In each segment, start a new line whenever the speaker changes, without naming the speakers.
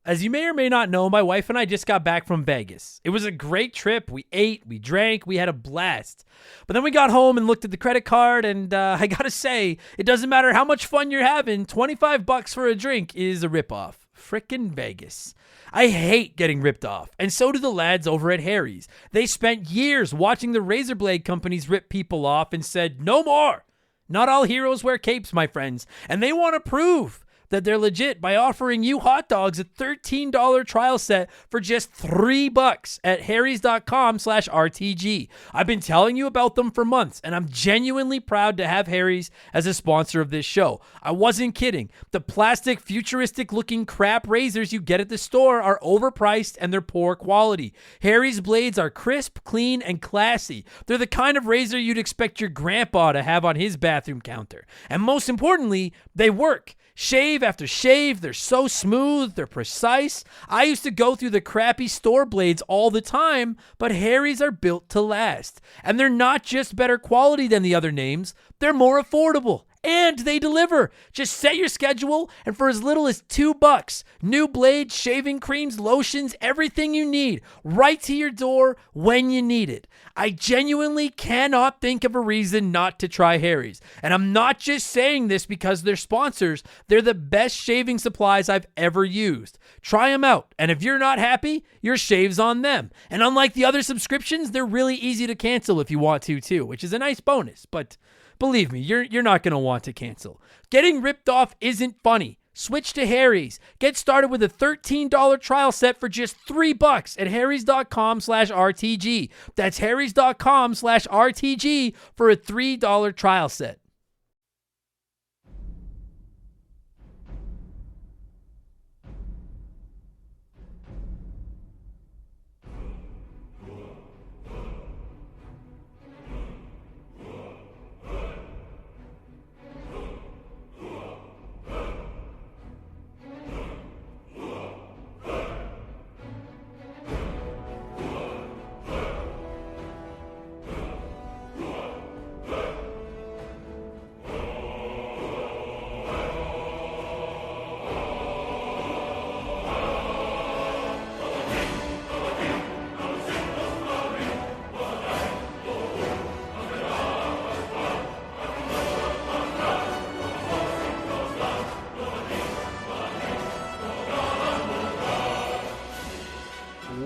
As you may or may not know, my wife and I just got back from Vegas. It was a great trip. We ate, we drank, we had a blast. But then we got home and looked at the credit card, and I gotta say, it doesn't matter how much fun you're having, $25 for a drink is a ripoff. Frickin' Vegas. I hate getting ripped off, and so do the lads over at Harry's. They spent years watching the razor blade companies rip people off and said, no more. Not all heroes wear capes, my friends, and they want to prove that they're legit by offering you hot dogs a $13 trial set for just $3 at harrys.com/RTG. I've been telling you about them for months, and I'm genuinely proud to have Harry's as a sponsor of this show. I wasn't kidding. The plastic, futuristic-looking crap razors you get at the store are overpriced and they're poor quality. Harry's blades are crisp, clean, and classy. They're the kind of razor you'd expect your grandpa to have on his bathroom counter. And most importantly, they work. Shave after shave, they're so smooth, they're precise. I used to go through the crappy store blades all the time, but Harry's are built to last. And they're not just better quality than the other names, they're more affordable. And they deliver. Just set your schedule, and for as little as $2, new blades, shaving creams, lotions, everything you need, right to your door when you need it. I genuinely cannot think of a reason not to try Harry's. And I'm not just saying this because they're sponsors. They're the best shaving supplies I've ever used. Try them out, and if you're not happy, your shave's on them. And unlike the other subscriptions, they're really easy to cancel if you want to too, which is a nice bonus, but believe me, you're not going to want to cancel. Getting ripped off isn't funny. Switch to Harry's. Get started with a $13 trial set for just $3 at harrys.com/RTG. That's harrys.com/RTG for a $3 trial set.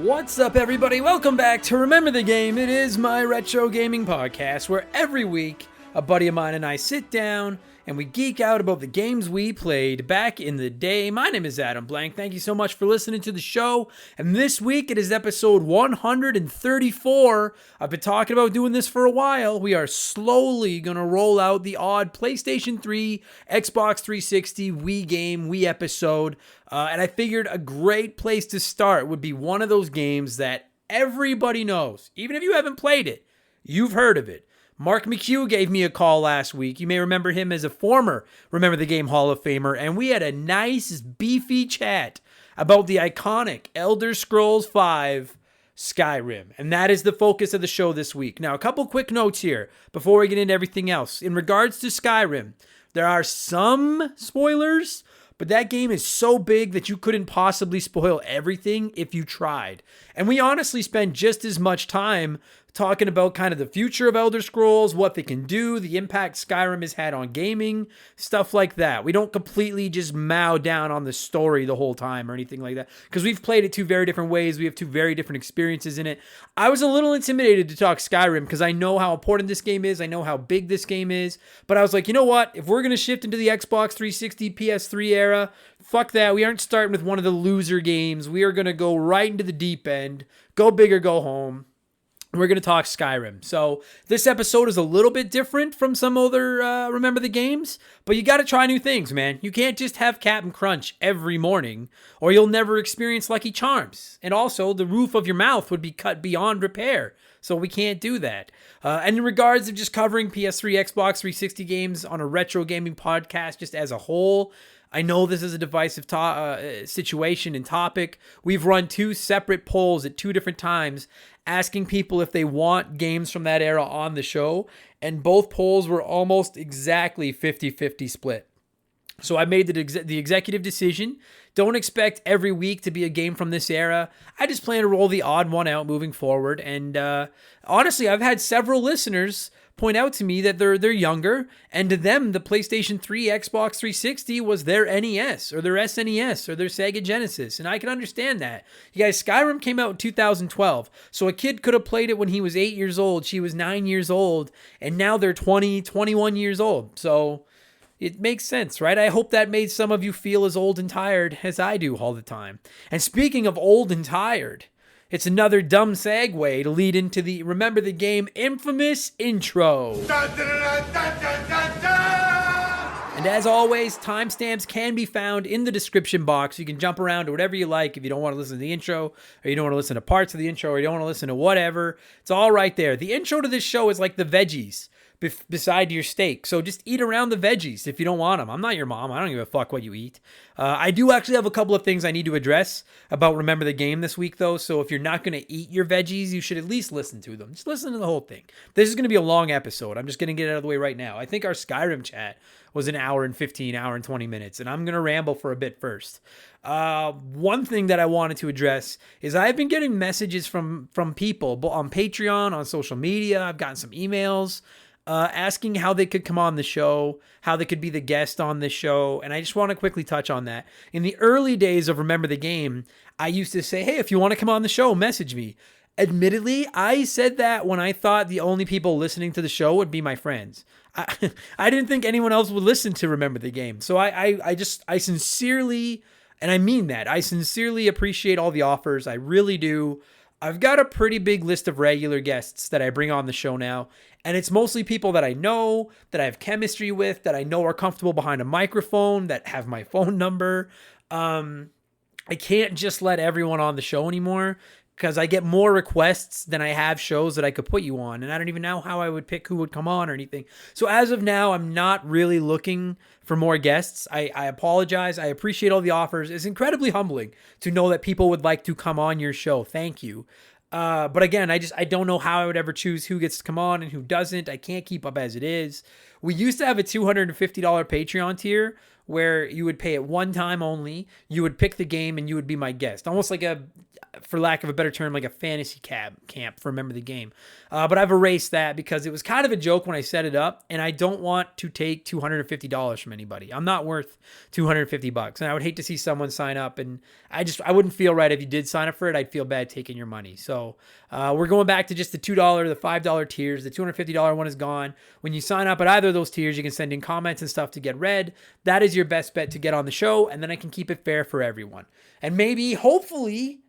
What's up, everybody? Welcome back to Remember the Game. It is my retro gaming podcast where every week a buddy of mine and I sit down and we geek out about the games we played back in the day. My name is Adam Blank. Thank you so much for listening to the show. And this week it is episode 134. I've been talking about doing this for a while. We are slowly going to roll out the odd PlayStation 3, Xbox 360, Wii game, Wii episode. And I figured a great place to start would be one of those games that everybody knows. Even if you haven't played it, you've heard of it. Mark McCue gave me a call last week. You may remember him as a former Remember the Game Hall of Famer, and we had a nice, beefy chat about the iconic Elder Scrolls V Skyrim. And that is the focus of the show this week. Now, a couple quick notes here before we get into everything else. In regards to Skyrim, there are some spoilers, but that game is so big that you couldn't possibly spoil everything if you tried. And we honestly spend just as much time talking about kind of the future of Elder Scrolls, what they can do, the impact Skyrim has had on gaming, stuff like that. We don't completely just mow down on the story the whole time or anything like that, because we've played it two very different ways. We have two very different experiences in it. I was a little intimidated to talk Skyrim because I know how important this game is. I know how big this game is. But I was like, you know what? If we're going to shift into the Xbox 360, PS3 era, fuck that. We aren't starting with one of the loser games. We are going to go right into the deep end. Go big or go home. We're going to talk Skyrim. So this episode is a little bit different from some other Remember the Games, but you got to try new things, man. You can't just have Captain Crunch every morning, or you'll never experience Lucky Charms. And also, the roof of your mouth would be cut beyond repair, so we can't do that. And in regards of just covering PS3, Xbox 360 games on a retro gaming podcast just as a whole, I know this is a divisive situation and topic. We've run two separate polls at two different times asking people if they want games from that era on the show, and both polls were almost exactly 50-50 split. So I made the executive decision. Don't expect every week to be a game from this era. I just plan to roll the odd one out moving forward. And honestly, I've had several listeners point out to me that they're younger, and to them, the PlayStation 3, Xbox 360 was their NES or their SNES or their Sega Genesis, and I can understand that. You guys, Skyrim came out in 2012, so a kid could have played it when he was 8 years old, she was 9 years old, and now they're 20, 21 years old. So it makes sense, right? I hope that made some of you feel as old and tired as I do all the time. And speaking of old and tired, it's another dumb segue to lead into the Remember the Game infamous intro. And as always, timestamps can be found in the description box. You can jump around to whatever you like if you don't want to listen to the intro, or you don't want to listen to parts of the intro, or you don't want to listen to whatever. It's all right there. The intro to this show is like the veggies beside your steak. So just eat around the veggies if you don't want them. I'm not your mom. I don't give a fuck what you eat. I do actually have a couple of things I need to address about Remember the Game this week, though. So if you're not going to eat your veggies, you should at least listen to them. Just listen to the whole thing. This is going to be a long episode. I'm just going to get it out of the way right now. I think our Skyrim chat was an hour and 15, hour and 20 minutes, and I'm going to ramble for a bit first. One thing that I wanted to address is I've been getting messages from people on Patreon, on social media. I've gotten some emails asking how they could come on the show, how they could be the guest on this show. And I just want to quickly touch on that. In the early days of Remember the Game, I used to say, hey, if you want to come on the show, message me. Admittedly, I said that when I thought the only people listening to the show would be my friends. I didn't think anyone else would listen to Remember the Game. So I sincerely, and I mean that, I sincerely appreciate all the offers. I really do. I've got a pretty big list of regular guests that I bring on the show now, and it's mostly people that I know, that I have chemistry with, that I know are comfortable behind a microphone, that have my phone number. I can't just let everyone on the show anymore because I get more requests than I have shows that I could put you on, and I don't even know how I would pick who would come on or anything. So as of now, I'm not really looking for more guests. I apologize. I appreciate all the offers. It's incredibly humbling to know that people would like to come on your show. Thank you. But again, I don't know how I would ever choose who gets to come on and who doesn't. I can't keep up as it is. We used to have a $250 Patreon tier where you would pay it one time only. You would pick the game and you would be my guest. Almost like for lack of a better term, like a fantasy camp for Remember the Game. But I've erased that because it was kind of a joke when I set it up, and I don't want to take $250 from anybody. I'm not worth $250, and I would hate to see someone sign up, and I wouldn't feel right if you did sign up for it. I'd feel bad taking your money. So we're going back to just the $2, the $5 tiers. The $250 one is gone. When you sign up at either of those tiers, you can send in comments and stuff to get read. That is your best bet to get on the show, and then I can keep it fair for everyone. And maybe, hopefully,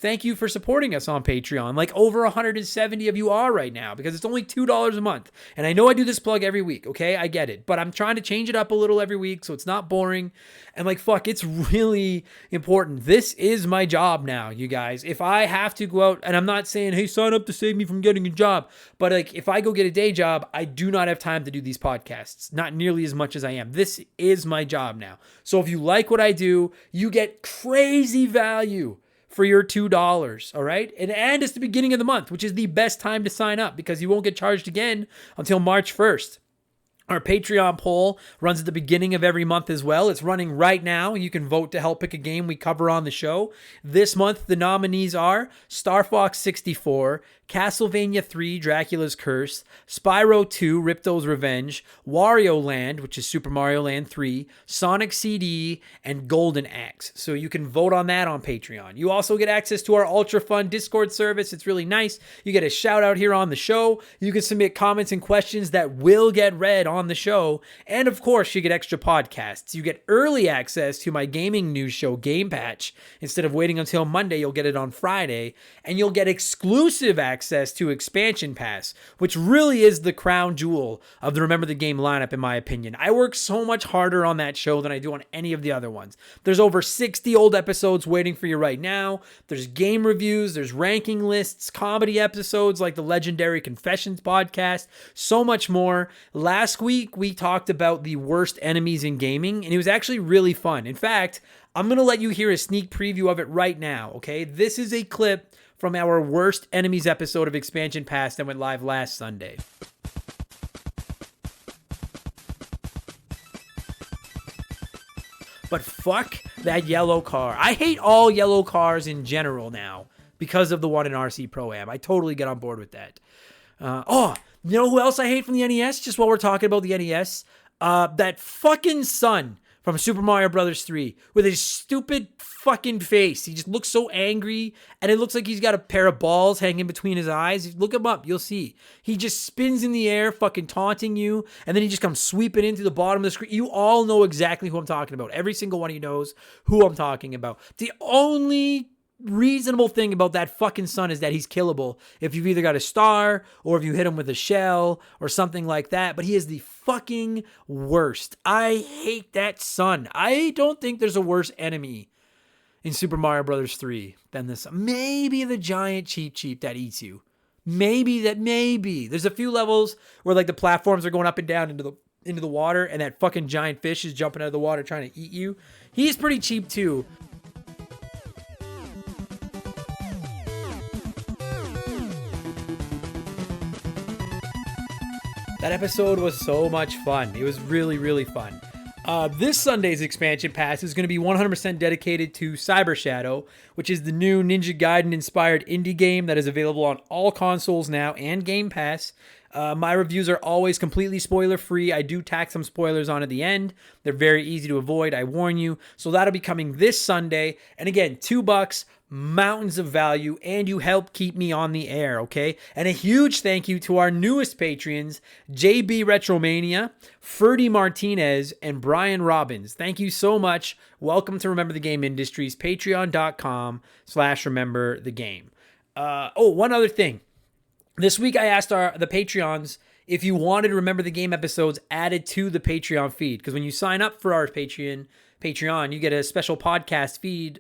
thank you for supporting us on Patreon. Like over 170 of you are right now because it's only $2 a month. And I know I do this plug every week, okay? I get it. But I'm trying to change it up a little every week so it's not boring. And like, fuck, it's really important. This is my job now, you guys. If I have to go out, and I'm not saying, hey, sign up to save me from getting a job. But like, if I go get a day job, I do not have time to do these podcasts. Not nearly as much as I am. This is my job now. So if you like what I do, you get crazy value for your $2, all right? And it's the beginning of the month, which is the best time to sign up because you won't get charged again until March 1st. Our Patreon poll runs at the beginning of every month as well. It's running right now. You can vote to help pick a game we cover on the show. This month, the nominees are Star Fox 64, Castlevania 3, Dracula's Curse, Spyro 2, Ripto's Revenge, Wario Land, which is Super Mario Land 3, Sonic CD, and Golden Axe. So you can vote on that on Patreon. You also get access to our ultra fun Discord service. It's really nice. You get a shout out here on the show. You can submit comments and questions that will get read on the show. And of course, you get extra podcasts. You get early access to my gaming news show, Game Patch. Instead of waiting until Monday, you'll get it on Friday. And you'll get exclusive access to Expansion Pass, which really is the crown jewel of the Remember the Game lineup, in my opinion. I work so much harder on that show than I do on any of the other ones. There's over 60 old episodes waiting for you right now. There's game reviews, there's ranking lists, comedy episodes like the legendary Confessions podcast, so much more. Last week, we talked about the worst enemies in gaming, and it was actually really fun. In fact, I'm going to let you hear a sneak preview of it right now, okay? This is a clip from our worst enemies episode of Expansion Pass that went live last Sunday. But fuck that yellow car. I hate all yellow cars in general now because of the one in RC Pro-Am. I totally get on board with that. You know who else I hate from the NES? Just while we're talking about the NES, that fucking son from Super Mario Brothers 3 with his stupid fucking face. He just looks so angry, and it looks like he's got a pair of balls hanging between his eyes. Look him up, you'll see. He just spins in the air, fucking taunting you, and then he just comes sweeping into the bottom of the screen. You all know exactly who I'm talking about. Every single one of you knows who I'm talking about. The only reasonable thing about that fucking son is that he's killable if you've either got a star or if you hit him with a shell or something like that, but he is the fucking worst. I hate that son. I don't think there's a worse enemy in Super Mario Brothers 3 than this. Maybe the giant cheep that eats you. Maybe. There's a few levels where like the platforms are going up and down into the water, and that fucking giant fish is jumping out of the water trying to eat you. He's pretty cheap too. That episode was so much fun. It was really, really fun. This Sunday's expansion pass is going to be 100% dedicated to Cyber Shadow, which is the new Ninja Gaiden-inspired indie game that is available on all consoles now and Game Pass. My reviews are always completely spoiler-free. I do tack some spoilers on at the end. They're very easy to avoid, I warn you. So that'll be coming this Sunday. And again, $2, mountains of value, and you help keep me on the air, okay? And a huge thank you to our newest Patreons, JB Retromania, Ferdy Martinez, and Brian Robbins. Thank you so much. Welcome to Remember the Game Industries, patreon.com/rememberthegame. One other thing. This week I asked the Patreons if you wanted to Remember the Game episodes added to the Patreon feed, because when you sign up for our Patreon, you get a special podcast feed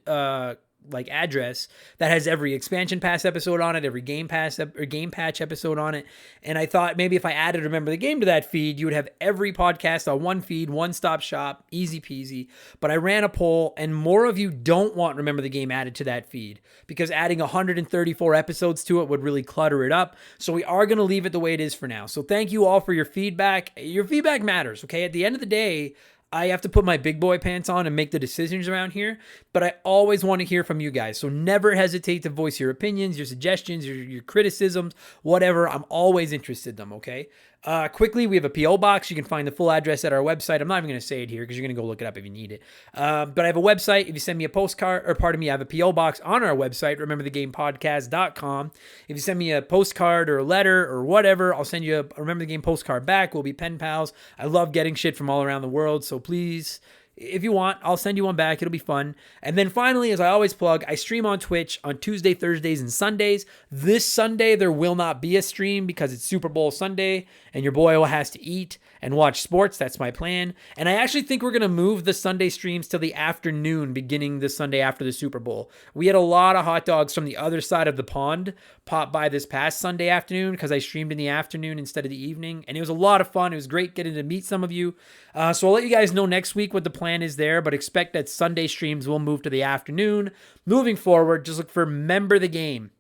address that has every expansion pass episode on it, every game patch episode on it. And I thought maybe if I added Remember the Game to that feed, you would have every podcast on one feed, one-stop shop, easy peasy. But I ran a poll, and more of you don't want Remember the Game added to that feed because adding 134 episodes to it would really clutter it up. So we are going to leave it the way it is for now. So thank you all for your feedback. Your feedback matters, okay? At the end of the day, I have to put my big boy pants on and make the decisions around here, but I always want to hear from you guys. So never hesitate to voice your opinions, your suggestions, your criticisms, whatever. I'm always interested in them, okay? Quickly, we have a P.O. box. You can find the full address at our website. I'm not even going to say it here because you're going to go look it up if you need it. But I have a website. If you send me a postcard, I have a P.O. box on our website, rememberthegamepodcast.com. If you send me a postcard or a letter or whatever, I'll send you a Remember the Game postcard back. We'll be pen pals. I love getting shit from all around the world, so please, if you want, I'll send you one back. It'll be fun. And then finally, as I always plug, I stream on Twitch on Tuesday, Thursdays, and Sundays. This Sunday, there will not be a stream because it's Super Bowl Sunday, and your boy has to eat and watch sports. That's my plan. And I actually think we're going to move the Sunday streams to the afternoon, beginning the Sunday after the Super Bowl. We had a lot of hot dogs from the other side of the pond pop by this past Sunday afternoon because I streamed in the afternoon instead of the evening. And it was a lot of fun. It was great getting to meet some of you. So I'll let you guys know next week what the plan is there, but expect that Sunday streams will move to the afternoon. Moving forward, just look for Remember the Game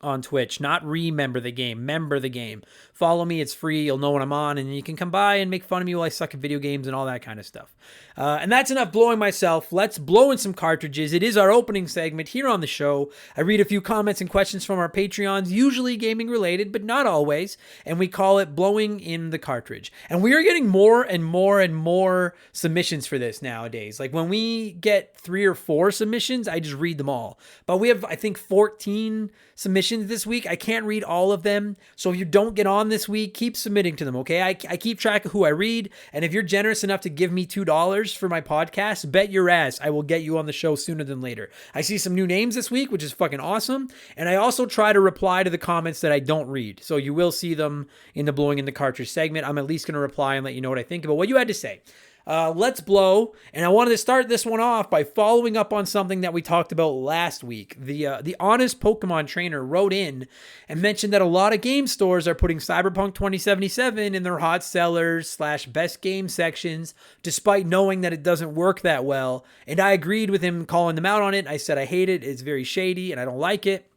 on Twitch, not Remember the Game, Member the Game. Follow me, it's free, you'll know when I'm on, and you can come by and make fun of me while I suck at video games and all that kind of stuff. And that's enough blowing myself. Let's blow in some cartridges. It is our opening segment here on the show. I read a few comments and questions from our Patreons, usually gaming related, but not always, and we call it Blowing in the Cartridge. And we are getting more and more and more submissions for this nowadays. Like when we get 3 or 4 submissions, I just read them all. But we have, I think, 14 submissions this week. I can't read all of them. So if you don't get on this week, keep submitting to them, okay? I keep track of who I read. And if you're generous enough to give me $2 for my podcast, bet your ass I will get you on the show sooner than later. I see some new names this week, which is fucking awesome. And I also try to reply to the comments that I don't read. So you will see them in the Blowing in the Cartridge segment. I'm at least going to reply and let you know what I think about what you had to say. Let's blow. And I wanted to start this one off by following up on something that we talked about last week. The honest Pokemon trainer wrote in and mentioned that a lot of game stores are putting Cyberpunk 2077 in their hot sellers / best game sections, despite knowing that it doesn't work that well. And I agreed with him calling them out on it. I said, I hate it. It's very shady and I don't like it.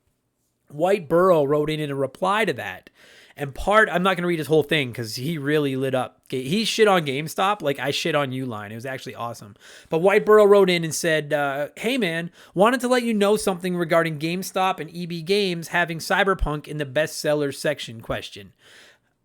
White Burrow wrote in a reply to that And I'm not going to read his whole thing because he really lit up. He shit on GameStop like I shit on Uline. It was actually awesome. But Whiteboro wrote in and said, hey man, wanted to let you know something regarding GameStop and EB Games having Cyberpunk in the bestseller section question.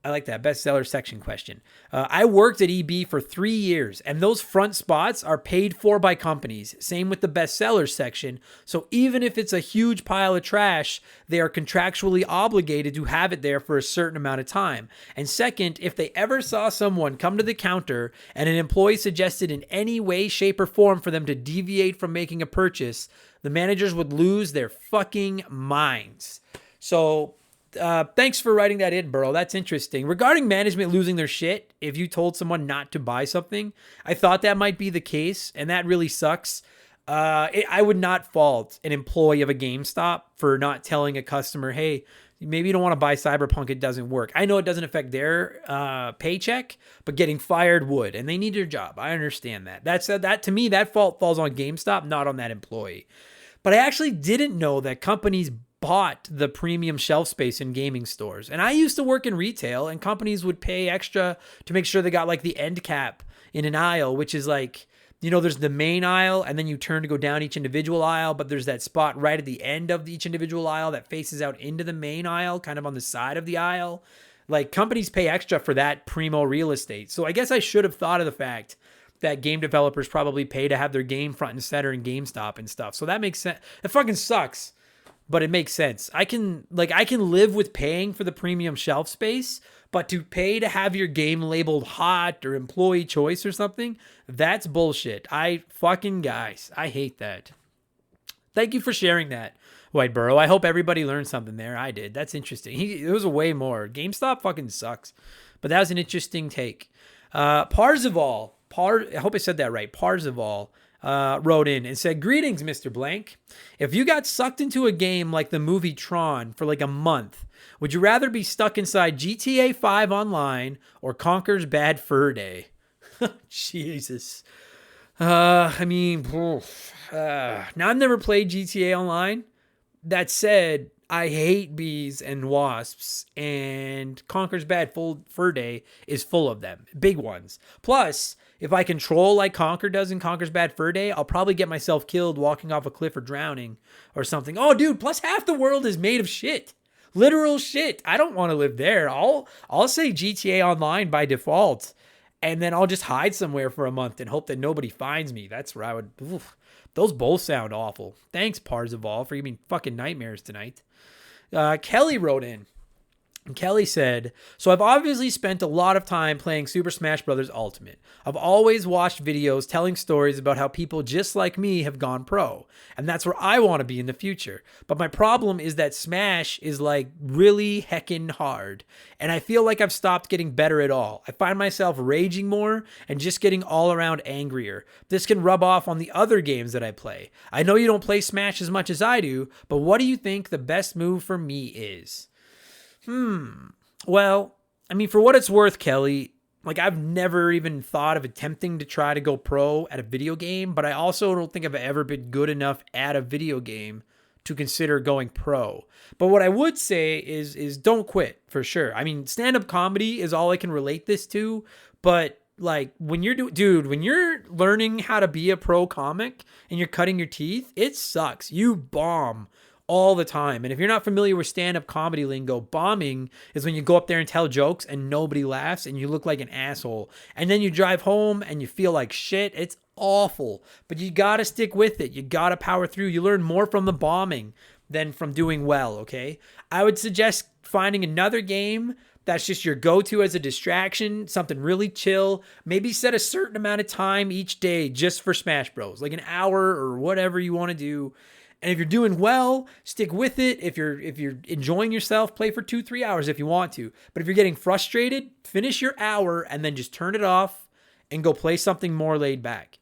I like that bestseller section question. I worked at EB for 3 years, and those front spots are paid for by companies. Same with the bestseller section. So even if it's a huge pile of trash, they are contractually obligated to have it there for a certain amount of time. And second, if they ever saw someone come to the counter and an employee suggested in any way, shape, or form for them to deviate from making a purchase, the managers would lose their fucking minds. So thanks for writing that in, Burrow. That's interesting. Regarding management losing their shit, if you told someone not to buy something, I thought that might be the case, and that really sucks. I would not fault an employee of a GameStop for not telling a customer, hey, maybe you don't want to buy Cyberpunk, it doesn't work. I know it doesn't affect their paycheck, but getting fired would, and they need their job. I understand that. That to me, that fault falls on GameStop, not on that employee. But I actually didn't know that companies bought the premium shelf space in gaming stores. And I used to work in retail, and companies would pay extra to make sure they got like the end cap in an aisle, which is like, you know, there's the main aisle and then you turn to go down each individual aisle, but there's that spot right at the end of each individual aisle that faces out into the main aisle, kind of on the side of the aisle. Like, companies pay extra for that primo real estate. So I guess I should have thought of the fact that game developers probably pay to have their game front and center in GameStop and stuff. So that makes sense. It fucking sucks, but it makes sense. I can live with paying for the premium shelf space, but to pay to have your game labeled hot or employee choice or something, that's bullshit. Guys, I hate that. Thank you for sharing that, Whiteboro. I hope everybody learned something there. I did. That's interesting. It was way more. GameStop fucking sucks, but that was an interesting take. Parzival, I hope I said that right. Parzival wrote in and said, greetings, Mr. Blank. If you got sucked into a game like the movie Tron for like a month, would you rather be stuck inside GTA 5 Online or Conker's Bad Fur Day? Jesus. Now I've never played GTA Online. That said, I hate bees and wasps, and Conker's Bad Fur Day is full of them. Big ones. Plus, if I control like Conker does in Conker's Bad Fur Day, I'll probably get myself killed walking off a cliff or drowning or something. Oh, dude, plus half the world is made of shit. Literal shit. I don't want to live there. I'll say GTA Online by default, and then I'll just hide somewhere for a month and hope that nobody finds me. That's where I would... Oof. Those both sound awful. Thanks, Parzival, for giving me fucking nightmares tonight. Kelly wrote in. And Kelly said, so I've obviously spent a lot of time playing Super Smash Bros. Ultimate. I've always watched videos telling stories about how people just like me have gone pro. And that's where I want to be in the future. But my problem is that Smash is like really heckin' hard. And I feel like I've stopped getting better at all. I find myself raging more and just getting all around angrier. This can rub off on the other games that I play. I know you don't play Smash as much as I do, but what do you think the best move for me is? Well, I mean, for what it's worth, Kelly, like I've never even thought of attempting to try to go pro at a video game, but I also don't think I've ever been good enough at a video game to consider going pro. But what I would say is don't quit for sure. I mean, stand-up comedy is all I can relate this to, but like when you're when you're learning how to be a pro comic and you're cutting your teeth, it sucks. You bomb all the time. And if you're not familiar with stand-up comedy lingo, bombing is when you go up there and tell jokes and nobody laughs and you look like an asshole. And then you drive home and you feel like shit. It's awful. But you gotta stick with it. You gotta power through. You learn more from the bombing than from doing well, okay? I would suggest finding another game that's just your go-to as a distraction, something really chill. Maybe set a certain amount of time each day just for Smash Bros, like an hour or whatever you want to do. And if you're doing well, stick with it. If you're enjoying yourself, play for 2-3 hours if you want to. But if you're getting frustrated, finish your hour and then just turn it off and go play something more laid back.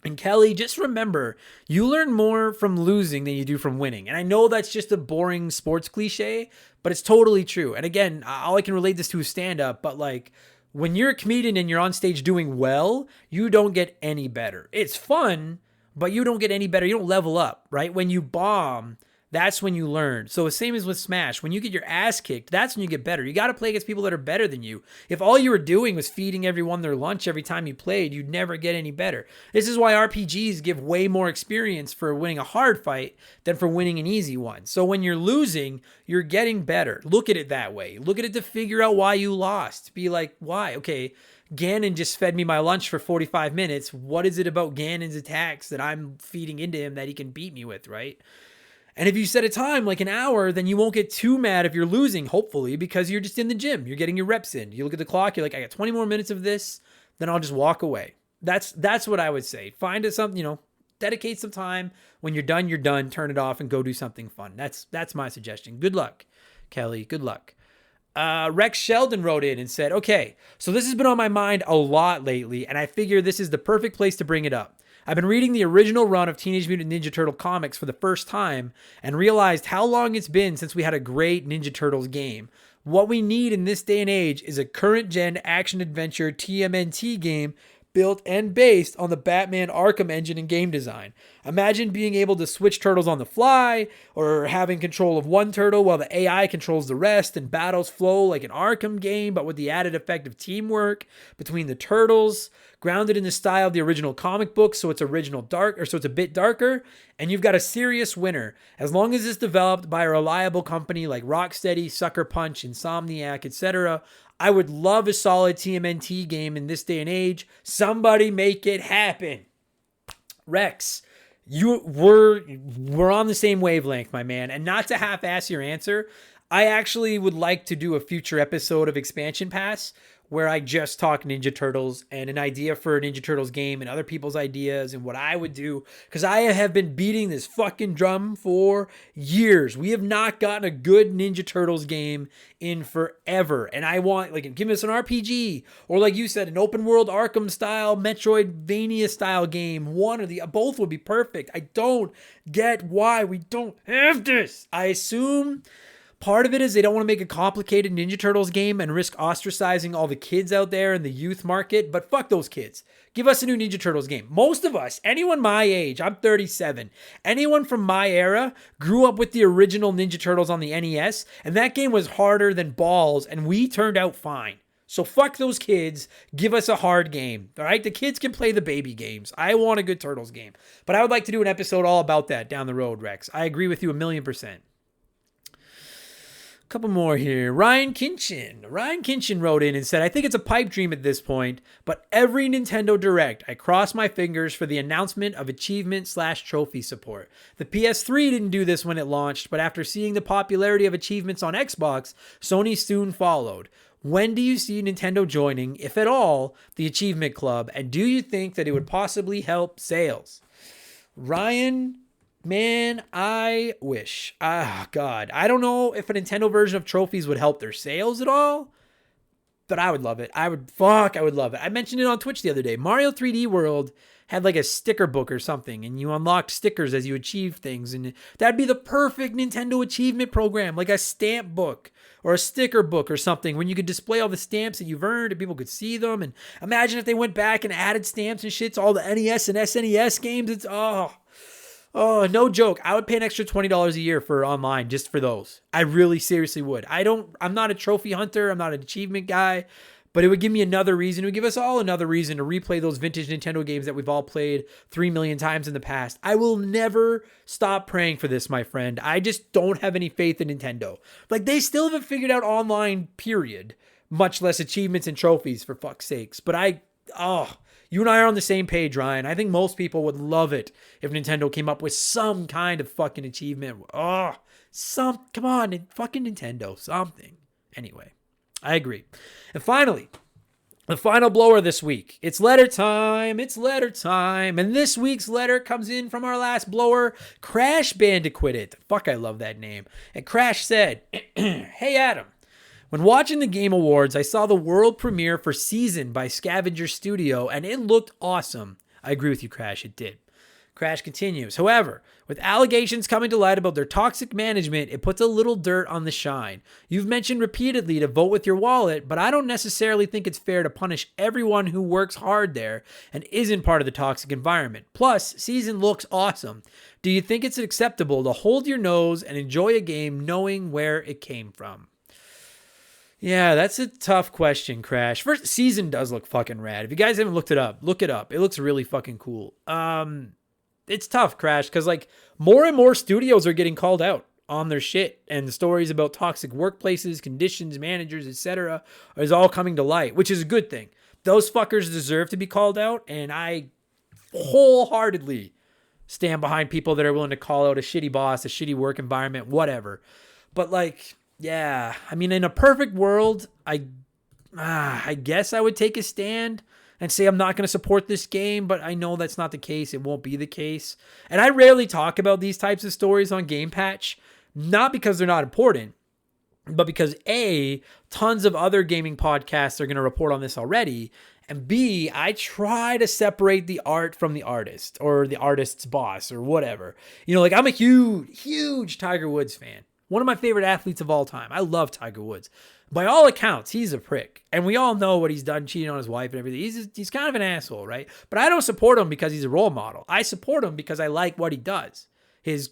And Kelly, just remember, you learn more from losing than you do from winning. And I know that's just a boring sports cliche, but it's totally true. And again, all I can relate this to is stand-up, but like when you're a comedian and you're on stage doing well, you don't get any better. It's fun, but you don't get any better. You don't level up, right? When you bomb, That's when you learn. So the same as with Smash. When you get your ass kicked, that's when you get better. You got to play against people that are better than you. If all you were doing was feeding everyone their lunch every time you played, you'd never get any better. This is why RPGs give way more experience for winning a hard fight than for winning an easy one. So when you're losing, you're getting better. Look at it that way. Look at it to figure out why you lost. Be like, why? Okay, Ganon just fed me my lunch for 45 minutes. What is it about Ganon's attacks that I'm feeding into him that he can beat me with, right? And if you set a time like an hour, then you won't get too mad if you're losing, hopefully, because you're just in the gym. You're getting your reps in. You look at the clock, you're like, I got 20 more minutes of this, then I'll just walk away. That's what I would say. Find it something, dedicate some time. When you're done, turn it off and go do something fun. That's my suggestion. Good luck, Kelly. Good luck. Rex Sheldon wrote in and said, okay, so this has been on my mind a lot lately, and I figure this is the perfect place to bring it up. I've been reading the original run of Teenage Mutant Ninja Turtle comics for the first time and realized how long it's been since we had a great Ninja Turtles game. What we need in this day and age is a current-gen action-adventure TMNT game built and based on the Batman Arkham engine and game design. Imagine being able to switch turtles on the fly, or having control of one turtle while the AI controls the rest, and battles flow like an Arkham game, but with the added effect of teamwork between the turtles, grounded in the style of the original comic book, so it's a bit darker, and you've got a serious winner. As long as it's developed by a reliable company like Rocksteady, Sucker Punch, Insomniac, etc., I would love a solid TMNT game in this day and age. Somebody make it happen. Rex, we're on the same wavelength, my man. And not to half-ass your answer, I actually would like to do a future episode of Expansion Pass where I just talk Ninja Turtles and an idea for a Ninja Turtles game and other people's ideas and what I would do. Because I have been beating this fucking drum for years. We have not gotten a good Ninja Turtles game in forever. And I want, give us an RPG. Or like you said, an open world Arkham style, Metroidvania style game. One or both would be perfect. I don't get why we don't have this. I assume part of it is they don't want to make a complicated Ninja Turtles game and risk ostracizing all the kids out there in the youth market, but fuck those kids. Give us a new Ninja Turtles game. Most of us, anyone my age, I'm 37, anyone from my era grew up with the original Ninja Turtles on the NES, and that game was harder than balls, and we turned out fine. So fuck those kids. Give us a hard game. All right? The kids can play the baby games. I want a good Turtles game. But I would like to do an episode all about that down the road, Rex. I agree with you 1,000,000%. Couple more here. Ryan Kinchin wrote in and said, I think it's a pipe dream at this point, but every Nintendo Direct, I cross my fingers for the announcement of achievement/trophy support. The PS3 didn't do this when it launched, but after seeing the popularity of achievements on Xbox, Sony soon followed. When do you see Nintendo joining, if at all, the Achievement Club, and do you think that it would possibly help sales? Ryan, man, I wish. God. I don't know if a Nintendo version of trophies would help their sales at all, but I would love it. I would love it. I mentioned it on Twitch the other day. Mario 3D World had like a sticker book or something, and you unlocked stickers as you achieved things, and that'd be the perfect Nintendo achievement program, like a stamp book or a sticker book or something, when you could display all the stamps that you've earned and people could see them. And imagine if they went back and added stamps and shit to all the NES and SNES games. Oh, no joke. I would pay an extra $20 a year for online just for those. I really seriously would. I'm not a trophy hunter. I'm not an achievement guy, but it would give me another reason. It would give us all another reason to replay those vintage Nintendo games that we've all played 3 million times in the past. I will never stop praying for this, my friend. I just don't have any faith in Nintendo. They still haven't figured out online, period. Much less achievements and trophies, for fuck's sakes. But you and I are on the same page, Ryan. I think most people would love it if Nintendo came up with some kind of fucking achievement. Come on, fucking Nintendo, something. Anyway, I agree. And finally, the final blower this week. It's letter time. And this week's letter comes in from our last blower, Crash Bandicoot. Fuck, I love that name. And Crash said, Hey, Adam. When watching the Game Awards, I saw the world premiere for Season by Scavenger Studio, and it looked awesome. I agree with you, Crash, it did. Crash continues. However, with allegations coming to light about their toxic management, it puts a little dirt on the shine. You've mentioned repeatedly to vote with your wallet, but I don't necessarily think it's fair to punish everyone who works hard there and isn't part of the toxic environment. Plus, season looks awesome. Do you think it's acceptable to hold your nose and enjoy a game knowing where it came from? Yeah, that's a tough question, Crash. First, season does look fucking rad. If you guys haven't looked it up, look it up. It looks really fucking cool. It's tough, Crash, because like more and more studios are getting called out on their shit, and the stories about toxic workplaces, conditions, managers, etc. is all coming to light, which is a good thing. Those fuckers deserve to be called out, and I wholeheartedly stand behind people that are willing to call out a shitty boss, a shitty work environment, whatever. But like, yeah, I mean, in a perfect world, I guess I would take a stand and say I'm not going to support this game, but I know that's not the case. It won't be the case. And I rarely talk about these types of stories on Game Patch, not because they're not important, but because A, tons of other gaming podcasts are going to report on this already, and B, I try to separate the art from the artist or the artist's boss or whatever. You know, like I'm a huge Tiger Woods fan. One of my favorite athletes of all time. I love Tiger Woods. By all accounts, he's a prick. And we all know what he's done, cheating on his wife and everything. He's kind of an asshole, right? But I don't support him because he's a role model. I support him because I like what he does. His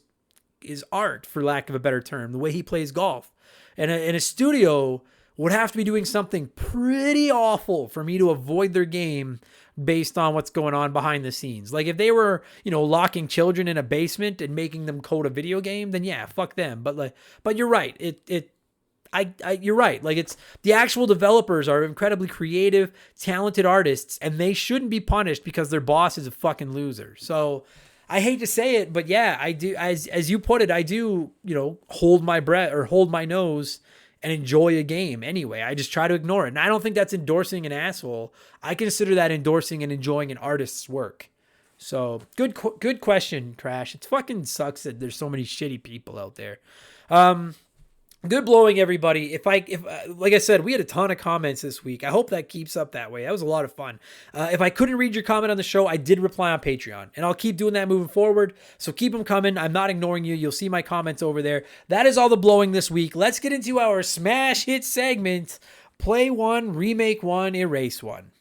art, for lack of a better term, the way he plays golf. And a studio would have to be doing something pretty awful for me to avoid their game based on what's going on behind the scenes. Like if they were, locking children in a basement and making them code a video game, then yeah, fuck them. But you're right. You're right. Like it's the actual developers are incredibly creative, talented artists, and they shouldn't be punished because their boss is a fucking loser. So I hate to say it, but yeah, I do. As you put it, I do, hold my breath or hold my nose and enjoy a game anyway. I just try to ignore it. And I don't think that's endorsing an asshole. I consider that endorsing and enjoying an artist's work. So good question, Crash. It fucking sucks that there's so many shitty people out there. Good blowing, everybody. If like I said, we had a ton of comments this week. I hope that keeps up that way. That was a lot of fun. If I couldn't read your comment on the show, I did reply on Patreon, and I'll keep doing that moving forward. So keep them coming. I'm not ignoring you. You'll see my comments over there. That is all the blowing this week. Let's get into our smash hit segment. Play one, remake one, erase one.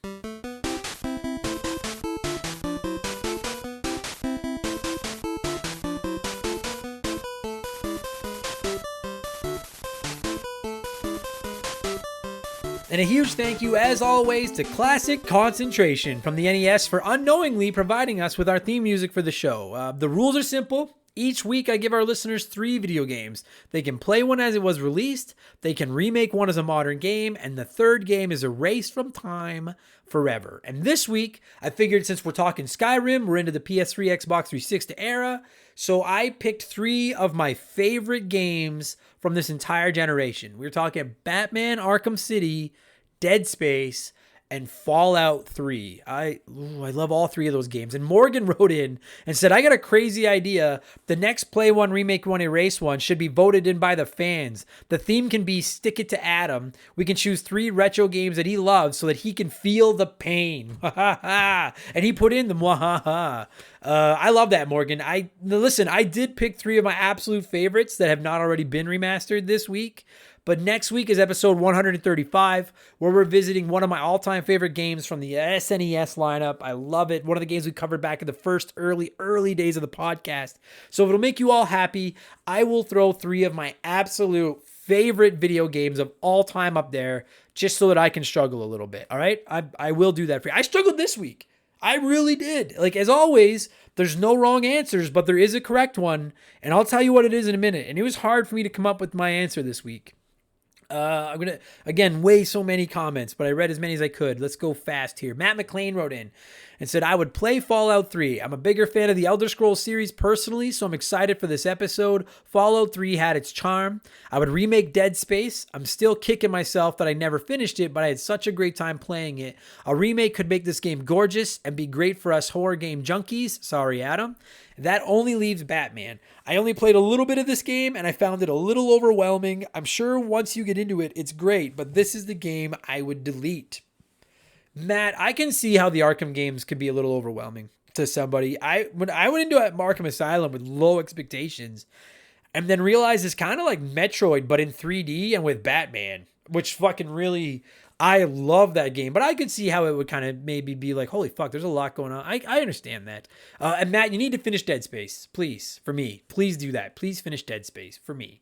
And a huge thank you, as always, to Classic Concentration from the NES for unknowingly providing us with our theme music for the show. The rules are simple. Each week, I give our listeners 3 video games. They can play one as it was released, they can remake one as a modern game, and the third game is erased from time forever. And this week, I figured since we're talking Skyrim, we're into the PS3, Xbox 360 era, so I picked 3 of my favorite games from this entire generation. We're talking Batman Arkham City, Dead Space, and Fallout 3. I love all 3 of those games. And Morgan wrote in and said, I got a crazy idea. The next Play One, Remake One, Erase One should be voted in by the fans. The theme can be Stick It to Adam. We can choose 3 retro games that he loves so that he can feel the pain. And he put in the mwahaha. I love that, Morgan. Listen, I did pick 3 of my absolute favorites that have not already been remastered this week. But next week is episode 135, where we're visiting one of my all-time favorite games from the SNES lineup. I love it. One of the games we covered back in the first early days of the podcast. So if it'll make you all happy, I will throw 3 of my absolute favorite video games of all time up there, just so that I can struggle a little bit. All right? I will do that for you. I struggled this week. I really did. Like, as always, there's no wrong answers, but there is a correct one. And I'll tell you what it is in a minute. And it was hard for me to come up with my answer this week. I'm going to, again, way so many comments, but I read as many as I could. Let's go fast here. Matt McLean wrote in and said, I would play Fallout 3. I'm a bigger fan of the Elder Scrolls series personally, so I'm excited for this episode. Fallout 3 had its charm. I would remake Dead Space. I'm still kicking myself that I never finished it, but I had such a great time playing it. A remake could make this game gorgeous and be great for us horror game junkies. Sorry, Adam. That only leaves Batman. I only played a little bit of this game, and I found it a little overwhelming. I'm sure once you get into it, it's great, but this is the game I would delete. Matt, I can see how the Arkham games could be a little overwhelming. to somebody. When I went into Arkham Asylum with low expectations and then realized it's kind of like Metroid, but in 3D and with Batman, which fucking really, I love that game. But I could see how it would kind of maybe be like, holy fuck, there's a lot going on. I understand that. And Matt, you need to finish Dead Space, please, for me. Please do that. Please finish Dead Space for me.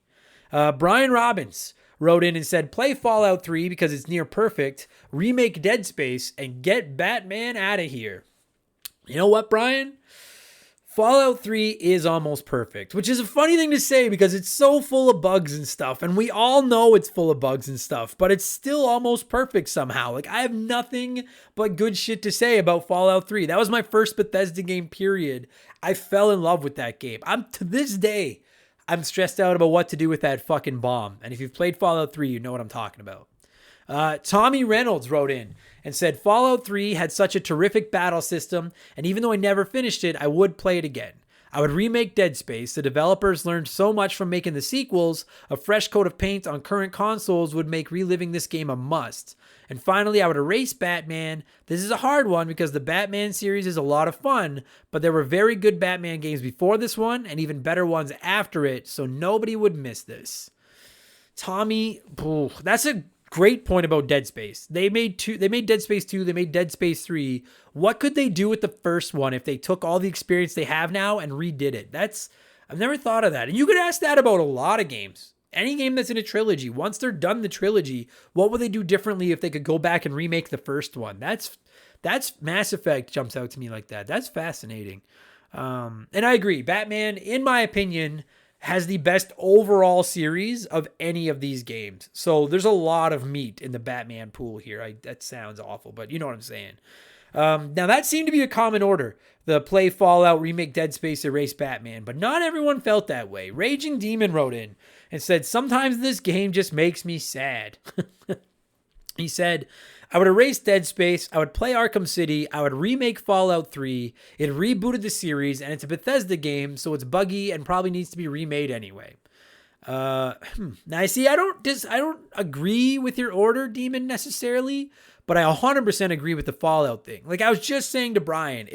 Brian Robbins wrote in and said, play Fallout 3 because it's near perfect, remake Dead Space, and get Batman out of here. You know what, Brian? Fallout 3 is almost perfect, which is a funny thing to say because it's so full of bugs and stuff, and we all know it's full of bugs and stuff, but it's still almost perfect somehow. Like, I have nothing but good shit to say about Fallout 3. That was my first Bethesda game, period. I fell in love with that game. To this day, I'm stressed out about what to do with that fucking bomb, and if you've played Fallout 3, you know what I'm talking about. Tommy Reynolds wrote in and said, Fallout 3 had such a terrific battle system, and even though I never finished it, I would play it again. I would remake Dead Space. The developers learned so much from making the sequels. A fresh coat of paint on current consoles would make reliving this game a must. And finally, I would erase Batman. This is a hard one because the Batman series is a lot of fun, but there were very good Batman games before this one and even better ones after it, so nobody would miss this. Tommy, that's a great point about Dead Space. They made Dead Space 2, they made Dead Space 3. What could they do with the first one if they took all the experience they have now and redid it? I've never thought of that. And you could ask that about a lot of games. Any game that's in a trilogy, once they're done the trilogy, what would they do differently if they could go back and remake the first one? That's Mass Effect jumps out to me like that. That's fascinating. And I agree. Batman, in my opinion, has the best overall series of any of these games. So there's a lot of meat in the Batman pool here. That sounds awful, but you know what I'm saying. Now that seemed to be a common order. The play Fallout, remake Dead Space, erase Batman. But not everyone felt that way. Raging Demon wrote in and said, sometimes this game just makes me sad. He said, I would erase Dead Space, I would play Arkham City, I would remake Fallout 3, it rebooted the series, and it's a Bethesda game, so it's buggy and probably needs to be remade anyway. Now I see, I don't agree with your order, Demon, necessarily, but I 100% agree with the Fallout thing. Like I was just saying to Brian,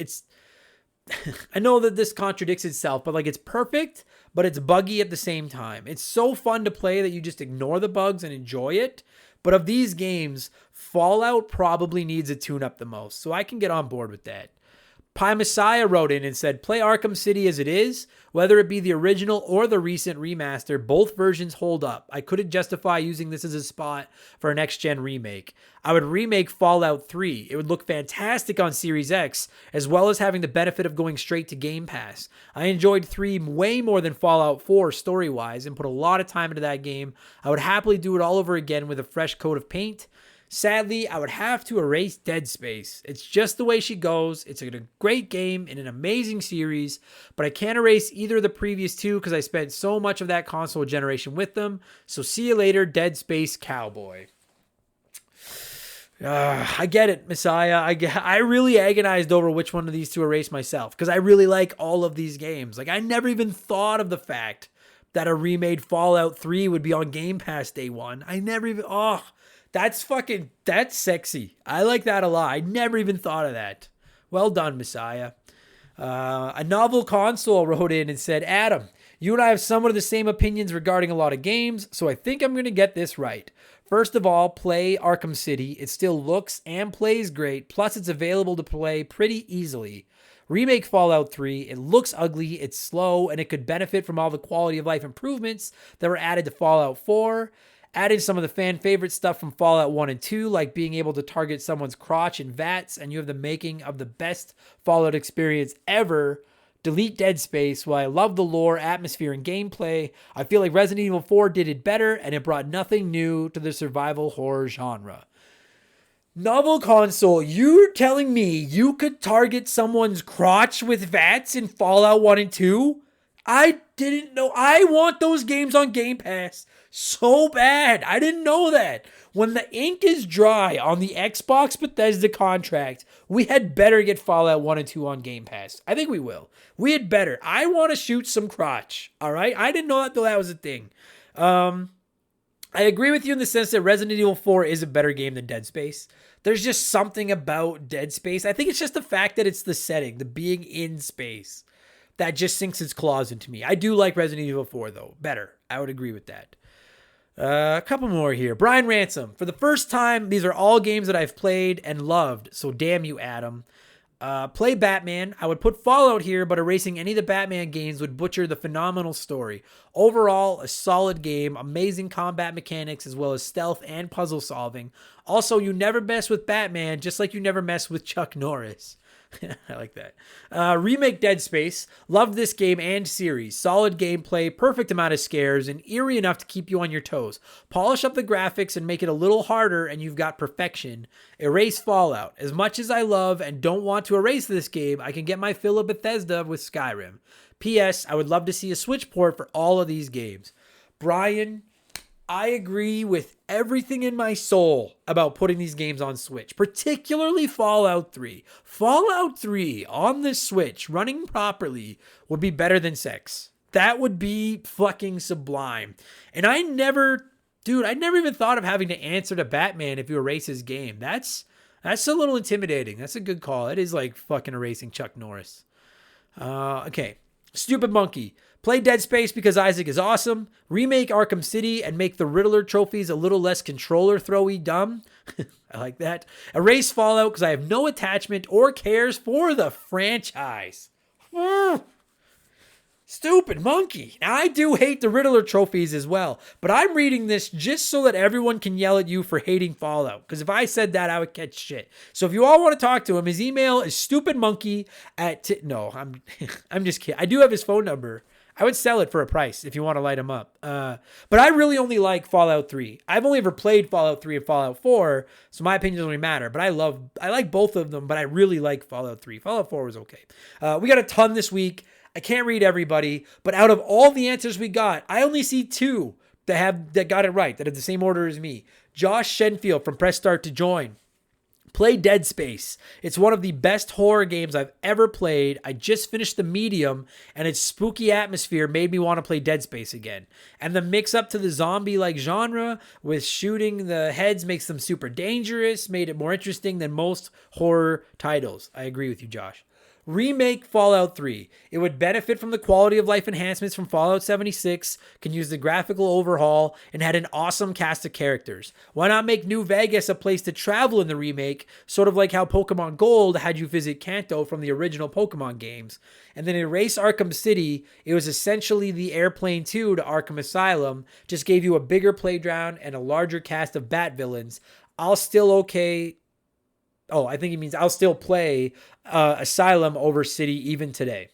I know that this contradicts itself, but like it's perfect, but it's buggy at the same time. It's so fun to play that you just ignore the bugs and enjoy it. But of these games, Fallout probably needs a tune-up the most, so I can get on board with that. Pie Messiah wrote in and said, play Arkham City as it is, whether it be the original or the recent remaster, both versions hold up. I couldn't justify using this as a spot for a next-gen remake. I would remake Fallout 3. It would look fantastic on Series X, as well as having the benefit of going straight to Game Pass. I enjoyed 3 way more than Fallout 4 story-wise and put a lot of time into that game. I would happily do it all over again with a fresh coat of paint. Sadly, I would have to erase Dead Space. It's just the way she goes. It's a great game and an amazing series, but I can't erase either of the previous two because I spent so much of that console generation with them. So see you later, Dead Space Cowboy. I get it, Messiah. I really agonized over which one of these to erase myself because I really like all of these games. Like I never even thought of the fact that a remade Fallout 3 would be on Game Pass day one. I never even... That's sexy. I like that a lot. I never even thought of that. Well done, Messiah. A novel console wrote in and said, Adam, you and I have somewhat of the same opinions regarding a lot of games, so I think I'm going to get this right. First of all, play Arkham City. It still looks and plays great, plus it's available to play pretty easily. Remake Fallout 3. It looks ugly, it's slow, and it could benefit from all the quality of life improvements that were added to Fallout 4. Added some of the fan favorite stuff from Fallout 1 and 2, like being able to target someone's crotch in vats, and you have the making of the best Fallout experience ever. Delete Dead Space. While I love the lore, atmosphere, and gameplay, I feel like Resident Evil 4 did it better, and it brought nothing new to the survival horror genre. Novel console, you're telling me you could target someone's crotch with vats in Fallout 1 and 2? I didn't know. I want those games on Game Pass so bad. I didn't know that. When the ink is dry on the Xbox Bethesda contract, we had better get Fallout 1 and 2 on Game Pass. I think we will. We had better. I want to shoot some crotch. All right? I didn't know that though that was a thing. I agree with you in the sense that Resident Evil 4 is a better game than Dead Space. There's just something about Dead Space. I think it's just the fact that it's the setting, the being in space, that just sinks its claws into me. I do like Resident Evil 4, though. Better. I would agree with that. A couple more here. Brian Ransom. For the first time, these are all games that I've played and loved, so damn you, Adam. Play Batman. I would put Fallout here, but erasing any of the Batman games would butcher the phenomenal story. Overall, a solid game, amazing combat mechanics, as well as stealth and puzzle solving. Also, you never mess with Batman, just like you never mess with Chuck Norris. I like that. Remake Dead Space. Loved this game and series. Solid gameplay, perfect amount of scares, and eerie enough to keep you on your toes. Polish up the graphics and make it a little harder, and you've got perfection. Erase Fallout. As much as I love and don't want to erase this game, I can get my fill of Bethesda with Skyrim. P.S. I would love to see a Switch port for all of these games. Brian, I agree with everything in my soul about putting these games on Switch, particularly Fallout 3. Fallout 3 on the Switch, running properly, would be better than sex. That would be fucking sublime. And I never even thought of having to answer to Batman if you erase his game. That's a little intimidating. That's a good call. It is like fucking erasing Chuck Norris. Okay. Stupid Monkey. Play Dead Space because Isaac is awesome. Remake Arkham City and make the Riddler trophies a little less controller throwy dumb. I like that. Erase Fallout because I have no attachment or cares for the franchise. Stupid Monkey. Now, I do hate the Riddler trophies as well, but I'm reading this just so that everyone can yell at you for hating Fallout, because if I said that, I would catch shit. So if you all want to talk to him, his email is stupidmonkey@... No, I'm just kidding. I do have his phone number. I would sell it for a price if you want to light him up. But I really only like Fallout 3. I've only ever played Fallout 3 and Fallout 4, so my opinion doesn't really matter. But I like both of them, but I really like Fallout 3. Fallout 4 was okay. We got a ton this week. I can't read everybody, but out of all the answers we got, I only see two that got it right, that have the same order as me. Josh Shenfield from Press Start to Join. Play Dead Space. It's one of the best horror games I've ever played. I just finished the medium, and its spooky atmosphere made me want to play Dead Space again. And the mix up to the zombie-like genre with shooting the heads makes them super dangerous, made it more interesting than most horror titles. I agree with you, Josh. Remake Fallout 3. It would benefit from the quality of life enhancements from Fallout 76, can use the graphical overhaul, and had an awesome cast of characters. Why not make New Vegas a place to travel in the remake, sort of like how Pokemon Gold had you visit Kanto from the original Pokemon games? And then erase Arkham City. It was essentially the Airplane 2 to Arkham Asylum, just gave you a bigger playground and a larger cast of bat villains. I'll still play Asylum over City even today.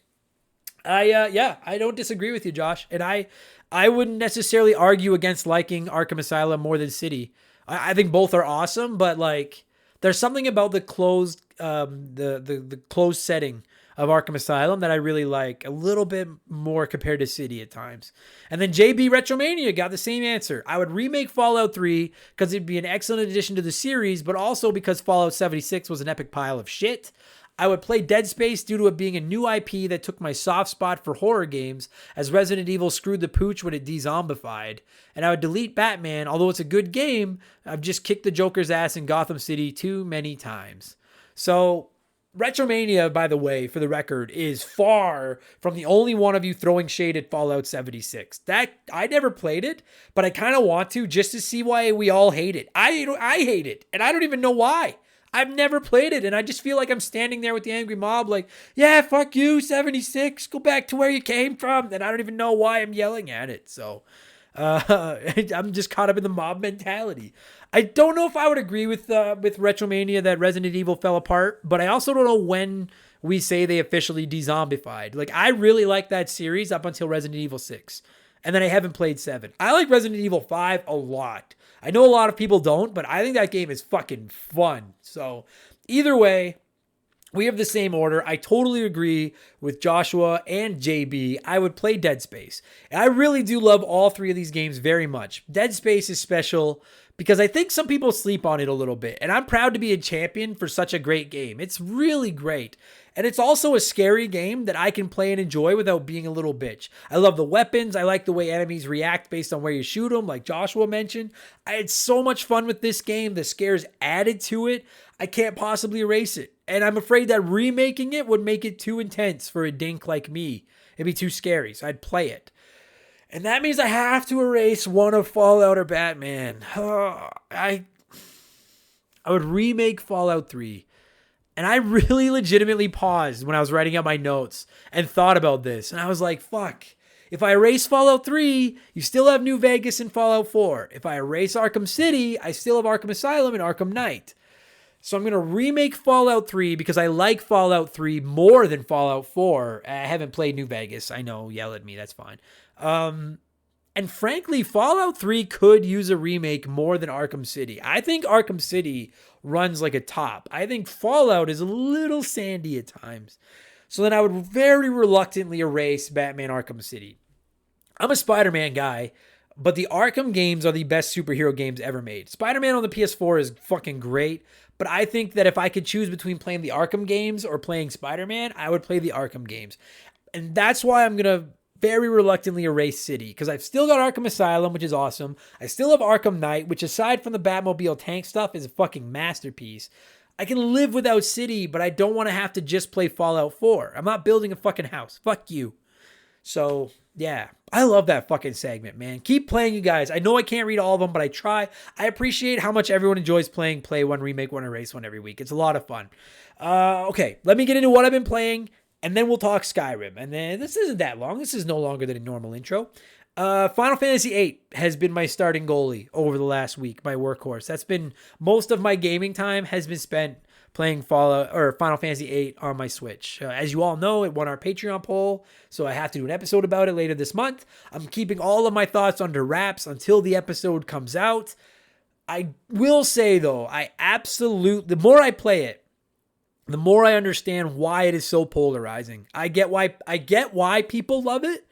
I don't disagree with you, Josh. And I wouldn't necessarily argue against liking Arkham Asylum more than City. I think both are awesome, but like there's something about the closed the closed setting of Arkham Asylum that I really like a little bit more compared to City at times. And then JB Retromania got the same answer. I would remake Fallout 3 because it'd be an excellent addition to the series, but also because Fallout 76 was an epic pile of shit. I would play Dead Space due to it being a new IP that took my soft spot for horror games, as Resident Evil screwed the pooch when it de-zombified. And I would delete Batman, although it's a good game. I've just kicked the Joker's ass in Gotham City too many times. So Retromania, by the way, for the record, is far from the only one of you throwing shade at Fallout 76. That I never played it, but I kind of want to just to see why we all hate it. I hate it, and I don't even know why. I've never played it, and I just feel like I'm standing there with the angry mob like, yeah, fuck you, 76, go back to where you came from, and I don't even know why I'm yelling at it. So I'm just caught up in the mob mentality. I don't know if I would agree with Retromania that Resident Evil fell apart, but I also don't know when we say they officially de-zombified. Like, I really like that series up until Resident Evil 6, and then I haven't played 7. I like Resident Evil 5 a lot. I know a lot of people don't, but I think that game is fucking fun. So either way, We have the same order. I totally agree with Joshua and JB. I would play Dead Space. And I really do love all three of these games very much. Dead Space is special because I think some people sleep on it a little bit. And I'm proud to be a champion for such a great game. It's really great. And it's also a scary game that I can play and enjoy without being a little bitch. I love the weapons. I like the way enemies react based on where you shoot them, like Joshua mentioned. I had so much fun with this game. The scares added to it. I can't possibly erase it. And I'm afraid that remaking it would make it too intense for a dink like me. It'd be too scary, so I'd play it. And that means I have to erase one of Fallout or Batman. I would remake Fallout 3. And I really legitimately paused when I was writing out my notes and thought about this. And I was like, fuck. If I erase Fallout 3, you still have New Vegas and Fallout 4. If I erase Arkham City, I still have Arkham Asylum and Arkham Knight. So I'm going to remake Fallout 3 because I like Fallout 3 more than Fallout 4. I haven't played New Vegas. I know, yell at me. That's fine. And frankly, Fallout 3 could use a remake more than Arkham City. I think Arkham City runs like a top. I think Fallout is a little sandy at times. So then I would very reluctantly erase Batman Arkham City. I'm a Spider-Man guy, but the Arkham games are the best superhero games ever made. Spider-Man on the PS4 is fucking great, but I think that if I could choose between playing the Arkham games or playing Spider-Man, I would play the Arkham games. And that's why I'm going to very reluctantly erase City, because I've still got Arkham Asylum, which is awesome. I still have Arkham Knight, which aside from the Batmobile tank stuff is a fucking masterpiece. I can live without City, but I don't want to have to just play Fallout 4. I'm not building a fucking house. Fuck you. So, yeah. I love that fucking segment, man. Keep playing, you guys. I know I can't read all of them, but I try. I appreciate how much everyone enjoys playing Play One, Remake One, Erase One every week. It's a lot of fun. Okay, let me get into what I've been playing, and then we'll talk Skyrim. And then this isn't that long. This is no longer than a normal intro. Final Fantasy VIII has been my starting goalie over the last week, my workhorse. That's been most of my gaming time has been spent playing Final Fantasy VIII on my Switch. As you all know, it won our Patreon poll, so I have to do an episode about it later this month. I'm keeping all of my thoughts under wraps until the episode comes out. I will say, though, the more I play it, the more I understand why it is so polarizing. I get why people love it,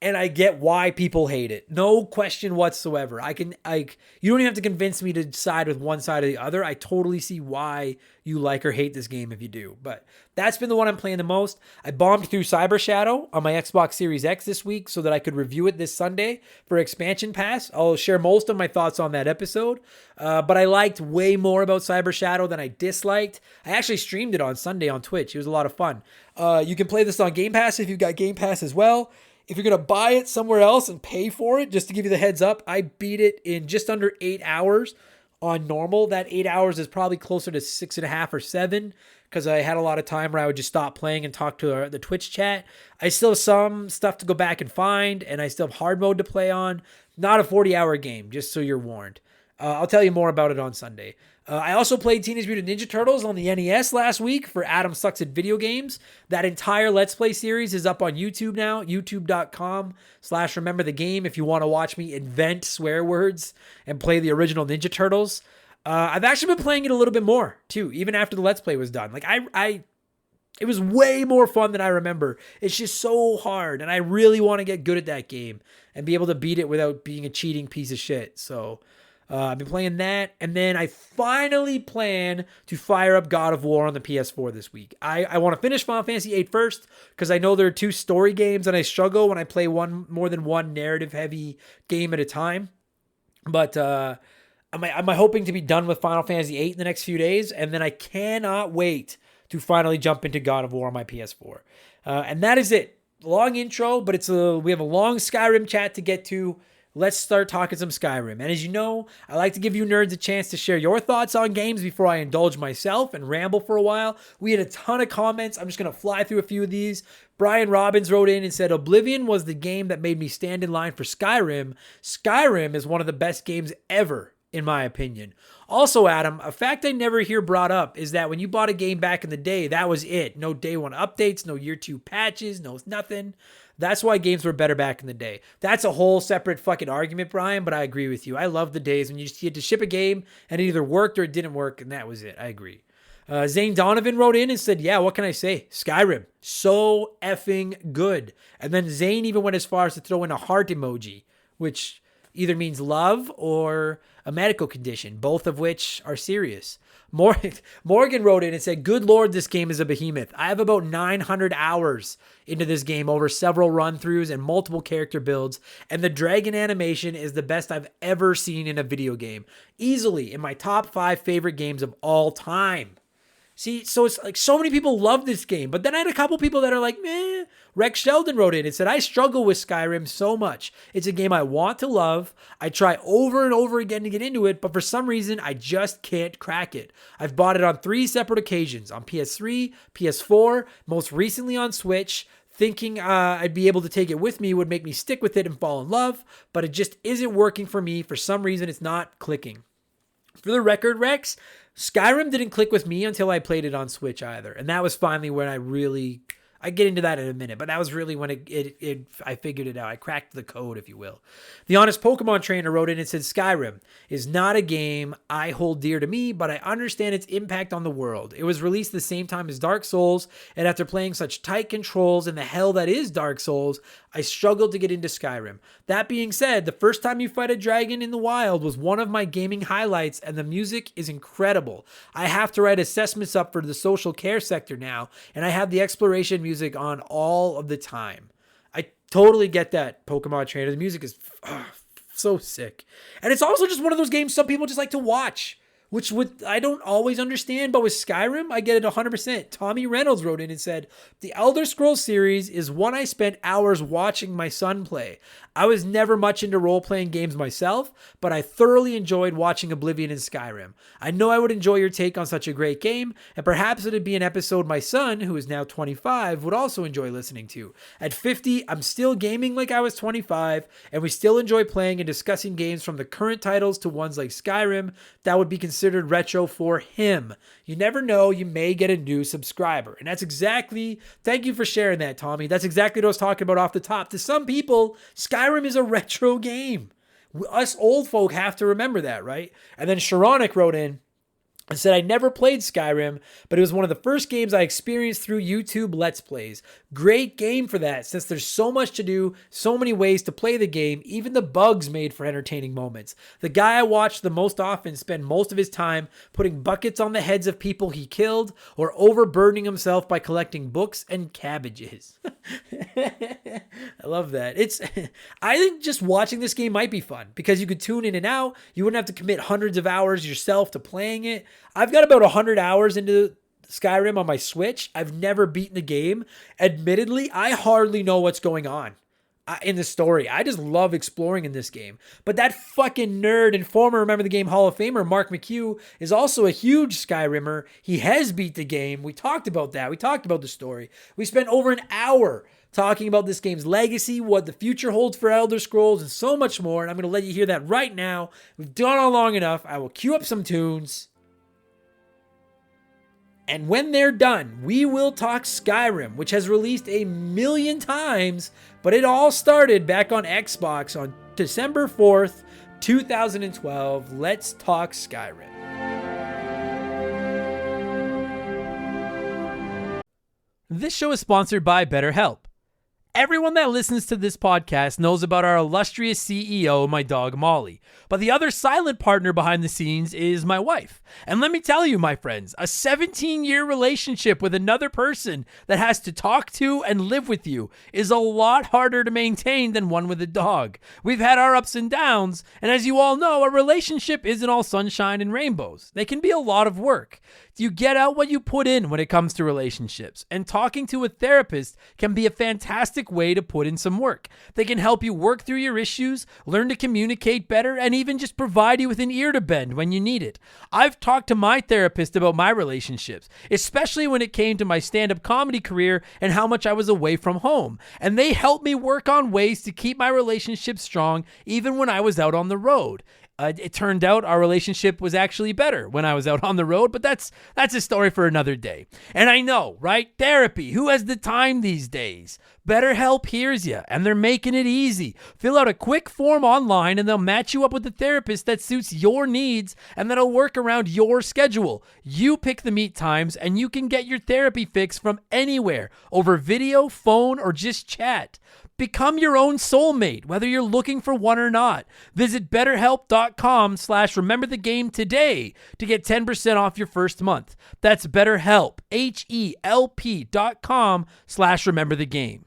and I get why people hate it. No question whatsoever. You don't even have to convince me to side with one side or the other. I totally see why you like or hate this game if you do. But that's been the one I'm playing the most. I bombed through Cyber Shadow on my Xbox Series X this week so that I could review it this Sunday for Expansion Pass. I'll share most of my thoughts on that episode. But I liked way more about Cyber Shadow than I disliked. I actually streamed it on Sunday on Twitch. It was a lot of fun. You can play this on Game Pass if you've got Game Pass as well. If you're going to buy it somewhere else and pay for it, just to give you the heads up, I beat it in just under 8 hours on normal. That 8 hours is probably closer to 6.5 or 7 because I had a lot of time where I would just stop playing and talk to the Twitch chat. I still have some stuff to go back and find, and I still have hard mode to play on. Not a 40-hour game, just so you're warned. I'll tell you more about it on Sunday. I also played Teenage Mutant Ninja Turtles on the NES last week for Adam Sucks at Video Games. That entire Let's Play series is up on YouTube now, youtube.com/rememberthegame if you want to watch me invent swear words and play the original Ninja Turtles. I've actually been playing it a little bit more, too, even after the Let's Play was done. Like, it was way more fun than I remember. It's just so hard, and I really want to get good at that game and be able to beat it without being a cheating piece of shit, so I've been playing that, and then I finally plan to fire up God of War on the PS4 this week. I want to finish Final Fantasy VIII first, because I know there are 2 story games, and I struggle when I play more than one narrative-heavy game at a time. But I'm hoping to be done with Final Fantasy VIII in the next few days, and then I cannot wait to finally jump into God of War on my PS4. And that is it. Long intro, but we have a long Skyrim chat to get to. Let's start talking some Skyrim. And as you know, I like to give you nerds a chance to share your thoughts on games before I indulge myself and ramble for a while. We had a ton of comments. I'm just going to fly through a few of these. Brian Robbins wrote in and said, Oblivion was the game that made me stand in line for Skyrim. Skyrim is one of the best games ever, in my opinion. Also, Adam, a fact I never hear brought up is that when you bought a game back in the day, that was it. No day 1 updates, no year 2 patches, no nothing. That's why games were better back in the day. That's a whole separate fucking argument, Brian, but I agree with you. I love the days when you had to ship a game and it either worked or it didn't work, and that was it. I agree. Zane Donovan wrote in and said, yeah, what can I say? Skyrim, so effing good. And then Zane even went as far as to throw in a heart emoji, which either means love or a medical condition, both of which are serious. Morgan wrote in and said, good Lord, this game is a behemoth. I have about 900 hours into this game over several run-throughs and multiple character builds, and the dragon animation is the best I've ever seen in a video game. Easily in my top 5 favorite games of all time. See, so it's like so many people love this game, but then I had a couple people that are like, meh. Rex Sheldon wrote in and said, I struggle with Skyrim so much. It's a game I want to love. I try over and over again to get into it, but for some reason, I just can't crack it. I've bought it on 3 separate occasions, on PS3, PS4, most recently on Switch. Thinking I'd be able to take it with me would make me stick with it and fall in love, but it just isn't working for me. For some reason, it's not clicking. For the record, Rex, Skyrim didn't click with me until I played it on Switch either. And that was finally when I get into that in a minute, but that was really when I figured it out. I cracked the code, if you will. The Honest Pokemon Trainer wrote in and said, Skyrim is not a game I hold dear to me, but I understand its impact on the world. It was released the same time as Dark Souls, and after playing such tight controls in the hell that is Dark Souls, I struggled to get into Skyrim. That being said, the first time you fight a dragon in the wild was one of my gaming highlights, and the music is incredible. I have to write assessments up for the social care sector now, and I have the exploration music on all of the time. I totally get that, Pokemon Trainer. The music is so sick. And it's also just one of those games some people just like to watch, which I don't always understand, but with Skyrim, I get it 100%. Tommy Reynolds wrote in and said, the Elder Scrolls series is one I spent hours watching my son play. I was never much into role-playing games myself, but I thoroughly enjoyed watching Oblivion and Skyrim. I know I would enjoy your take on such a great game, and perhaps it'd be an episode my son, who is now 25, would also enjoy listening to. At 50, I'm still gaming like I was 25, and we still enjoy playing and discussing games from the current titles to ones like Skyrim that would be considered retro for him. You never know, you may get a new subscriber. And that's exactly, thank you for sharing that, Tommy. That's exactly what I was talking about off the top. To some people, Skyrim is a retro game. Us old folk have to remember that, right? And then Sharonic wrote in and said, I never played Skyrim, but it was one of the first games I experienced through YouTube Let's Plays. Great game for that, since there's so much to do, so many ways to play the game, even the bugs made for entertaining moments. The guy I watched the most often spent most of his time putting buckets on the heads of people he killed or overburdening himself by collecting books and cabbages. I love that. I think just watching this game might be fun because you could tune in and out. You wouldn't have to commit hundreds of hours yourself to playing it. I've got about 100 hours into Skyrim on my Switch. I've never beaten the game. Admittedly, I hardly know what's going on in the story. I just love exploring in this game. But that fucking nerd and former Remember the Game Hall of Famer, Mark McCue, is also a huge Skyrimmer. He has beat the game. We talked about that. We talked about the story. We spent over an hour talking about this game's legacy, what the future holds for Elder Scrolls, and so much more. And I'm going to let you hear that right now. We've done all long enough. I will cue up some tunes. And when they're done, we will talk Skyrim, which has released 1,000,000 times, but it all started back on Xbox on December 4th, 2012. Let's talk Skyrim. This show is sponsored by BetterHelp. Everyone that listens to this podcast knows about our illustrious CEO, my dog Molly. But the other silent partner behind the scenes is my wife. And let me tell you, my friends, a 17-year relationship with another person that has to talk to and live with you is a lot harder to maintain than one with a dog. We've had our ups and downs, and as you all know, a relationship isn't all sunshine and rainbows. They can be a lot of work. You get out what you put in when it comes to relationships, and talking to a therapist can be a fantastic way to put in some work. They can help you work through your issues, learn to communicate better, and even just provide you with an ear to bend when you need it. I've talked to my therapist about my relationships, especially when it came to my stand-up comedy career and how much I was away from home, and they helped me work on ways to keep my relationships strong even when I was out on the road. It turned out our relationship was actually better when I was out on the road, but that's a story for another day. And I know, right? Therapy. Who has the time these days? BetterHelp hears you, and they're making it easy. Fill out a quick form online, and they'll match you up with a therapist that suits your needs, and that'll work around your schedule. You pick the meet times, and you can get your therapy fix from anywhere, over video, phone, or just chat. Become your own soulmate, whether you're looking for one or not. Visit betterhelp.com/rememberthegame today to get 10% off your first month. That's BetterHelp, HELP.com/rememberthegame.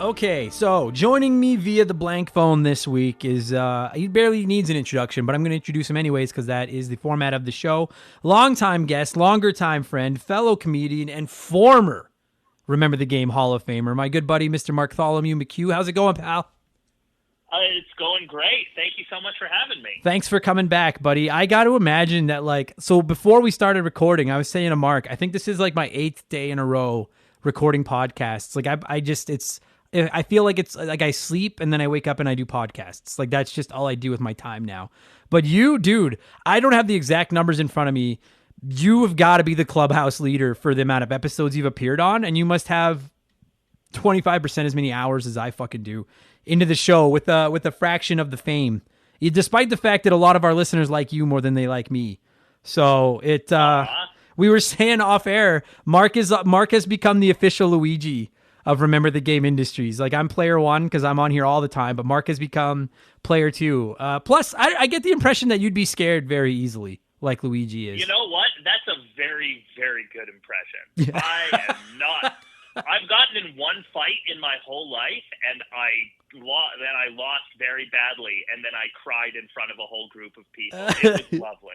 Okay, so joining me via the blank phone this week is, he barely needs an introduction, but I'm going to introduce him anyways because that is the format of the show. Longtime guest, longer time friend, fellow comedian, and former Remember the Game Hall of Famer, my good buddy, Mr. Bartholomew McCue. How's it going, pal?
It's going great. Thank you so much for having me.
Thanks for coming back, buddy. I got to imagine that, so before we started recording, I was saying to Mark, I think this is like my 8th day in a row recording podcasts. I feel like it's like I sleep and then I wake up and I do podcasts. Like that's just all I do with my time now. But you, dude, I don't have the exact numbers in front of me. You have got to be the clubhouse leader for the amount of episodes you've appeared on, and you must have 25% as many hours as I fucking do into the show with a fraction of the fame. Despite the fact that a lot of our listeners like you more than they like me. So we were saying off air, Mark has become the official Luigi of Remember the Game Industries. Like, I'm player 1 because I'm on here all the time, but Mark has become player 2. Plus, I get the impression that you'd be scared very easily, like Luigi is.
You know what? That's a very, very good impression. Yeah. I am not. I've gotten in one fight in my whole life, and I lost very badly, and then I cried in front of a whole group of people. It was lovely.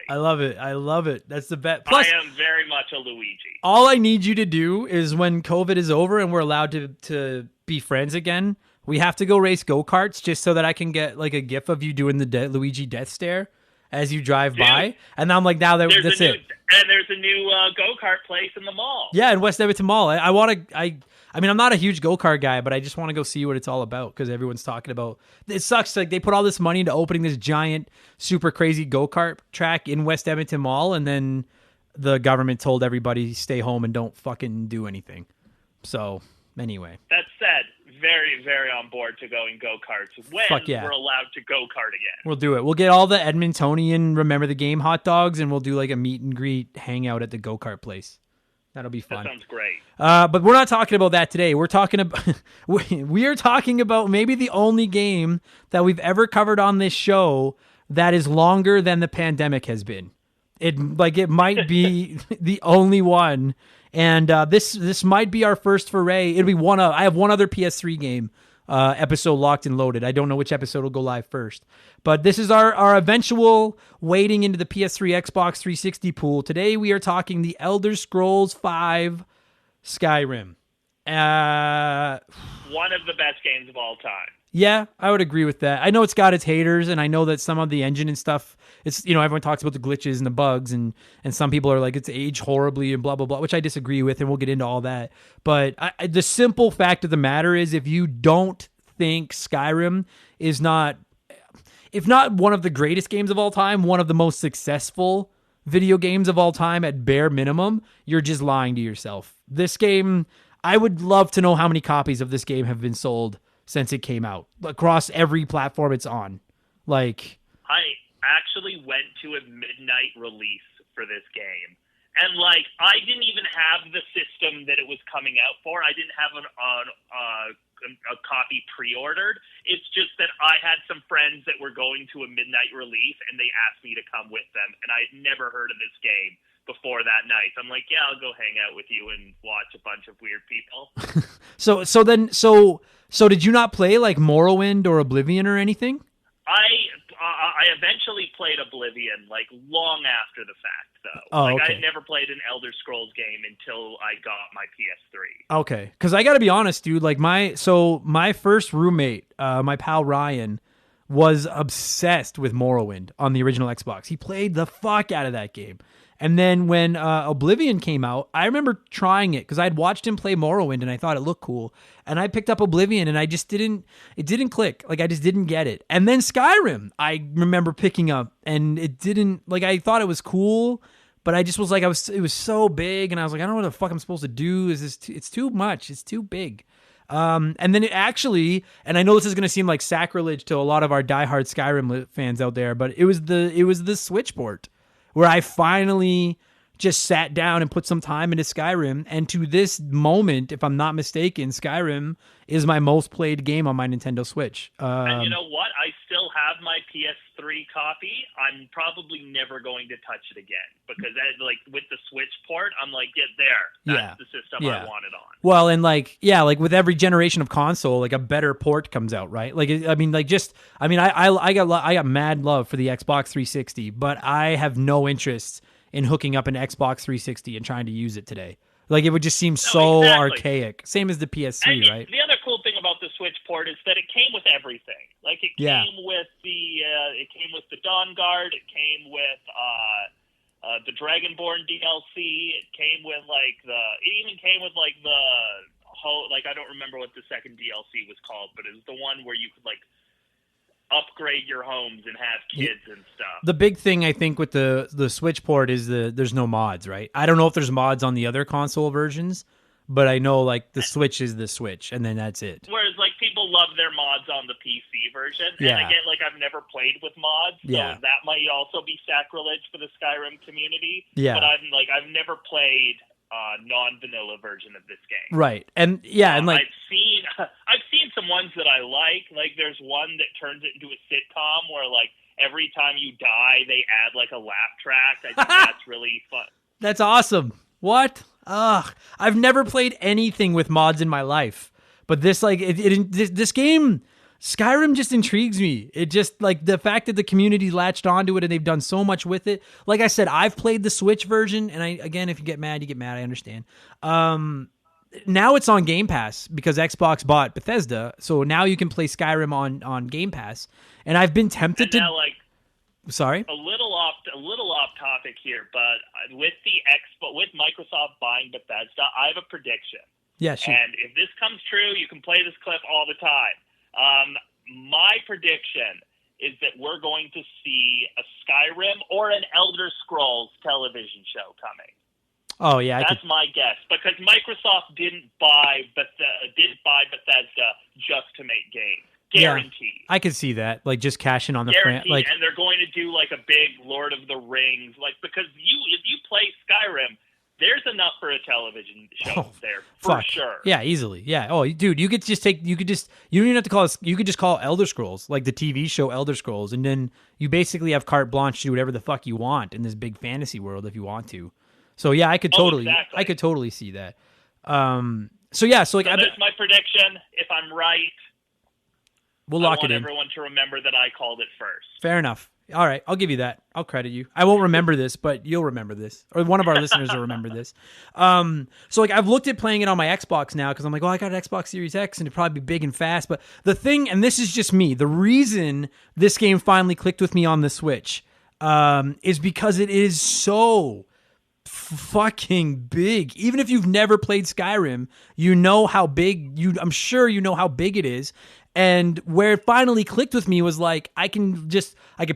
I love it. That's the best. Plus,
I am very much a Luigi.
All I need you to do is when COVID is over and we're allowed to be friends again, we have to go race go-karts just so that I can get like a gif of you doing the Luigi death stare as you drive by. And I'm like, now that's it.
And there's a new go-kart place in the mall.
Yeah, in West Edmonton Mall. I mean, I'm not a huge go-kart guy, but I just want to go see what it's all about because everyone's talking about. It sucks. Like, they put all this money into opening this giant, super crazy go-kart track in West Edmonton Mall, and then the government told everybody stay home and don't fucking do anything. So, anyway.
That said, very, very on board to going go-karts when we're allowed to go-kart again.
We'll do it. We'll get all the Edmontonian Remember the Game hot dogs, and we'll do like a meet and greet hangout at the go-kart place. That'll be fun.
That sounds great.
But we're not talking about that today. We're talking about we are talking about maybe the only game that we've ever covered on this show that is longer than the pandemic has been. It might be the only one. And this might be our first foray. It'll be I have one other PS3 game episode locked and loaded. I don't know which episode will go live first. But this is our eventual wading into the PS3 Xbox 360 pool. Today we are talking the Elder Scrolls V Skyrim.
One of the best games of all time.
Yeah, I would agree with that. I know it's got its haters, and I know that some of the engine and stuff, it's, everyone talks about the glitches and the bugs, and some people are like, it's aged horribly and blah, blah, blah, which I disagree with, and we'll get into all that. But the simple fact of the matter is, if you don't think Skyrim is not, if not one of the greatest games of all time, one of the most successful video games of all time at bare minimum, you're just lying to yourself. This game, I would love to know how many copies of this game have been sold since it came out across every platform it's on.
I actually went to a midnight release for this game, and I didn't even have the system that it was coming out for. I didn't have a copy pre-ordered. It's just that I had some friends that were going to a midnight release, and they asked me to come with them, and I had never heard of this game before that night. I'm like, yeah, I'll go hang out with you and watch a bunch of weird people.
So did you not play like Morrowind or Oblivion or anything?
I eventually played Oblivion like long after the fact, though.
Oh,
like
okay.
I had never played an Elder Scrolls game until I got my PS3.
Okay, because I got to be honest, dude. Like my first roommate, my pal Ryan, was obsessed with Morrowind on the original Xbox. He played the fuck out of that game. And then when Oblivion came out, I remember trying it because I'd watched him play Morrowind and I thought it looked cool. And I picked up Oblivion and it didn't click. Like I just didn't get it. And then Skyrim, I remember picking up and it didn't, like I thought it was cool, but I just was like, it was so big and I was like, I don't know what the fuck I'm supposed to do. It's too much. It's too big. And then it actually, and I know this is going to seem like sacrilege to a lot of our diehard Skyrim fans out there, but it was the Switch port where I finally just sat down and put some time into Skyrim. And to this moment, if I'm not mistaken, Skyrim is my most played game on my Nintendo Switch.
And you know what? I still have my PS3 copy. I'm probably never going to touch it again because like with the Switch port, I'm like, get there. That's the system I want it on.
Well, and like with every generation of console, like a better port comes out, right? Like, I got mad love for the Xbox 360, but I have no interest in hooking up an Xbox 360 and trying to use it today. Like it would just seem archaic. Same as the PS3, right?
The other cool thing about the Switch port is that it came with everything. Like it came with the Dawn Guard. It came with the Dragonborn DLC. It came with I don't remember what the second DLC was called, but it was the one where you could like upgrade your homes and have kids and stuff.
The big thing I think with the Switch port is there's no mods, right? I don't know if there's mods on the other console versions, but I know like the Switch is the Switch, and then that's it.
Whereas like people love their mods on the PC version, and again, like I've never played with mods, so that might also be sacrilege for the Skyrim community. Yeah, but I've never played non-vanilla version of this game.
Right, and like
I've seen some ones that I like. Like there's one that turns it into a sitcom where like every time you die, they add like a laugh track. I think that's really fun.
That's awesome. What? Ugh. I've never played anything with mods in my life, but this this game, Skyrim just intrigues me. It just like the fact that the community latched onto it and they've done so much with it. Like I said, I've played the Switch version, and again, if you get mad, you get mad. I understand. Now it's on Game Pass because Xbox bought Bethesda, so now you can play Skyrim on Game Pass. And I've been tempted to. Sorry.
A little off topic here, but with Microsoft buying Bethesda, I have a prediction.
Yeah, sure.
And if this comes true, you can play this clip all the time. My prediction is that we're going to see a Skyrim or an Elder Scrolls television show coming.
Oh yeah,
that's my guess because Microsoft didn't buy Bethesda just to make games. Guaranteed.
Yeah, I could see that, like just cashing on the
and they're going to do like a big Lord of the Rings, like because if you play Skyrim, there's enough for a television show there for sure.
Yeah, easily. Yeah. Oh, dude, you don't even have to call it. You could just call it Elder Scrolls, like the TV show Elder Scrolls, and then you basically have carte blanche to do whatever the fuck you want in this big fantasy world if you want to. So yeah, I could totally see that. So that's
my prediction. If I'm right,
we'll lock it in.
I want everyone to remember that I called it first.
Fair enough. All right, I'll give you that. I'll credit you. I won't remember this, but you'll remember this, or one of our listeners will remember this. So like I've looked at playing it on my Xbox now because I'm like, I got an Xbox Series X and it'd probably be big and fast. But the thing, and this is just me, the reason this game finally clicked with me on the Switch is because it is so fucking big. Even if you've never played Skyrim, you know how big I'm sure you know how big it is. And where it finally clicked with me was like I could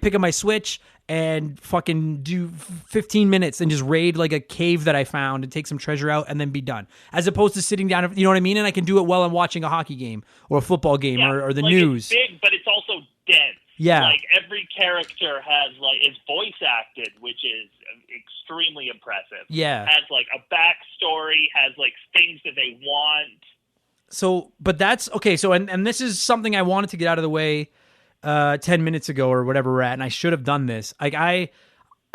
pick up my Switch and fucking do 15 minutes and just raid like a cave that I found and take some treasure out and then be done. As opposed to sitting down, you know what I mean? And I can do it while I'm watching a hockey game or a football game or the news.
It's big, but it's also dense.
Yeah.
Like every character is voice acted, which is extremely impressive.
Yeah.
Has like a backstory, has like things that they want.
So, but that's okay. So, and this is something I wanted to get out of the way 10 minutes ago or whatever we're at, and I should have done this. Like I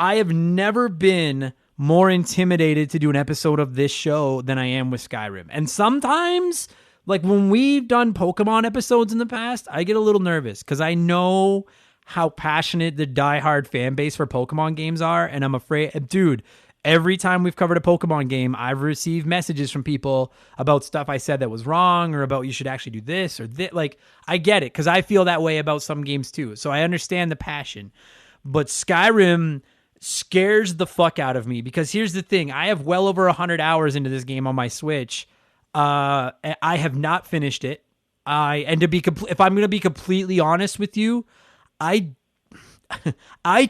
have never been more intimidated to do an episode of this show than I am with Skyrim. And sometimes, like when we've done Pokemon episodes in the past, I get a little nervous because I know how passionate the diehard fan base for Pokemon games are, and I'm afraid, dude, every time we've covered a Pokemon game, I've received messages from people about stuff I said that was wrong, or about you should actually do this or that. Like, I get it, because I feel that way about some games too, so I understand the passion. But Skyrim scares the fuck out of me, because here's the thing. I have well over 100 hours into this game on my Switch. I have not finished it. If I'm going to be completely honest with you, I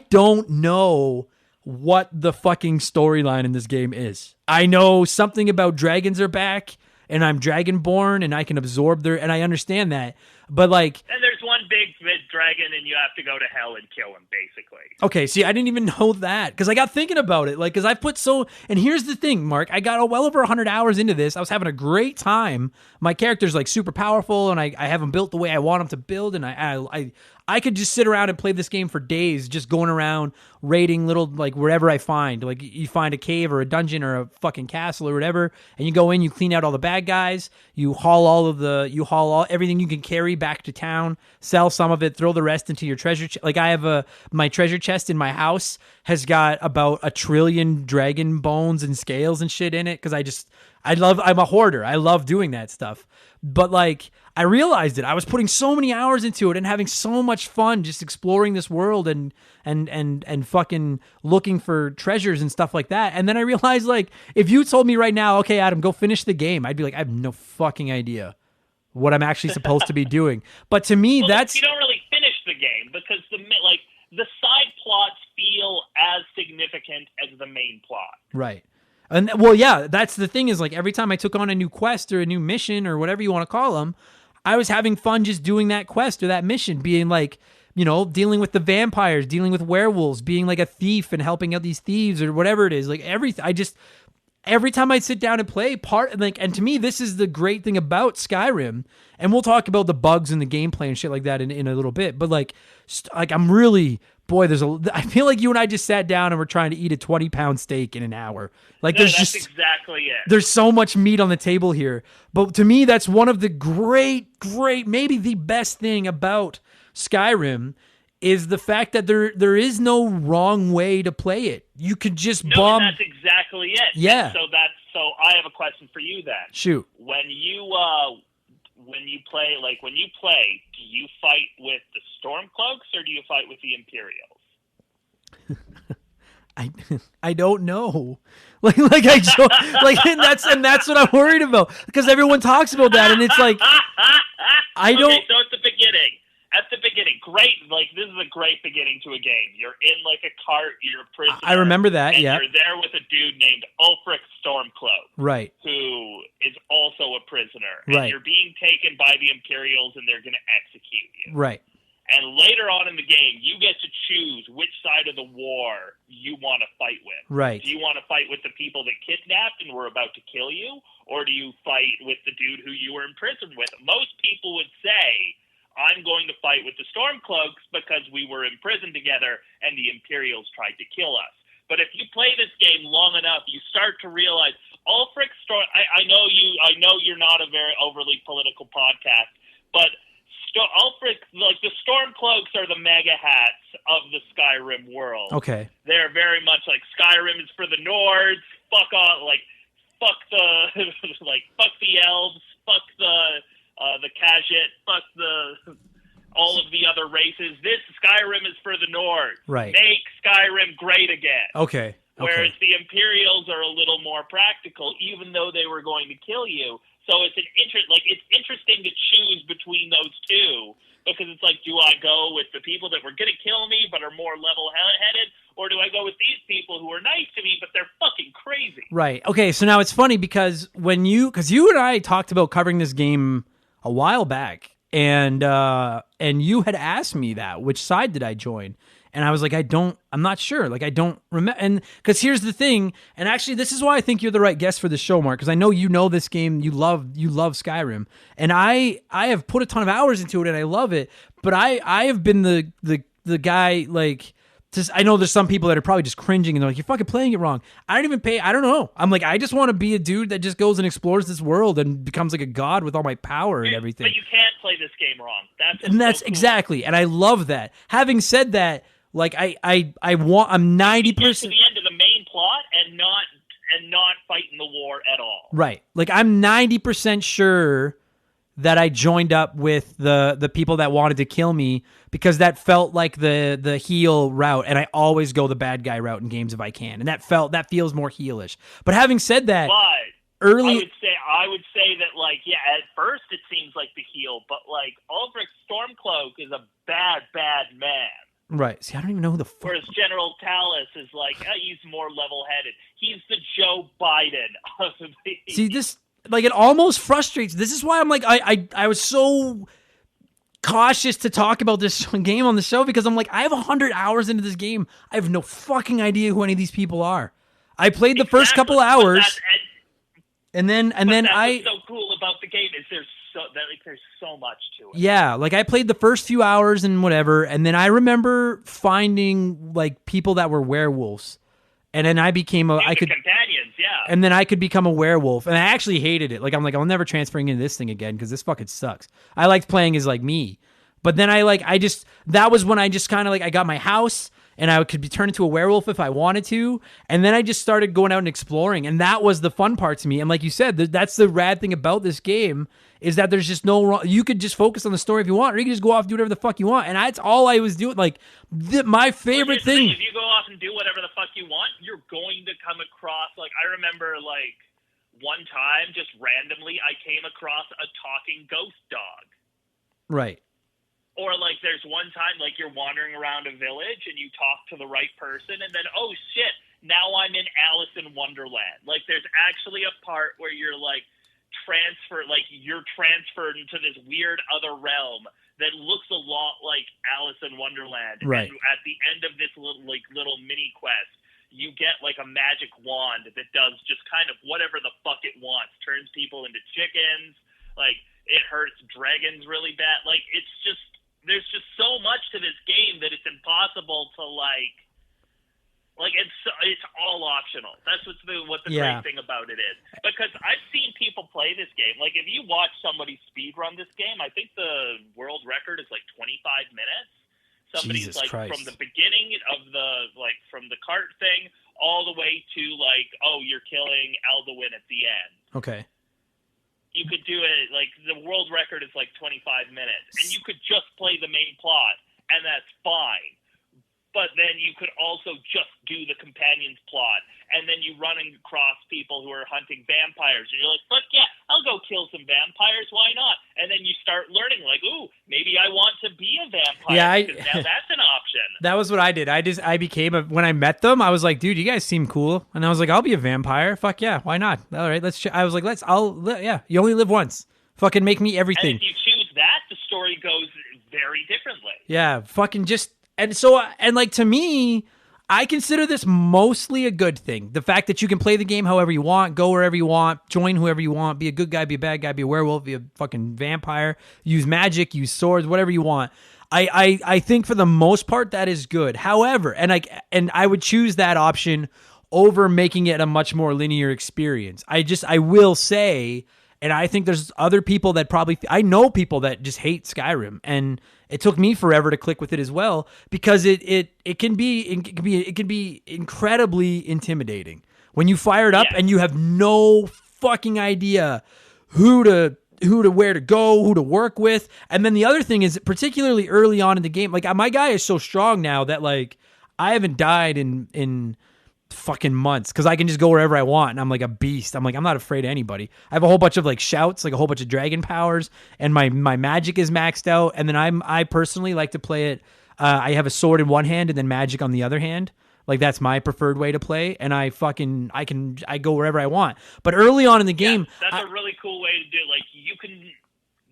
don't know what the fucking storyline in this game is. I know something about dragons are back, and I'm dragonborn, and I can absorb and I understand that. But like,
and there's one big dragon, and you have to go to hell and kill him, basically.
Okay, see, I didn't even know that, because I got thinking about it, like, because I've put and here's the thing, Mark, I got well over 100 hours into this. I was having a great time. My character's like super powerful, and I have them built the way I want them to build, and I could just sit around and play this game for days, just going around raiding little, like, wherever I find. Like, you find a cave or a dungeon or a fucking castle or whatever, and you go in, you clean out all the bad guys, you haul everything you can carry back to town, sell some of it, throw the rest into your treasure chest. Like, I have my treasure chest in my house has got about 1 trillion dragon bones and scales and shit in it, because I'm a hoarder. I love doing that stuff. But like, I realized it. I was putting so many hours into it and having so much fun just exploring this world and fucking looking for treasures and stuff like that. And then I realized, like, if you told me right now, okay, Adam, go finish the game, I'd be like, I have no fucking idea what I'm actually supposed to be doing. But to me,
you
that's...
don't really finish the game, because the side plots feel as significant as the main plot.
Right. And well, yeah, that's the thing, is like, every time I took on a new quest or a new mission or whatever you want to call them, I was having fun just doing that quest or that mission, being like, dealing with the vampires, dealing with werewolves, being like a thief and helping out these thieves or whatever it is. Like, every time I sit down and play and to me, this is the great thing about Skyrim, and we'll talk about the bugs and the gameplay and shit like that in a little bit. But like I'm really, boy, I feel like you and I just sat down and we're trying to eat a 20-pound steak in an hour. Like,
that's exactly it.
There's so much meat on the table here. But to me, that's one of the great, maybe the best thing about Skyrim is the fact that there is no wrong way to play it. You could just bomb.
That's exactly it.
Yeah.
So I have a question for you then.
Shoot.
When you play, do you fight with the Stormcloaks or do you fight with the Imperials?
I don't know. And that's what I'm worried about, because everyone talks about that, and it's like I don't.
Okay, so at the beginning, great. Like, this is a great beginning to a game. You're in like a cart. You're a prisoner.
I remember that.
And
yeah.
You're there with a dude named Ulfric Stormcloak,
right?
Who is also a prisoner.
Right.
And you're being taken by the Imperials, and they're going to execute you.
Right.
And later on in the game, you get to choose which side of the war you want to fight with.
Right.
Do you want to fight with the people that kidnapped and were about to kill you? Or do you fight with the dude who you were in prison with? Most people would say, I'm going to fight with the Stormcloaks because we were in prison together and the Imperials tried to kill us. But if you play this game long enough, you start to realize Ulfric I know you're not a very overly political podcast, but Ulfric, like, the Stormcloaks are the mega hats of the Skyrim world.
Okay.
They're very much like, Skyrim is for the Nords. Fuck the elves. Fuck the Khajiit. Fuck all of the other races. This Skyrim is for the Nords.
Right.
Make Skyrim great again.
Okay.
Whereas the Imperials are a little more practical, even though they were going to kill you. So it's interesting to choose between those two, because it's like, do I go with the people that were going to kill me but are more level-headed, or do I go with these people who are nice to me but they're fucking crazy?
Right. Okay, so now it's funny, because you and I talked about covering this game a while back, and you had asked me that, which side did I join? And I was like, I'm not sure. Like, I don't remember. And because here's the thing, and actually, this is why I think you're the right guest for the show, Mark, because I know you know this game. You love Skyrim. And I have put a ton of hours into it, and I love it. But I have been the guy, like, I know there's some people that are probably just cringing and they're like, you're fucking playing it wrong. I don't even pay. I don't know. I'm like, I just want to be a dude that just goes and explores this world and becomes like a god with all my power and everything.
But you can't play this game wrong.
That's so cool. Exactly. And I love that. Having said that, like I'm 90%.
To the end of the main plot and not fighting the war at all.
Right. Like I'm 90% sure that I joined up with the people that wanted to kill me because that felt like the heel route, and I always go the bad guy route in games if I can, and that feels more heelish. But having said that,
I would say that, like, yeah, at first it seems like the heel, but like Ulrich Stormcloak is a bad man.
Right. See, I don't even know who the fuck.
Whereas General Talus is like, he's more level-headed. He's the Joe Biden of the...
See, this, like, it almost frustrates. This is why I'm like, I was so cautious to talk about this game on the show, because I'm like, I have 100 hours into this game. I have no fucking idea who any of these people are. I played the first couple hours, and then
what's so cool about the game is there's so much to it.
Yeah, like I played the first few hours and whatever, and then I remember finding like people that were werewolves, and then I became
companions, yeah.
And then I could become a werewolf, and I actually hated it. Like I'm like, I'm never transferring into this thing again because this fucking sucks. I liked playing as like me, but then that was when I just kind of like I got my house. And I could be turned into a werewolf if I wanted to. And then I just started going out and exploring. And that was the fun part to me. And like you said, that's the rad thing about this game, is that there's just no wrong. You could just focus on the story if you want, or you can just go off and do whatever the fuck you want. And that's all I was doing. Like, my favorite thing.
If you go off and do whatever the fuck you want, you're going to come across, like, I remember, like, one time, just randomly, I came across a talking ghost dog.
Right.
Or, like, there's one time, like, you're wandering around a village and you talk to the right person, and then, oh, shit, now I'm in Alice in Wonderland. Like, there's actually a part where you're, like, you're transferred into this weird other realm that looks a lot like Alice in Wonderland.
Right.
And at the end of this little mini quest, you get, like, a magic wand that does just kind of whatever the fuck it wants, turns people into chickens, like, it hurts dragons really bad. Like, it's just... There's just so much to this game that it's impossible to like it's all optional. That's what the great thing about it is. Because I've seen people play this game. Like if you watch somebody speedrun this game, I think the world record is like 25 minutes. Somebody's
Jesus
like
Christ.
From the beginning of from the cart thing all the way to like, oh, you're killing Alduin at the end.
Okay.
You could do it, like, the world record is like 25 minutes, and you could just play the main plot, and that's fine. But then you could also just do the companion's plot, and then you run across people who are hunting vampires, and you're like, fuck yeah, I'll go kill some vampires, why not? And then you start learning, like, ooh, maybe I want to be a vampire, because now that's an option.
That was what I did. When I met them, I was like, dude, you guys seem cool. And I was like, I'll be a vampire. Fuck yeah, why not? All right, I was like, you only live once. Fucking make me everything.
And if you choose that, the story goes very differently.
Yeah, fucking just... And so, and like to me, I consider this mostly a good thing. The fact that you can play the game however you want, go wherever you want, join whoever you want, be a good guy, be a bad guy, be a werewolf, be a fucking vampire, use magic, use swords, whatever you want. I think for the most part that is good. However, and I would choose that option over making it a much more linear experience. I will say, and I think there's other people that I know people that just hate Skyrim, and it took me forever to click with it as well, because it can be incredibly intimidating when you fire it up and you have no fucking idea where to go, who to work with. And then the other thing is, particularly early on in the game, like my guy is so strong now that like I haven't died in fucking months, because I can just go wherever I want, and I'm like a beast. I'm not afraid of anybody. I have a whole bunch of like shouts, like a whole bunch of dragon powers, and my magic is maxed out. And then I personally like to play it. I have a sword in one hand and then magic on the other hand. Like that's my preferred way to play, and I go wherever I want. But early on in the game,
that's a really cool way to do it. Like you can.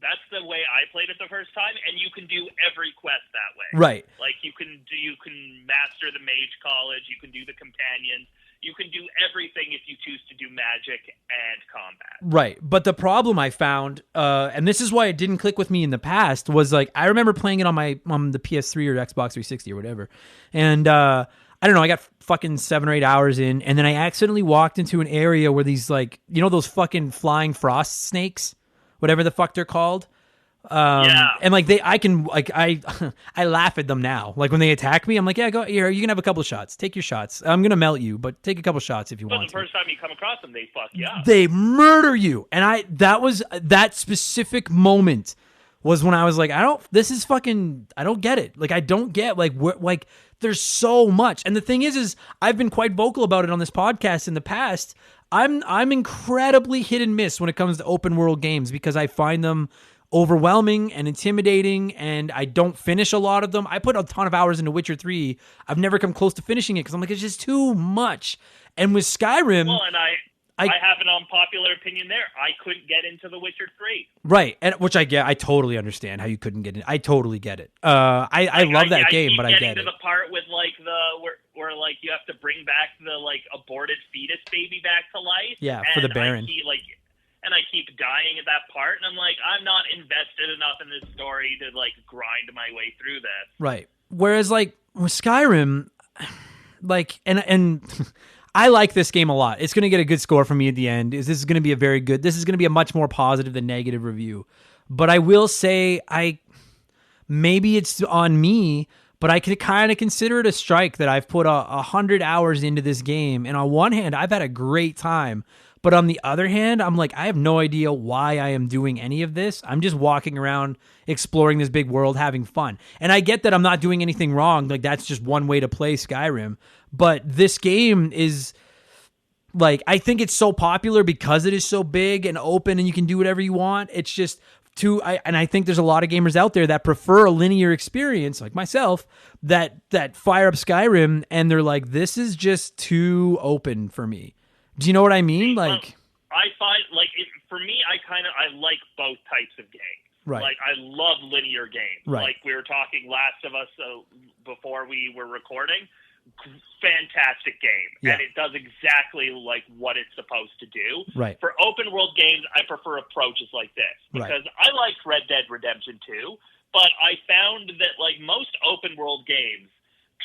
That's the way I played it the first time, and you can do every quest that way.
Right.
Like you can master the mage college, you can do the companions, You can do everything if you choose to do magic and combat.
Right. But the problem I found, and this is why it didn't click with me in the past, was like I remember playing it on the PS3 or Xbox 360 or whatever. And I don't know, I got fucking 7 or 8 hours in, and then I accidentally walked into an area where these, like, you know those fucking flying frost snakes? Whatever the fuck they're called. And like I laugh at them now. Like when they attack me, I'm like, yeah, go here. You can have a couple of shots. Take your shots. I'm gonna melt you, but take a couple of shots if you want.
But the first time you come across them, they fuck you up.
They murder you. And that specific moment was when I was like, I don't get it. Like I don't get like there's so much. And the thing is I've been quite vocal about it on this podcast in the past. I'm incredibly hit and miss when it comes to open world games because I find them overwhelming and intimidating, and I don't finish a lot of them. I put a ton of hours into Witcher 3. I've never come close to finishing it because I'm like, it's just too much. And with Skyrim...
Well, and I have an unpopular opinion there. I couldn't get into The Witcher 3.
Right, and which I get. I totally understand how you couldn't get in. I totally get it. I love that game, but I get it.
Getting to the part with like where like you have to bring back the like aborted fetus baby back to life.
Yeah, for the Baron.
And I keep dying at that part, and I'm like, I'm not invested enough in this story to like grind my way through this. Right.
Whereas like with Skyrim, like and I like this game a lot. It's going to get a good score from me at the end. This is going to be a much more positive than negative review. But I will say maybe it's on me, but I can kind of consider it a strike that I've put 100 hours into this game. And on one hand, I've had a great time. But on the other hand, I'm like, I have no idea why I am doing any of this. I'm just walking around, exploring this big world, having fun. And I get that I'm not doing anything wrong. Like, that's just one way to play Skyrim. But this game is, like, I think it's so popular because it is so big and open and you can do whatever you want. It's just and I think there's a lot of gamers out there that prefer a linear experience, like myself, that fire up Skyrim and they're like, this is just too open for me. Do you know what I mean? Like,
I find for me, I like both types of games.
Right.
Like I love linear games.
Right.
Like we were talking Last of Us before we were recording. Fantastic game,
yeah.
And it does exactly like what it's supposed to do.
Right.
For open world games, I prefer approaches like this because I liked Red Dead Redemption 2, but I found that like most open world games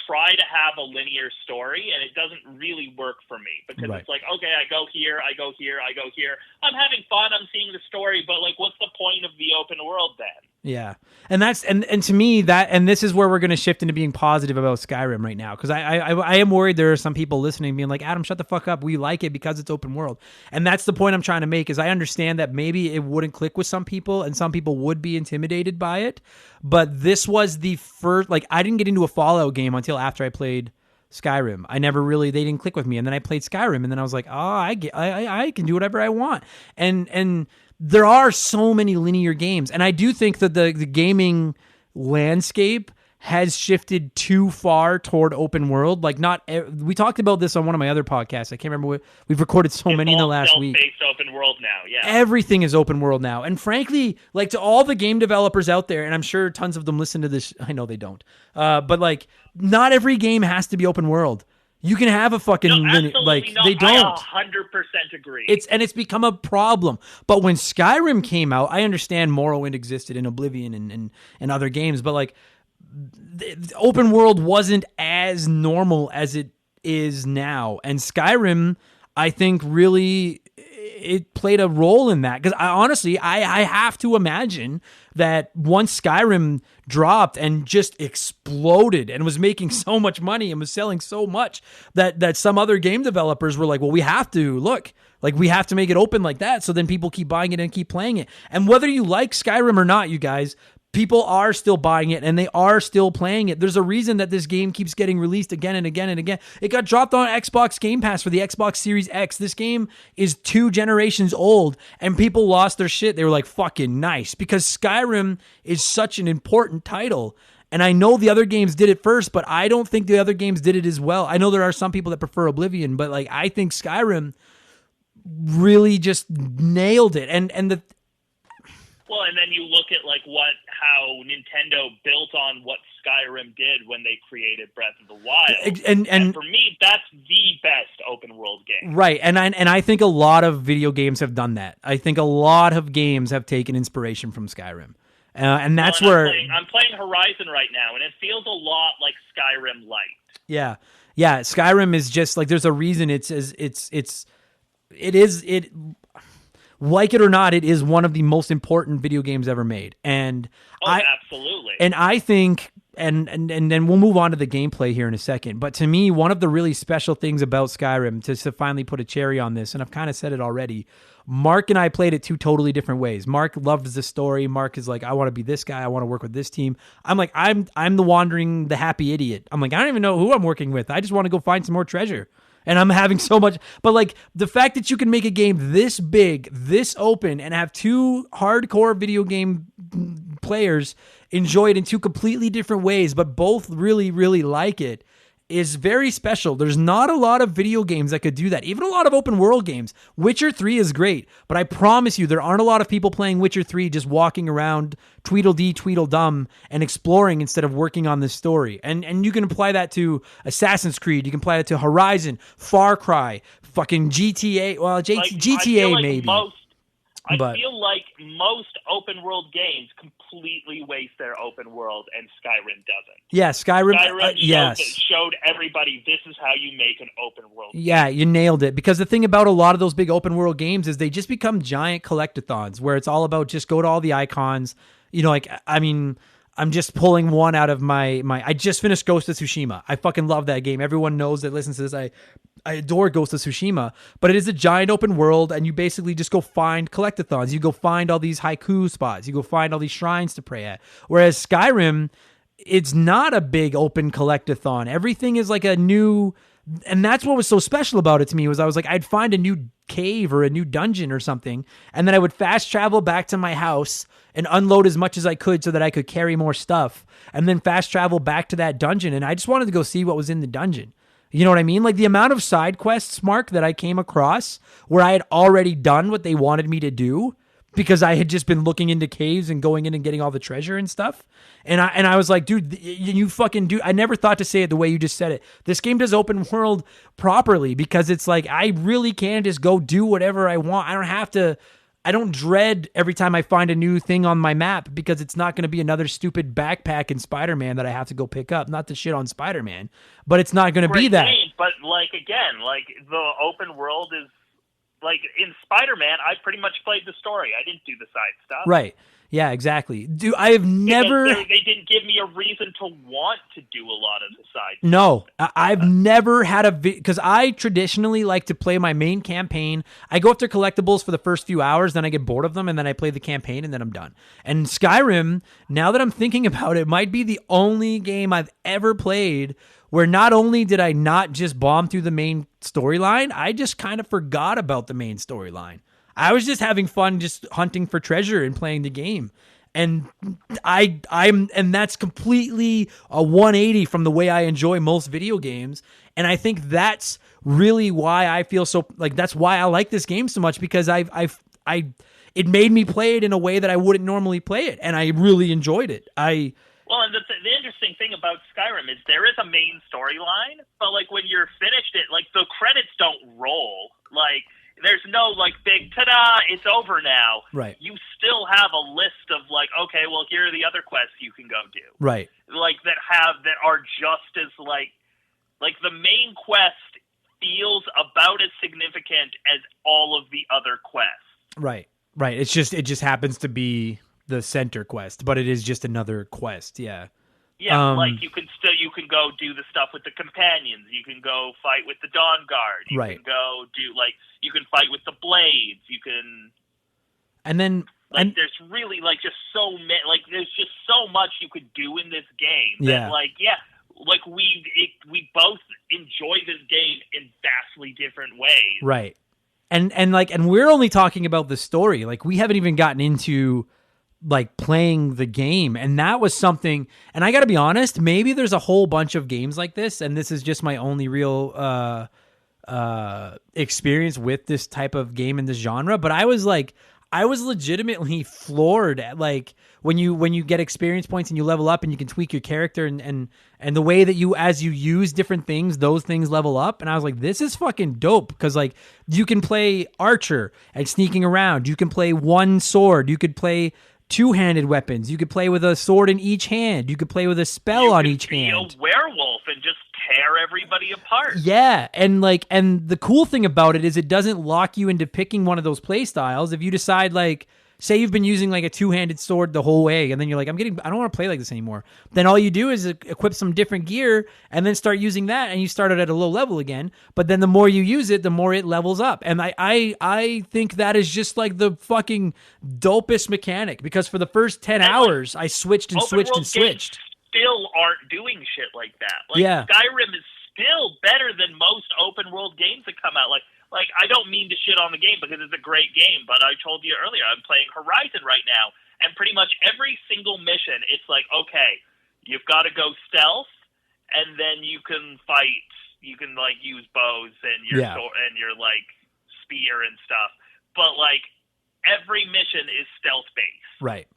try to have a linear story, and it doesn't really work for me because It's like, okay, I go here, I go here, I go here. I'm having fun, I'm seeing the story, but like, what's the point of the open world then?
Yeah, and that's and to me this is where we're going to shift into being positive about Skyrim right now because I am worried there are some people listening being like, Adam, shut the fuck up. We like it because it's open world, and that's the point I'm trying to make. Is I understand that maybe it wouldn't click with some people, and some people would be intimidated by it, but this was the first. Like, I didn't get into a Fallout game until after I played Skyrim. They didn't click with me, and then I played Skyrim, and then I was like, I can do whatever I want, and there are so many linear games, and I do think that the gaming landscape has shifted too far toward open world. Like, we talked about this on one of my other podcasts. I can't remember we've recorded so many in the last week.
Self-based open world now, yeah.
Everything is open world now, and frankly, like to all the game developers out there, and I'm sure tons of them listen to this. I know they don't, but like, not every game has to be open world. You can have a fucking they don't.
I 100% agree.
It's become a problem. But when Skyrim came out, I understand Morrowind existed in Oblivion and other games, but like the open world wasn't as normal as it is now. And Skyrim, I think, really it played a role in that because I have to imagine that once Skyrim dropped and just exploded and was making so much money and was selling so much that some other game developers were like, well, we have to make it open like that, so then people keep buying it and keep playing it. And whether you like Skyrim or not, you guys, people are still buying it and they are still playing it. There's a reason that this game keeps getting released again and again and again. It got dropped on Xbox Game Pass for the Xbox Series X. This game is 2 generations old and people lost their shit. They were like, fucking nice, because Skyrim is such an important title. And I know the other games did it first, but I don't think the other games did it as well. I know there are some people that prefer Oblivion, but like, I think Skyrim really just nailed it. And
Well, and then you look at like how Nintendo built on what Skyrim did when they created Breath of the Wild, and for me, that's the best open world game.
Right, and I think a lot of video games have done that. I think a lot of games have taken inspiration from Skyrim, and that's where
I'm playing Horizon right now, and it feels a lot like Skyrim Light.
Yeah. Skyrim is just like, there's a reason it like it or not, it is one of the most important video games ever made. And
absolutely.
And I think, and then we'll move on to the gameplay here in a second. But to me, one of the really special things about Skyrim, to finally put a cherry on this, and I've kind of said it already, Mark and I played it two totally different ways. Mark loves the story. Mark is like, I want to be this guy. I want to work with this team. I'm like, I'm the happy idiot. I'm like, I don't even know who I'm working with. I just want to go find some more treasure. And I'm having so much, but like the fact that you can make a game this big, this open, and have two hardcore video game players enjoy it in two completely different ways, but both really, really like it, is very special. There's not a lot of video games that could do that. Even a lot of open world games. Witcher 3 is great, but I promise you there aren't a lot of people playing Witcher 3 just walking around Tweedledee, Tweedledum and exploring instead of working on this story. And you can apply that to Assassin's Creed. You can apply that to Horizon, Far Cry, fucking GTA. Well, GTA
like
maybe.
I feel like most open world games completely waste their open world, and Skyrim doesn't.
Yeah, Skyrim
showed everybody this is how you make an open world game.
Yeah, you nailed it. Because the thing about a lot of those big open world games is they just become giant collectathons where it's all about just go to all the icons. You know, like, I mean, I'm just pulling one out of my I just finished Ghost of Tsushima. I fucking love that game. Everyone knows that listens to this. I adore Ghost of Tsushima, but it is a giant open world, and you basically just go find collectathons. You go find all these haiku spots. You go find all these shrines to pray at. Whereas Skyrim, it's not a big open collectathon. Everything is like a new, and that's what was so special about it to me was I was like, I'd find a new cave or a new dungeon or something, and then I would fast travel back to my house and unload as much as I could so that I could carry more stuff, and then fast travel back to that dungeon, and I just wanted to go see what was in the dungeon. You know what I mean? Like the amount of side quests, Mark, that I came across where I had already done what they wanted me to do because I had just been looking into caves and going in and getting all the treasure and stuff. And I was like, dude, you fucking do. I never thought to say it the way you just said it. This game does open world properly because it's like, I really can just go do whatever I want. I don't dread every time I find a new thing on my map because it's not going to be another stupid backpack in Spider-Man that I have to go pick up. Not to shit on Spider-Man, but it's not going to be that.
Game, but like, again, like the open world is like in Spider-Man, I pretty much played the story. I didn't do the side stuff.
Right. Yeah, exactly. Dude, I have never...
They didn't give me a reason to want to do a lot of the side stuff.
No, I've never had a... Because I traditionally like to play my main campaign. I go after collectibles for the first few hours, then I get bored of them, and then I play the campaign, and then I'm done. And Skyrim, now that I'm thinking about it, might be the only game I've ever played where not only did I not just bomb through the main storyline, I just kind of forgot about the main storyline. I was just having fun just hunting for treasure and playing the game. And and that's completely a 180 from the way I enjoy most video games. And I think that's really why I feel so like that's why I like this game so much because it made me play it in a way that I wouldn't normally play it, and I really enjoyed it.
Well, and the interesting thing about Skyrim is there is a main storyline, but like when you're finished it, like the credits don't roll. Like there's no like big ta-da, it's over now.
Right.
You still have a list of like, okay, well here are the other quests you can go do.
Right.
Like that are just as like the main quest feels about as significant as all of the other quests.
Right. Right. It just happens to be the center quest, but it is just another quest. Yeah.
Yeah, like you can go do the stuff with the companions. You can go fight with the Dawn Guard. You can go do you can fight with the Blades. You can,
and then
there's really just so many. There's just so much you could do in this game.
Yeah.
That, we both enjoy this game in vastly different ways.
Right. And we're only talking about the story. Like we haven't even gotten into playing the game, and that was something. And I got to be honest, maybe there's a whole bunch of games like this, and this is just my only real experience with this type of game in this genre. But I was like, I was legitimately floored at like when you get experience points and you level up and you can tweak your character and the way that as you use different things, those things level up. And I was like, this is fucking dope because like you can play archer and sneaking around. You can play one sword. You could play two-handed weapons. You could play with a sword in each hand. You could play with a spell on each hand.
You could be a werewolf and just tear everybody apart.
Yeah, and the cool thing about it is it doesn't lock you into picking one of those play styles. If you decide like, say you've been using like a two-handed sword the whole way, and then you're like, I don't want to play like this anymore. Then all you do is equip some different gear and then start using that, and you start it at a low level again. But then the more you use it, the more it levels up. And I think that is just like the fucking dopest mechanic because for the first 10 hours, I switched and switched and switched.
Still aren't doing shit like that. Like Skyrim is still better than most open world games that come out. Like, I don't mean to shit on the game because it's a great game, but I told you earlier, I'm playing Horizon right now, and pretty much every single mission, it's like, okay, you've got to go stealth, and then you can fight. You can, like, use bows and your sword and your, like, spear and stuff. But, like, every mission is stealth-based. Right.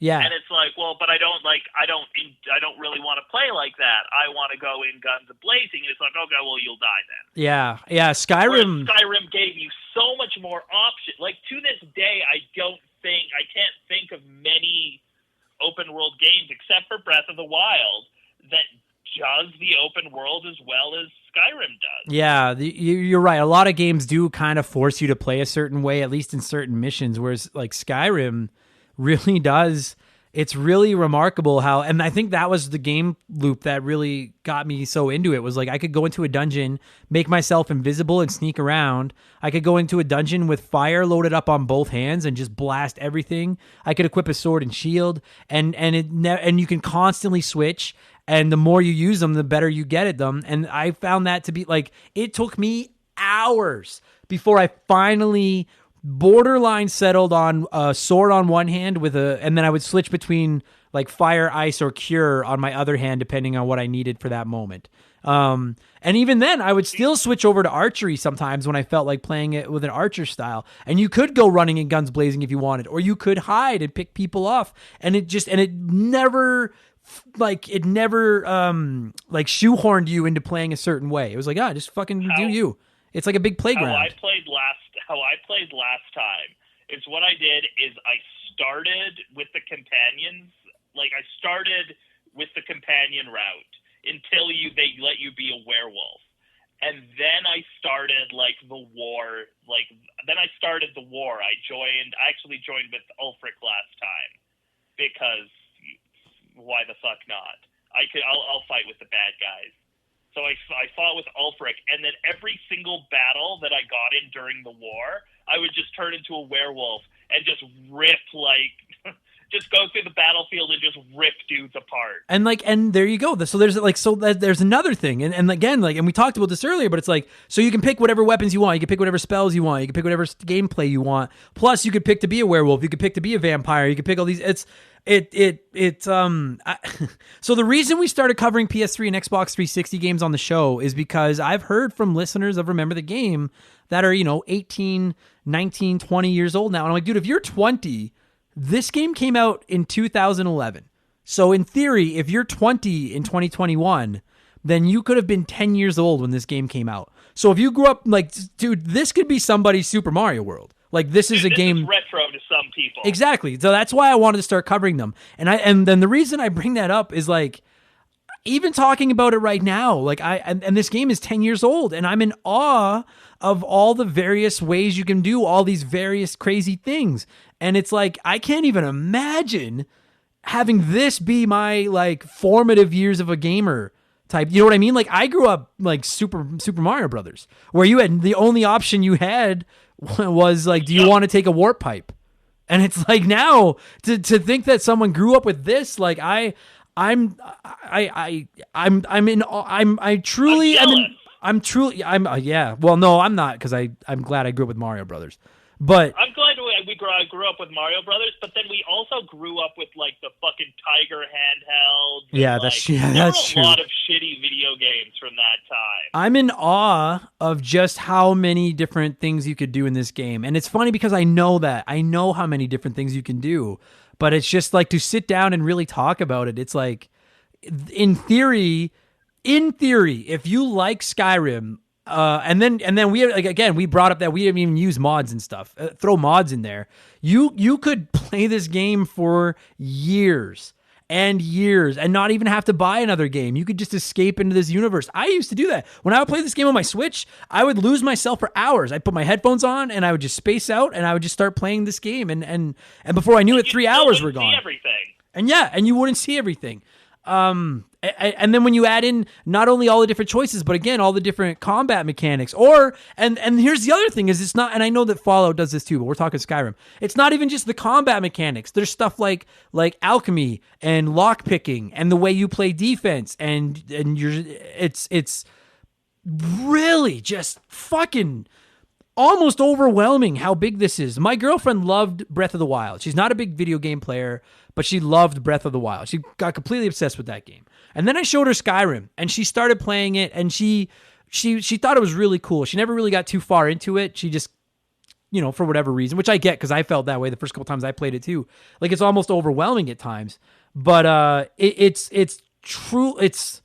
Yeah. And it's like, well, but I don't really want to play like that. I want to go in guns a-blazing. And it's like, okay, well, you'll die then. Yeah. Yeah. Skyrim gave you so much more option. Like, to this day, I can't think of many open world games except for Breath of the Wild that does the open world as well as Skyrim does. Yeah, you're right. A lot of games do kind of force you to play a certain way, at least in certain missions, whereas like Skyrim really does. It's really remarkable how, and I think that was the game loop that really got me so into it, was like I could go into a dungeon, make myself invisible and sneak around. I could go into a dungeon with fire loaded up on both hands and just blast everything. I could equip a sword and shield, and you can constantly switch, and the more you use them, the better you get at them. And I found that to be like, it took me hours before I finally borderline settled on a sword on one hand and then I would switch between like fire, ice, or cure on my other hand, depending on what I needed for that moment. And even then I would still switch over to archery sometimes when I felt like playing it with an archer style. And you could go running and guns blazing if you wanted, or you could hide and pick people off. And it never shoehorned you into playing a certain way. It was like, just fucking do you. It's like a big playground. How I played last time is what I did is I started with the companions. Like, I started with the companion route until they let you be a werewolf. And then I started, like, the war. Then I started the war. I actually joined with Ulfric last time because why the fuck not? I'll fight with the bad guys. So I fought with Ulfric, and then every single battle that I got in during the war, I would just turn into a werewolf and just rip, just go through the battlefield and just rip dudes apart. And there you go. So there's another thing. And again, and we talked about this earlier, but it's like, so you can pick whatever weapons you want. You can pick whatever spells you want. You can pick whatever gameplay you want. Plus, you could pick to be a werewolf. You could pick to be a vampire. You could pick all these. So the reason we started covering PS3 and Xbox 360 games on the show is because I've heard from listeners of Remember the Game that are, 18, 19, 20 years old now. And I'm like, dude, if you're 20, this game came out in 2011. So in theory, if you're 20 in 2021, then you could have been 10 years old when this game came out. So if you grew up dude, this could be somebody's Super Mario World. This is a game is retro to some people. Exactly. So that's why I wanted to start covering them. And then the reason I bring that up is even talking about it right now, and this game is 10 years old, and I'm in awe of all the various ways you can do all these various crazy things. And it's like, I can't even imagine having this be my formative years of a gamer type. You know what I mean? I grew up Super Mario Brothers, where you had the only option you had was do you want to take a warp pipe? And it's now to think that someone grew up with this, I truly yeah. Well, no, I'm not, because I'm glad I grew up with Mario Brothers. But I'm glad I grew up with Mario Brothers, but then we also grew up with like the fucking Tiger handhelds.
Yeah,
that's
true.
There were a lot of shitty video games from that time.
I'm in awe of just how many different things you could do in this game. And it's funny because I know how many different things you can do, but it's just like to sit down and really talk about it. It's like, in theory, if you like Skyrim, and then we like, again, we brought up that we didn't even use mods and stuff. Throw mods in there. You could play this game for years and years and not even have to buy another game. You could just escape into this universe. I used to do that. When I would play this game on my Switch, I would lose myself for hours. I'd put my headphones on and I would just space out and I would just start playing this game. And before I knew it, 3 hours were gone. And you wouldn't see everything. And then when you add in not only all the different choices, but again, all the different combat mechanics, and here's the other thing is it's not, and I know that Fallout does this too, but we're talking Skyrim. It's not even just the combat mechanics. There's stuff like alchemy and lockpicking and the way you play defense and it's really just fucking almost overwhelming how big this is. My girlfriend loved Breath of the Wild. She's not a big video game player, but she loved Breath of the Wild. She got completely obsessed with that game. And then I showed her Skyrim, and she started playing it, and she thought it was really cool. She never really got too far into it. She just, for whatever reason, which I get because I felt that way the first couple times I played it too. Like, it's almost overwhelming at times. But it's true. It's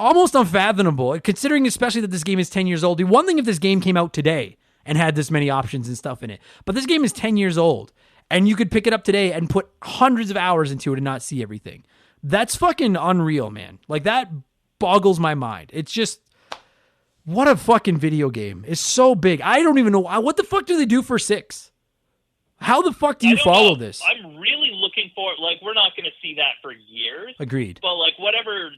almost unfathomable, considering especially that this game is 10 years old. The one thing if this game came out today and had this many options and stuff in it. But this game is 10 years old, and you could pick it up today and put hundreds of hours into it and not see everything. That's fucking unreal, man. Like, that boggles my mind. It's just, what a fucking video game. It's so big. I don't even know. What the fuck do they do for 6? How the fuck do you follow this?
I'm really looking for, we're not going to see that for years.
Agreed.
But, whatever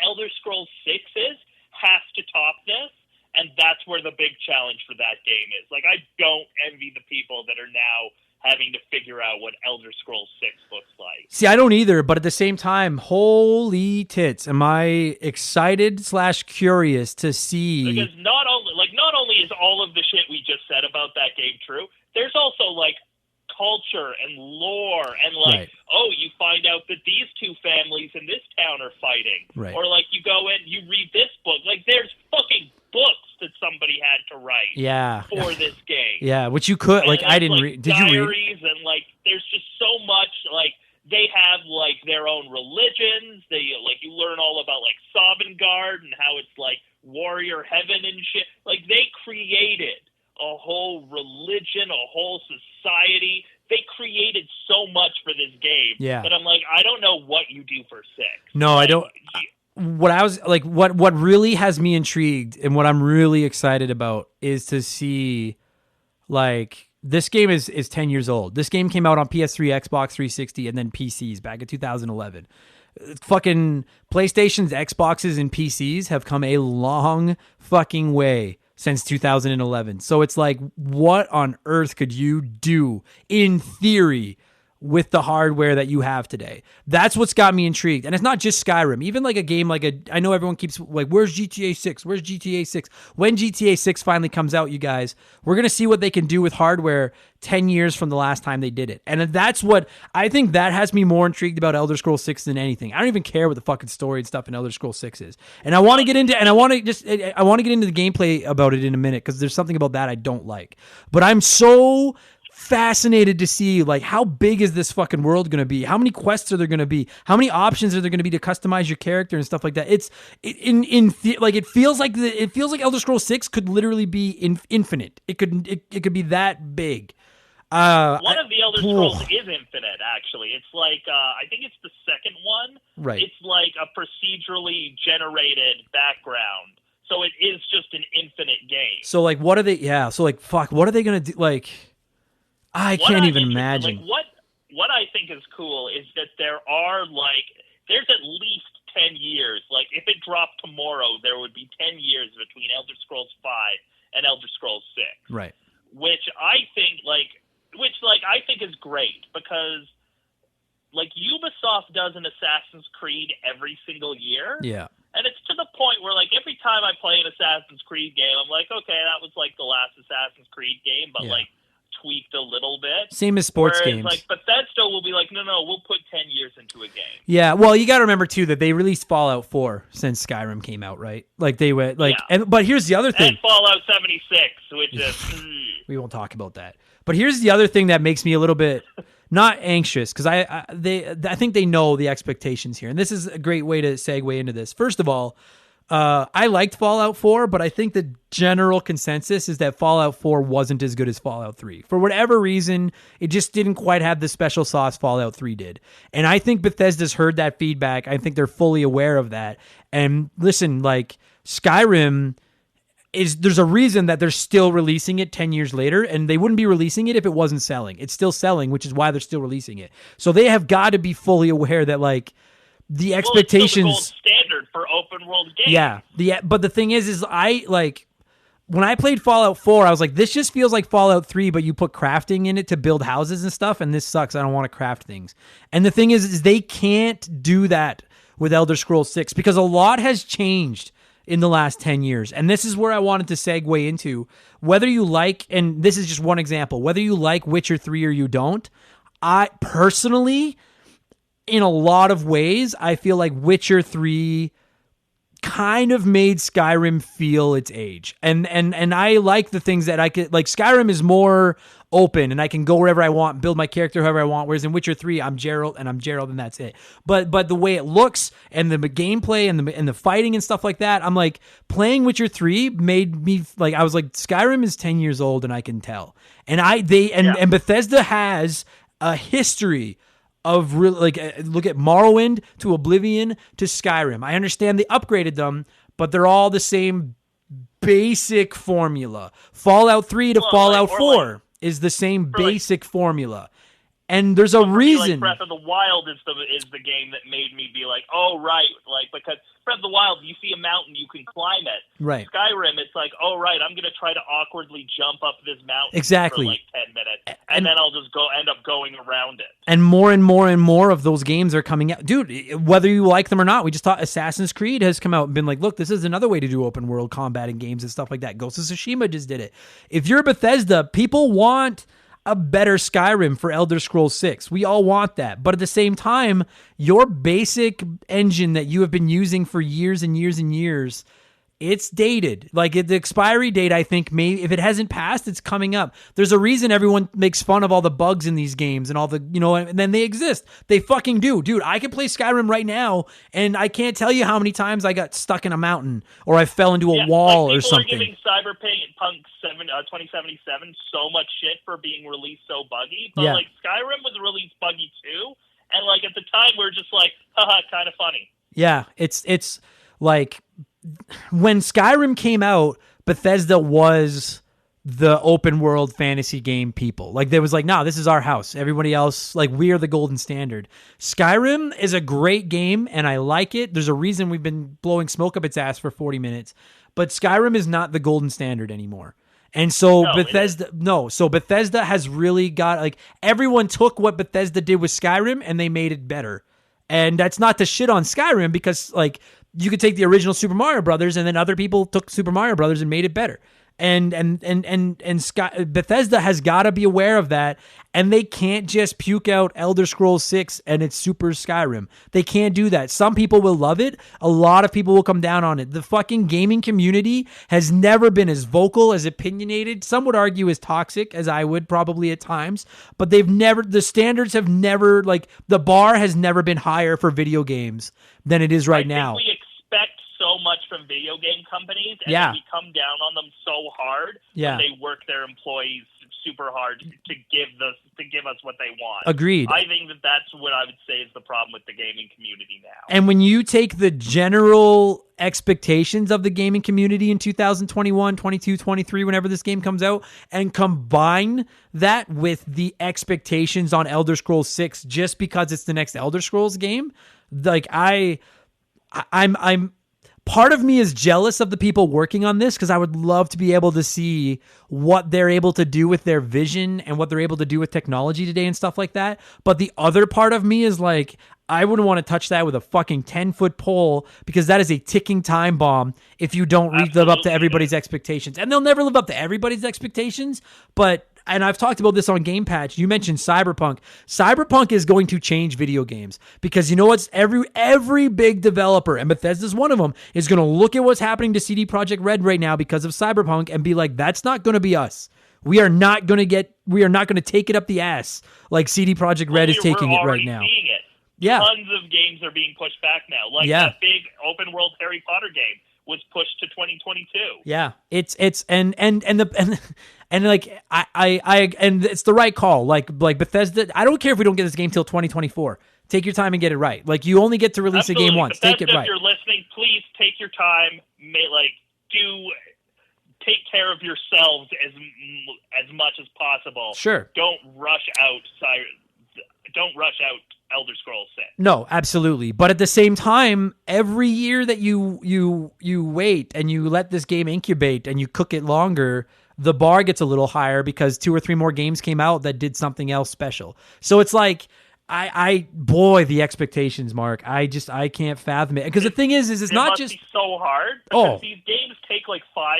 Elder Scrolls 6 is, has to top this. And that's where the big challenge for that game is. I don't envy the people that are now having to figure out what Elder Scrolls 6 looks like.
See, I don't either, but at the same time, holy tits, am I excited/curious to see.
Because not only is all of the shit we just said about that game true, there's also, culture and lore and,
right.
Oh, you find out that these two families in this town are fighting.
Right.
Or, you go in, you read this book. There's fucking books that somebody had to write for this game.
Yeah, which you could,
and
I didn't read. Did you read?
Diaries and, there's just so much, they have, their own religions. They, you learn all about, Sovngarde and how it's, warrior heaven and shit. They created a whole religion, a whole society. They created so much for this game that I'm I don't know what you do for 6.
No, I don't. What I was what really has me intrigued and what I'm really excited about is to see, this game is 10 years old. This game came out on PS3, Xbox 360, and then PCs back in 2011. Fucking PlayStations, Xboxes, and PCs have come a long fucking way since 2011. So it's what on earth could you do in theory with the hardware that you have today? That's what's got me intrigued. And it's not just Skyrim. Even a game I know everyone keeps where's GTA 6? Where's GTA 6? When GTA 6 finally comes out, you guys, we're going to see what they can do with hardware 10 years from the last time they did it. And that's what I think that has me more intrigued about Elder Scrolls 6 than anything. I don't even care what the fucking story and stuff in Elder Scrolls 6 is. And I want to get into the gameplay about it in a minute because there's something about that I don't like. But I'm so fascinated to see how big is this fucking world going to be? How many quests are there going to be? How many options are there going to be to customize your character and stuff like that? It feels like Elder Scrolls 6 could literally be infinite. It could be that big.
One of the Elder Scrolls is infinite, actually. It's I think it's the second one.
Right.
It's a procedurally generated background. So it is just an infinite game.
So what are they? Yeah. So fuck. What are they gonna do? I can't even imagine.
What I think is cool is that there are there's at least 10 years. If it dropped tomorrow, there would be 10 years between Elder Scrolls 5 and Elder Scrolls 6.
Right.
Which I think I think is great because Ubisoft does an Assassin's Creed every single year.
Yeah.
And it's to the point where every time I play an Assassin's Creed game, I'm okay, that was the last Assassin's Creed game, but tweaked a little bit.
Same as sports
Whereas,
games.
like, Bethesda will be like, no, we'll put 10 years into a game.
Yeah, well, you got to remember too that they released Fallout 4 since Skyrim came out, right? Like they went like, but here's the other thing.
And Fallout 76, which is
we won't talk about that. But here's the other thing that makes me a little bit not anxious because I think they know the expectations here, and this is a great way to segue into this. First of all, I liked Fallout 4, but I think the general consensus is that Fallout 4 wasn't as good as Fallout 3. For whatever reason, it just didn't quite have the special sauce Fallout 3 did. And I think Bethesda's heard that feedback. I think they're fully aware of that. And listen, like Skyrim there's a reason that they're still releasing it 10 years later, and they wouldn't be releasing it if it wasn't selling. It's still selling, which is why they're still releasing it. So they have got to be fully aware that like the expectations.
Well, it's still the gold standard for open world games.
Yeah. But the thing is I like when I played Fallout 4, I was like, this just feels like Fallout 3, but you put crafting in it to build houses and stuff, and this sucks. I don't want to craft things. And the thing is they can't do that with Elder Scrolls 6 because a lot has changed in the last 10 years. And this is where I wanted to segue into whether you like, and this is just one example, whether you like Witcher 3 or you don't. I personally, in a lot of ways, I feel like Witcher 3 kind of made Skyrim feel its age. And I like the things that I could, like Skyrim is more open and I can go wherever I want, build my character however I want, whereas in Witcher 3 I'm Geralt and that's it. But the way it looks and the gameplay and the fighting and stuff like that, I'm like playing Witcher 3 made me like I was like Skyrim is 10 years old and I can tell. And and Bethesda has a history of really like look at Morrowind to Oblivion to Skyrim. I understand they upgraded them, but they're all the same basic formula. Fallout 3 to Fallout 4 is the same basic formula. And there's a reason.
Like Breath of the Wild is the game that made me be like, oh right, like because Breath of the Wild, you see a mountain, you can climb it.
Right.
Skyrim, it's like, oh right, I'm gonna try to awkwardly jump up this mountain
exactly
for like 10 minutes, and then I'll just end up going around it.
And more and more of those games are coming out, dude. Whether you like them or not, we just thought Assassin's Creed has come out and been like, look, this is another way to do open world combat in games and stuff like that. Ghost of Tsushima just did it. If you're Bethesda, people want a better Skyrim for Elder Scrolls 6. We all want that. But at the same time, your basic engine that you have been using for years and years and years, it's dated. Like the expiry date, I think, maybe if it hasn't passed, it's coming up. There's a reason everyone makes fun of all the bugs in these games and all the, and then they exist. They fucking do. Dude, I can play Skyrim right now, and I can't tell you how many times I got stuck in a mountain or I fell into a wall or something.
People are giving Cyberpunk 2077 so much shit for being released so buggy, but like Skyrim was released buggy too, and like at the time we were just like, haha, kind of funny. Yeah,
it's like when Skyrim came out, Bethesda was the open world fantasy game people. Like there was like, nah, this is our house. Everybody else, like we are the golden standard. Skyrim is a great game and I like it. There's a reason we've been blowing smoke up its ass for 40 minutes, but Skyrim is not the golden standard anymore. And so Bethesda has really got like everyone took what Bethesda did with Skyrim and they made it better. And that's not to shit on Skyrim because like you could take the original Super Mario Brothers and then other people took Super Mario Brothers and made it better. And Bethesda has got to be aware of that, and they can't just puke out Elder Scrolls 6 and it's super Skyrim. They can't do that. Some people will love it. A lot of people will come down on it. The fucking gaming community has never been as vocal, as opinionated. Some would argue as toxic as I would probably at times, but the standards have never, like the bar has never been higher for video games than it is right now.
We expect so much from video game companies, and then we come down on them so hard that they work their employees super hard to give us what they want.
Agreed.
I think that's what I would say is the problem with the gaming community now.
And when you take the general expectations of the gaming community in 2021, 22, 23, whenever this game comes out, and combine that with the expectations on Elder Scrolls 6 just because it's the next Elder Scrolls game, like I'm part of me is jealous of the people working on this because I would love to be able to see what they're able to do with their vision and what they're able to do with technology today and stuff like that. But the other part of me is like, I wouldn't want to touch that with a fucking 10-foot pole because that is a ticking time bomb if you don't live up to everybody's expectations. And they'll never live up to everybody's expectations, but and I've talked about this on Game Patch. You mentioned Cyberpunk. Cyberpunk is going to change video games because you know what's every big developer, and Bethesda's one of them, is going to look at what's happening to CD Projekt Red right now because of Cyberpunk and be like, that's not going to be us. We are not going to take it up the ass like CD Projekt Red is taking it right now.
Seeing it.
Yeah.
Tons of games are being pushed back now. Like that big open world Harry Potter game was pushed to 2022.
Yeah. It's and like I and it's the right call. Like Bethesda, I don't care if we don't get this game till 2024. Take your time and get it right. Like you only get to release a game once.
Bethesda,
take it right.
If you're listening, please take your time. Take care of yourselves as much as possible.
Sure.
Don't rush out Elder Scrolls 6.
No, absolutely. But at the same time, every year that you wait and you let this game incubate and you cook it longer, the bar gets a little higher because 2 or 3 more games came out that did something else special. So it's like, boy, the expectations, Mark. I can't fathom it. Because the thing is it's not just
be so hard. Because these games take like 5,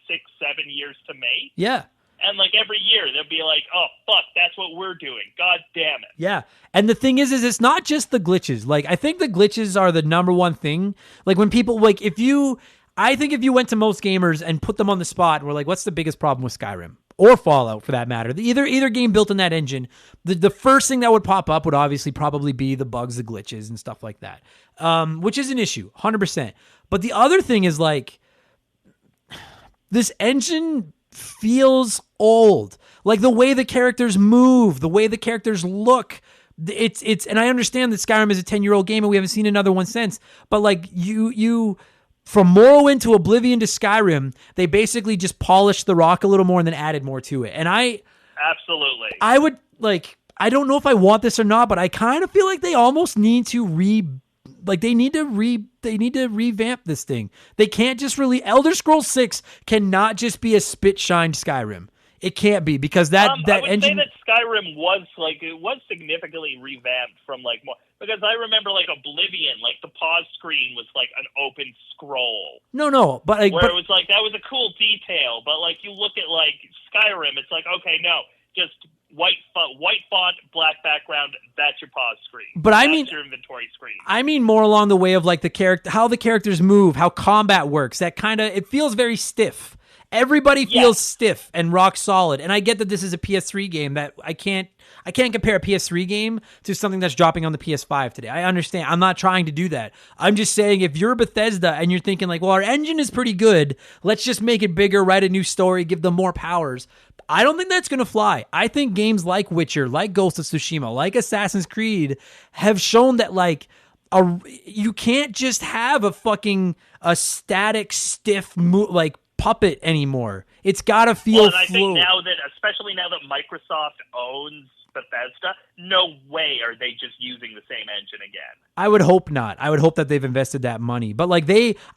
6, 7 years to make.
Yeah.
And like every year they'll be like, oh fuck, that's what we're doing. God damn it.
Yeah. And the thing is it's not just the glitches. Like I think the glitches are the number one thing. Like when people like I think if you went to most gamers and put them on the spot and were like, what's the biggest problem with Skyrim? Or Fallout for that matter. Either game built in that engine, the first thing that would pop up would obviously probably be the bugs, the glitches, and stuff like that, which is an issue, 100%. But the other thing is like, this engine feels old. Like the way the characters move, the way the characters look. It's and I understand that Skyrim is a 10-year-old game and we haven't seen another one since. But like you from Morrowind to Oblivion to Skyrim, they basically just polished the rock a little more and then added more to it. And I would like, I don't know if I want this or not, but I kind of feel like they almost need to revamp this thing. They can't just really Elder Scrolls 6 cannot just be a spit shined Skyrim. It can't be because that
I would
engine.
say that Skyrim was significantly revamped from like more, because I remember like Oblivion, like the pause screen was like an open scroll.
No, but
it was like that was a cool detail, but like you look at like Skyrim, it's like okay, no, just white font, black background. That's your pause screen.
But
that's your inventory screen.
I mean more along the way of like how the characters move, how combat works. That kind of it feels very stiff. Everybody feels stiff and rock solid. And I get that this is a PS3 game that I can't compare a PS3 game to something that's dropping on the PS5 today. I understand. I'm not trying to do that. I'm just saying if you're Bethesda and you're thinking like, well, our engine is pretty good. Let's just make it bigger, write a new story, give them more powers. I don't think that's going to fly. I think games like Witcher, like Ghost of Tsushima, like Assassin's Creed have shown that like you can't just have a static, stiff like puppet anymore. It's got to feel
and I think especially now that Microsoft owns Bethesda, no way are they just using the same engine again.
I would hope not. I would hope that they've invested that money. But like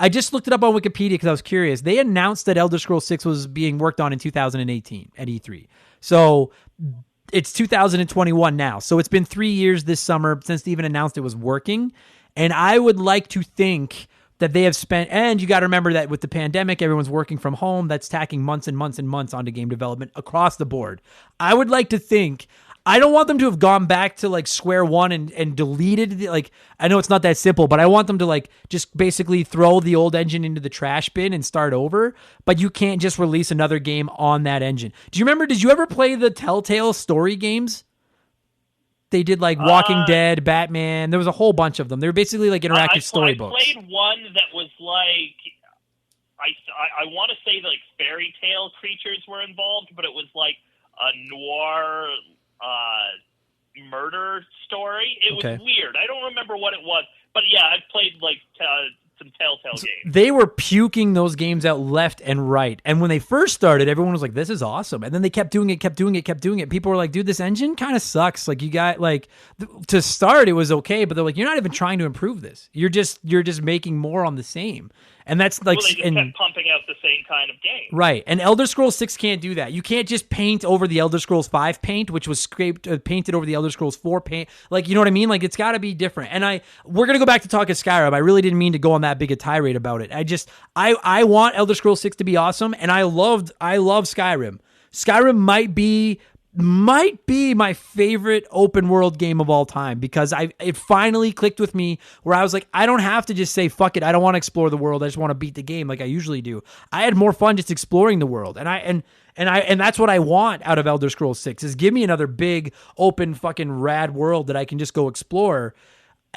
I just looked it up on Wikipedia because I was curious. They announced that Elder Scrolls 6 was being worked on in 2018 at E3. So it's 2021 now. So it's been 3 years this summer since they even announced it was working. And I would like to think that they have spent, and you got to remember that with the pandemic, everyone's working from home. That's tacking months and months and months onto game development across the board. I would like to think, I don't want them to have gone back to like square one and deleted, like, I know it's not that simple, but I want them to like just basically throw the old engine into the trash bin and start over, but you can't just release another game on that engine. Did you ever play the Telltale story games? They did like Walking Dead, Batman. There was a whole bunch of them. They were basically like interactive storybooks.
I played one that was like, I want to say like fairy tale creatures were involved, but it was like a noir murder story. It was weird. I don't remember what it was, but yeah, I've played like some Telltale games.
They were puking those games out left and right. And when they first started, everyone was like, this is awesome. And then they kept doing it. People were like, dude, this engine kind of sucks. Like you got like to start, it was okay, but they're like, you're not even trying to improve this. You're just making more on the same. And that's like,
they just kept pumping out the same kind of game.
Right. And Elder Scrolls 6 can't do that. You can't just paint over the Elder Scrolls 5 paint, which was painted over the Elder Scrolls 4 paint. Like, you know what I mean? Like, it's got to be different. And we're going to go back to talking Skyrim. I really didn't mean to go on that big a tirade about it. I want Elder Scrolls 6 to be awesome. And I love Skyrim. Skyrim might be my favorite open world game of all time, because it finally clicked with me where I was like, I don't have to just say fuck it, I don't want to explore the world, I just want to beat the game like I usually do. I had more fun just exploring the world, and that's what I want out of Elder Scrolls 6, is give me another big open fucking rad world that I can just go explore.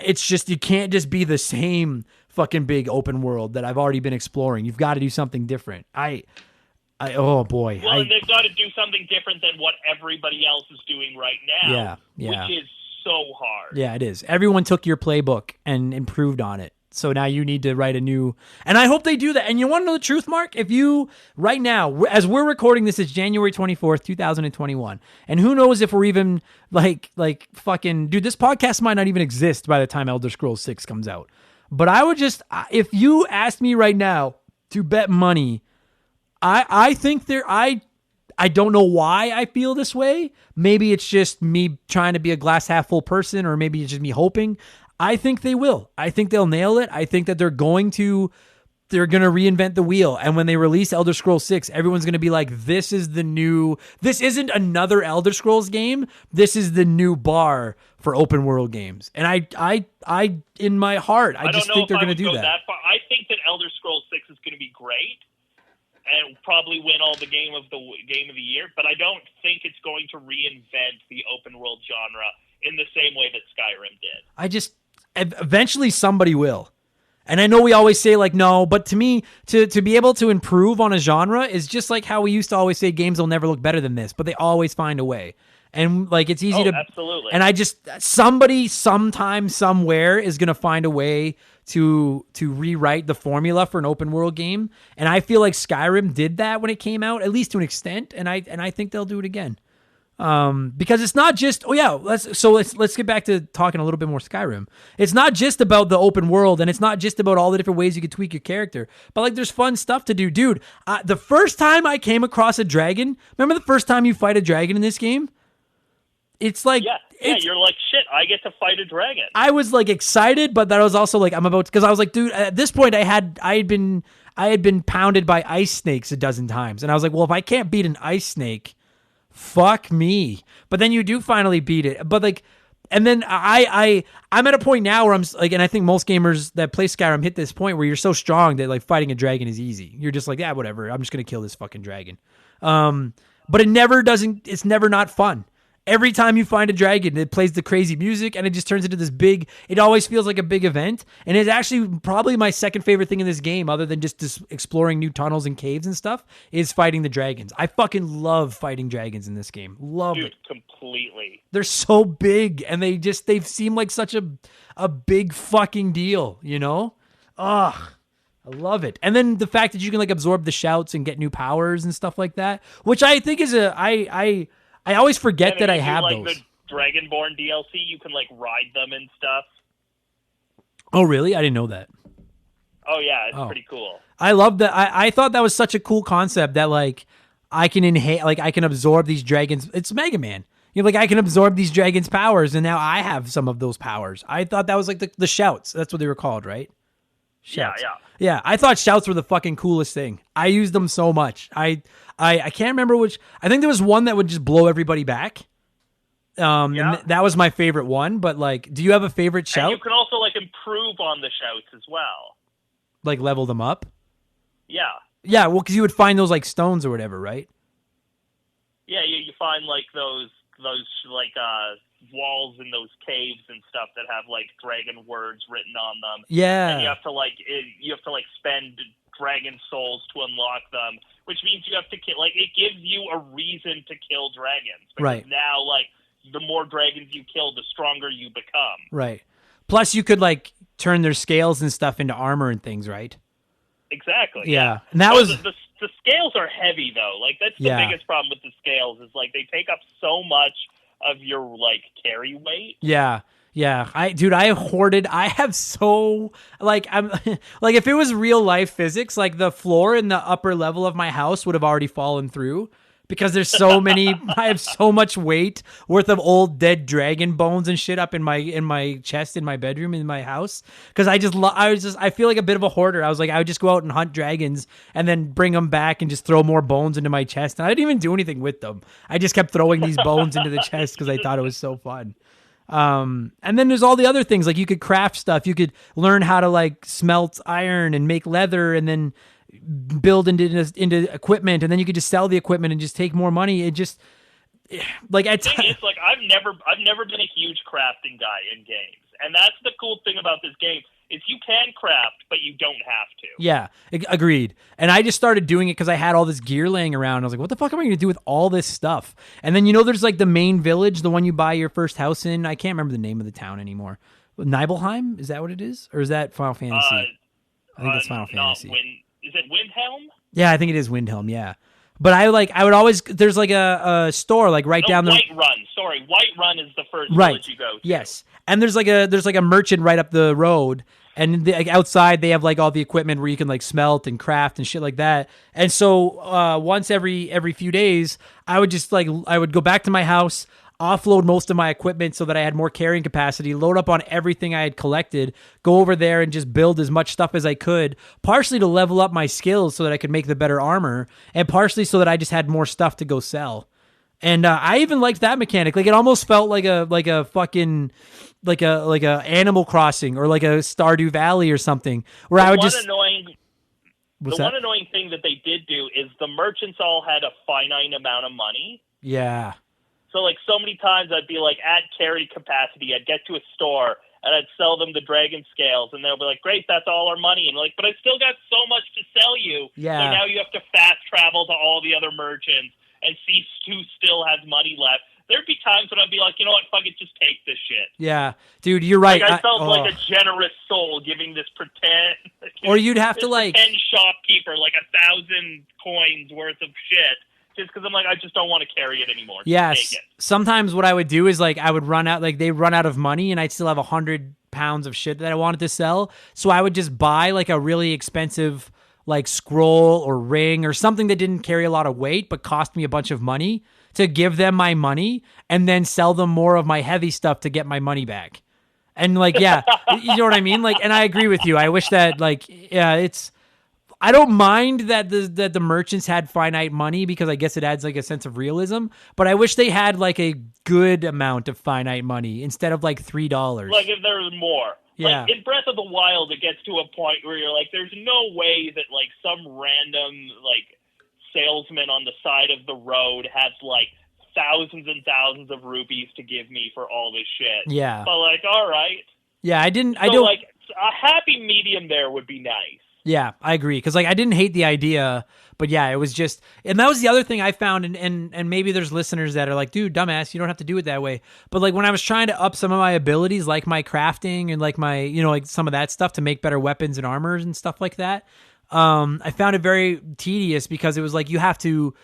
It's just, you can't just be the same fucking big open world that I've already been exploring. You've got to do something different. Oh boy.
Well, and they've got to do something different than what everybody else is doing right now.
Yeah.
Which is so hard.
Yeah, it is. Everyone took your playbook and improved on it. So now you need to write a new, and I hope they do that. And you want to know the truth, Mark? If you, right now, as we're recording this, it's January 24th, 2021. And who knows if we're even like fucking, dude, this podcast might not even exist by the time Elder Scrolls 6 comes out. But I would just, if you asked me right now to bet money, I think I don't know why I feel this way. Maybe it's just me trying to be a glass half full person, or maybe it's just me hoping. I think they will. I think they'll nail it. I think that they're going to reinvent the wheel. And when they release Elder Scrolls 6, everyone's going to be like, this isn't another Elder Scrolls game. This is the new bar for open world games. And I in my heart, I just think they're going to do that.
I think that Elder Scrolls 6 is going to be great and probably win all the game of the year, but I don't think it's going to reinvent the open world genre in the same way that Skyrim did. Eventually somebody will.
And I know we always say like, no, but to me, to be able to improve on a genre is just like how we used to always say games will never look better than this, but they always find a way. And like, it's easy to,
absolutely.
And somebody sometime somewhere is going to find a way to rewrite the formula for an open world game. And I feel like Skyrim did that when it came out, at least to an extent. And I think they'll do it again. Because it's not just, let's get back to talking a little bit more Skyrim. It's not just about the open world, and it's not just about all the different ways you can tweak your character, but like there's fun stuff to do. Dude, the first time I came across a dragon, remember the first time you fight a dragon in this game? It's like,
you're like, shit, I get to fight a dragon.
I was like excited, but that was also like, because I was like, dude, at this point I had been pounded by ice snakes a dozen times. And I was like, well, if I can't beat an ice snake, fuck me. But then you do finally beat it. But like, and then I'm at a point now where I'm like, and I think most gamers that play Skyrim hit this point where you're so strong that like fighting a dragon is easy. You're just like, yeah, whatever. I'm just going to kill this fucking dragon. But it's never not fun. Every time you find a dragon, it plays the crazy music and it just turns into this big, it always feels like a big event. And it's actually probably my second favorite thing in this game, other than just exploring new tunnels and caves and stuff, is fighting the dragons. I fucking love fighting dragons in this game. Love it.
Completely.
They're so big and they seem like such a big fucking deal, you know? Ugh. I love it. And then the fact that you can like absorb the shouts and get new powers and stuff like that, which I think is I always forget that I have those.
Like the Dragonborn DLC, you can like ride them and stuff.
Oh, really? I didn't know that.
Oh yeah, it's pretty cool.
I love that. I thought that was such a cool concept that like I can I can absorb these dragons. It's Mega Man. You know, like I can absorb these dragons' powers, and now I have some of those powers. I thought that was like the shouts. That's what they were called, right? Shouts. Yeah. I thought shouts were the fucking coolest thing. I used them so much. I can't remember which. I think there was one that would just blow everybody back. And that was my favorite one. But like, do you have a favorite shout?
And you can also like improve on the shouts as well.
Like level them up.
Yeah.
Yeah. Well, because you would find those like stones or whatever, right?
Yeah, you find like those like walls in those caves and stuff that have like dragon words written on them.
Yeah.
And you have to spend dragon souls to unlock them, which means you have to kill. Like, it gives you a reason to kill dragons. Because
right.
now, like, the more dragons you kill, the stronger you become.
Right. Plus, you could like turn their scales and stuff into armor and things, right?
Exactly.
Yeah. And that was
the scales are heavy though. Like that's the biggest problem with the scales is like they take up so much of your like carry weight.
Yeah. Yeah. I have so like I'm like if it was real life physics, like the floor in the upper level of my house would have already fallen through because there's so many. I have so much weight worth of old dead dragon bones and shit up in my chest in my bedroom in my house. Because I feel like a bit of a hoarder. I was like, I would just go out and hunt dragons and then bring them back and just throw more bones into my chest. And I didn't even do anything with them. I just kept throwing these bones into the chest because I thought it was so fun. And then there's all the other things, like you could craft stuff. You could learn how to like smelt iron and make leather and then build into equipment. And then you could just sell the equipment and just take more money. It just like,
it's like, I've never been a huge crafting guy in games. And that's the cool thing about this game is you can craft, but you don't have to.
Yeah, agreed. And I just started doing it because I had all this gear laying around. I was like, what the fuck am I going to do with all this stuff? And then, there's like the main village, the one you buy your first house in. I can't remember the name of the town anymore. Nibelheim? Is that what it is? Or is that Final Fantasy? I think that's Final Fantasy.
Is it Windhelm?
Yeah, I think it is Windhelm, yeah. But I would always, there's like a store like right down the...
Whiterun is the first village you go to.
Yes. And there's like a merchant right up the road. And outside, they have like all the equipment where you can like smelt and craft and shit like that. And so once every few days, I would go back to my house, offload most of my equipment so that I had more carrying capacity, load up on everything I had collected, go over there and just build as much stuff as I could, partially to level up my skills so that I could make the better armor, and partially so that I just had more stuff to go sell. And I even liked that mechanic. Like it almost felt like a fucking like a Animal Crossing or like a Stardew Valley or something where I would just.
One annoying thing that they did do is the merchants all had a finite amount of money.
Yeah.
So like so many times I'd be like at carry capacity. I'd get to a store and I'd sell them the dragon scales, and they'll be like, "Great, that's all our money." And like, but I still got so much to sell you.
Yeah.
So now you have to fast travel to all the other merchants and see who still has money left. There'd be times when I'd be like, you know what, fuck it, just take this shit.
Yeah, dude, you're right.
Like I felt like a generous soul giving this pretend.
Or you'd have to like
pretend shopkeeper like 1,000 coins worth of shit. Just because I'm like, I just don't want to carry it anymore.
Yes. Sometimes what I would do is like I would run out, like they run out of money, and I'd still have 100 pounds of shit that I wanted to sell. So I would just buy like a really expensive like scroll or ring or something that didn't carry a lot of weight but cost me a bunch of money to give them my money, and then sell them more of my heavy stuff to get my money back. And like, yeah, you know what I mean? Like, and I agree with you. I wish that like, yeah, I don't mind that the merchants had finite money because I guess it adds like a sense of realism, but I wish they had like a good amount of finite money instead of like $3.
Like if there was more.
Yeah.
Like in Breath of the Wild, it gets to a point where you're like, there's no way that like some random like salesman on the side of the road has like thousands and thousands of rupees to give me for all this shit.
Yeah.
But like, all right.
Yeah, I don't
like a happy medium there would be nice.
Yeah, I agree. Because like I didn't hate the idea, but yeah, it was just, and that was the other thing I found, and maybe there's listeners that are like, dude, dumbass, you don't have to do it that way. But like when I was trying to up some of my abilities, like my crafting and like my, like some of that stuff to make better weapons and armors and stuff like that, I found it very tedious because it was like you have to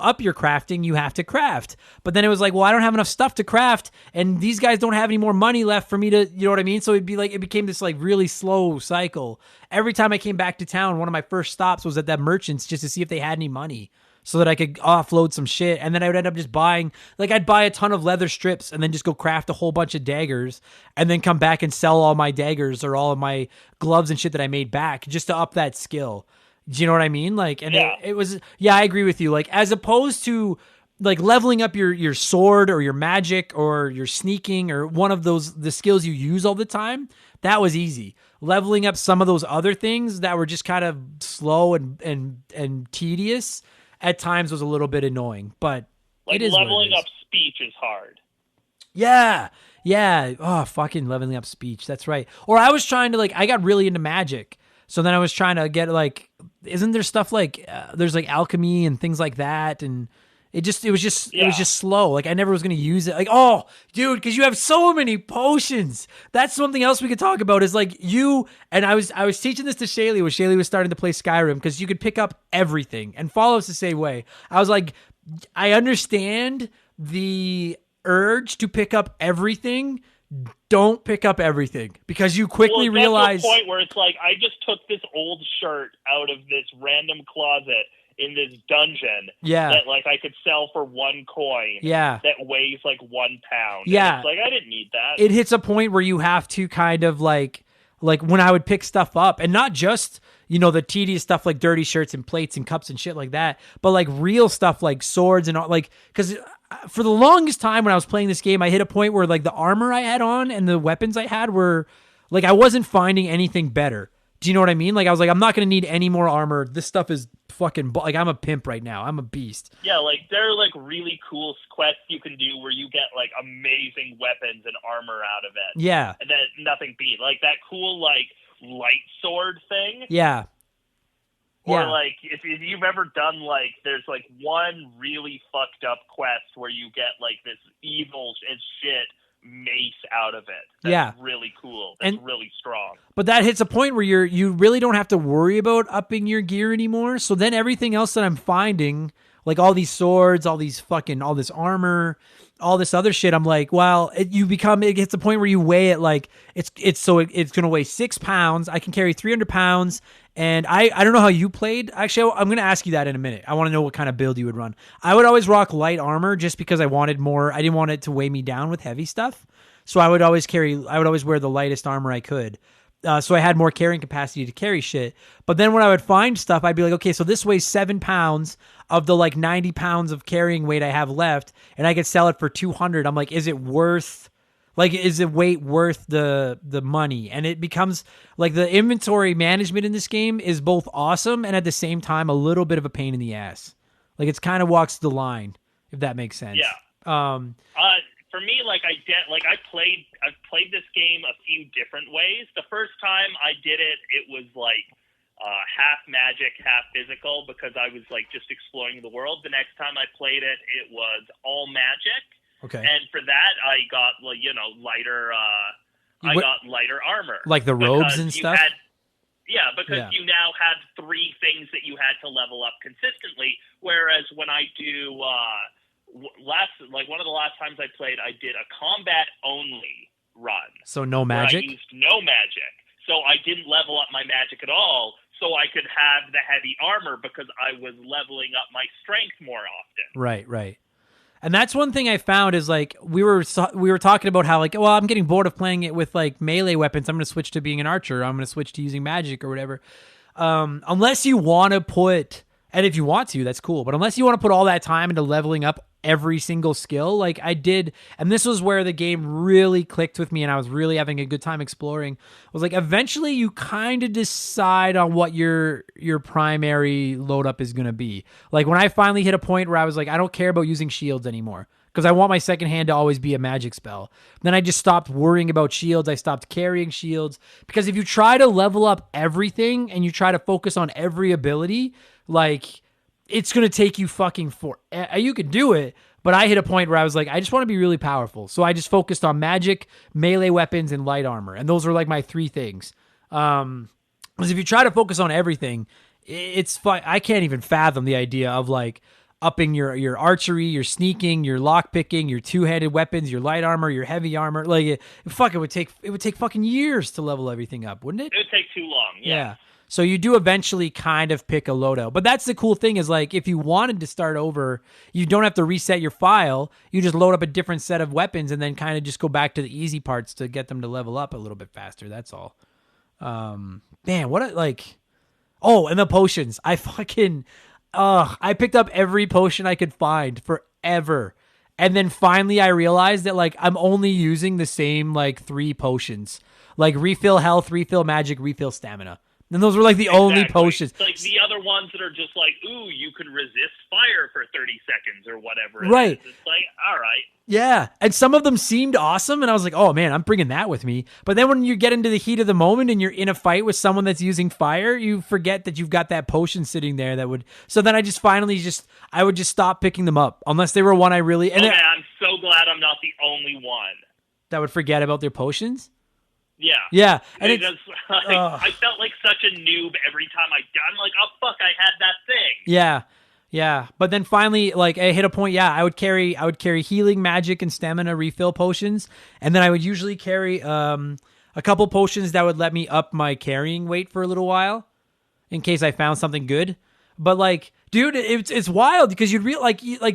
up your crafting, you have to craft. But then it was like, well, I don't have enough stuff to craft, and these guys don't have any more money left for me to, you know what I mean? So it became this like really slow cycle. Every time I came back to town, one of my first stops was at that merchant's just to see if they had any money so that I could offload some shit. And then I would end up just buying, like I'd buy a ton of leather strips and then just go craft a whole bunch of daggers and then come back and sell all my daggers or all of my gloves and shit that I made back just to up that skill. Do you know what I mean? Like, and
yeah.
it was, yeah, I agree with you. Like, as opposed to like leveling up your sword or your magic or your sneaking or one of the skills you use all the time, that was easy. Leveling up some of those other things that were just kind of slow and tedious at times was a little bit annoying, but
like
it is
leveling up speech is hard.
Yeah. Yeah. Oh, fucking leveling up speech. That's right. Or I was trying to like, I got really into magic. So then I was trying to get like, isn't there stuff like, there's like alchemy and things like that. And it was just slow. Like I never was going to use it. Like, oh dude, cause you have so many potions. That's something else we could talk about is like you, and I was teaching this to Shaylee when Shaylee was starting to play Skyrim, cause you could pick up everything, and Fallout's the same way. I was like, I understand the urge to pick up everything don't pick up everything because you quickly realize.
That's the point where it's like, I just took this old shirt out of this random closet in this dungeon that like I could sell for 1 coin that weighs like 1 pound.
Yeah.
And it's like, I didn't need that.
It hits a point where you have to kind of like when I would pick stuff up, and not just, the tedious stuff like dirty shirts and plates and cups and shit like that, but like real stuff like swords and all, like, because for the longest time when I was playing this game, I hit a point where like the armor I had on and the weapons I had were like, I wasn't finding anything better. Do you know what I mean? Like, I was like, I'm not going to need any more armor. This stuff is fucking, like, I'm a pimp right now. I'm a beast.
Yeah, like, there are, like, really cool quests you can do where you get, like, amazing weapons and armor out of it.
Yeah.
And that nothing beat. Like, that cool, like, light sword thing.
Yeah.
Or, like, if you've ever done, like, there's, like, one really fucked up quest where you get, like, this evil as shit mace out of it. That's really cool. That's really strong.
But that hits a point where you really don't have to worry about upping your gear anymore. So then everything else that I'm finding, like all these swords, all this armor, all this other shit, I'm like, well, it gets a point where you weigh it like it's going to weigh 6 pounds. I can carry 300 pounds. And I don't know how you played. Actually, I'm going to ask you that in a minute. I want to know what kind of build you would run. I would always rock light armor just because I wanted more. I didn't want it to weigh me down with heavy stuff. So I would always wear the lightest armor I could. So I had more carrying capacity to carry shit. But then when I would find stuff, I'd be like, okay, so this weighs 7 pounds of the like 90 pounds of carrying weight I have left, and I could sell it for 200. I'm like, is it weight worth the money? And it becomes like the inventory management in this game is both awesome and at the same time a little bit of a pain in the ass. Like, it's kind of walks the line, if that makes sense.
Yeah. For me, like I've played this game a few different ways. The first time I did it, it was like half magic, half physical, because I was like just exploring the world. The next time I played it, it was all magic.
Okay.
And for that, I got lighter. I got lighter armor,
like the robes and stuff.
Because you now had 3 things that you had to level up consistently. Whereas when I do one of the last times I played, I did a combat only run.
So no magic.
I used no magic, so I didn't level up my magic at all. So I could have the heavy armor because I was leveling up my strength more often.
Right. And that's one thing I found is like we were talking about how like, well, I'm getting bored of playing it with like melee weapons. I'm going to switch to being an archer. I'm going to switch to using magic or whatever. Unless you want to put, and if you want to, that's cool. But unless you want to put all that time into leveling up every single skill like I did, and this was where the game really clicked with me and I was really having a good time exploring, was like eventually you kind of decide on what your primary load up is going to be. Like when I finally hit a point where I was like, I don't care about using shields anymore because I want my second hand to always be a magic spell. Then I just stopped worrying about shields. I stopped carrying shields, because if you try to level up everything and you try to focus on every ability, like it's going to take you fucking forever. You could do it, but I hit a point where I was like, I just want to be really powerful. So I just focused on magic, melee weapons, and light armor. And those are like my 3 things. Because if you try to focus on everything, it's fun. I can't even fathom the idea of like upping your archery, your sneaking, your lockpicking, your 2-handed weapons, your light armor, your heavy armor. Like it would take fucking years to level everything up, wouldn't it?
It would take too long. Yeah.
So you do eventually kind of pick a loadout. But that's the cool thing is like if you wanted to start over, you don't have to reset your file. You just load up a different set of weapons and then kind of just go back to the easy parts to get them to level up a little bit faster. That's all. Man, and the potions. I picked up every potion I could find forever. And then finally I realized that like I'm only using the same like 3 potions. Like refill health, refill magic, refill stamina. And those were like the only potions.
It's like the other ones that are just like, ooh, you can resist fire for 30 seconds or whatever.
Right.
It's like, all right.
Yeah. And some of them seemed awesome. And I was like, oh man, I'm bringing that with me. But then when you get into the heat of the moment and you're in a fight with someone that's using fire, you forget that you've got that potion sitting there that would. So then I just finally I would just stop picking them up unless they were one I really. And
I'm so glad I'm not the only one
that would forget about their potions.
Yeah.
And
I felt like such a noob every time I'm like, oh, fuck, I had that thing.
Yeah. Yeah, but then finally, like I hit a point. Yeah, I would carry healing, magic, and stamina refill potions, and then I would usually carry a couple potions that would let me up my carrying weight for a little while, in case I found something good. But like, dude, it's wild because you'd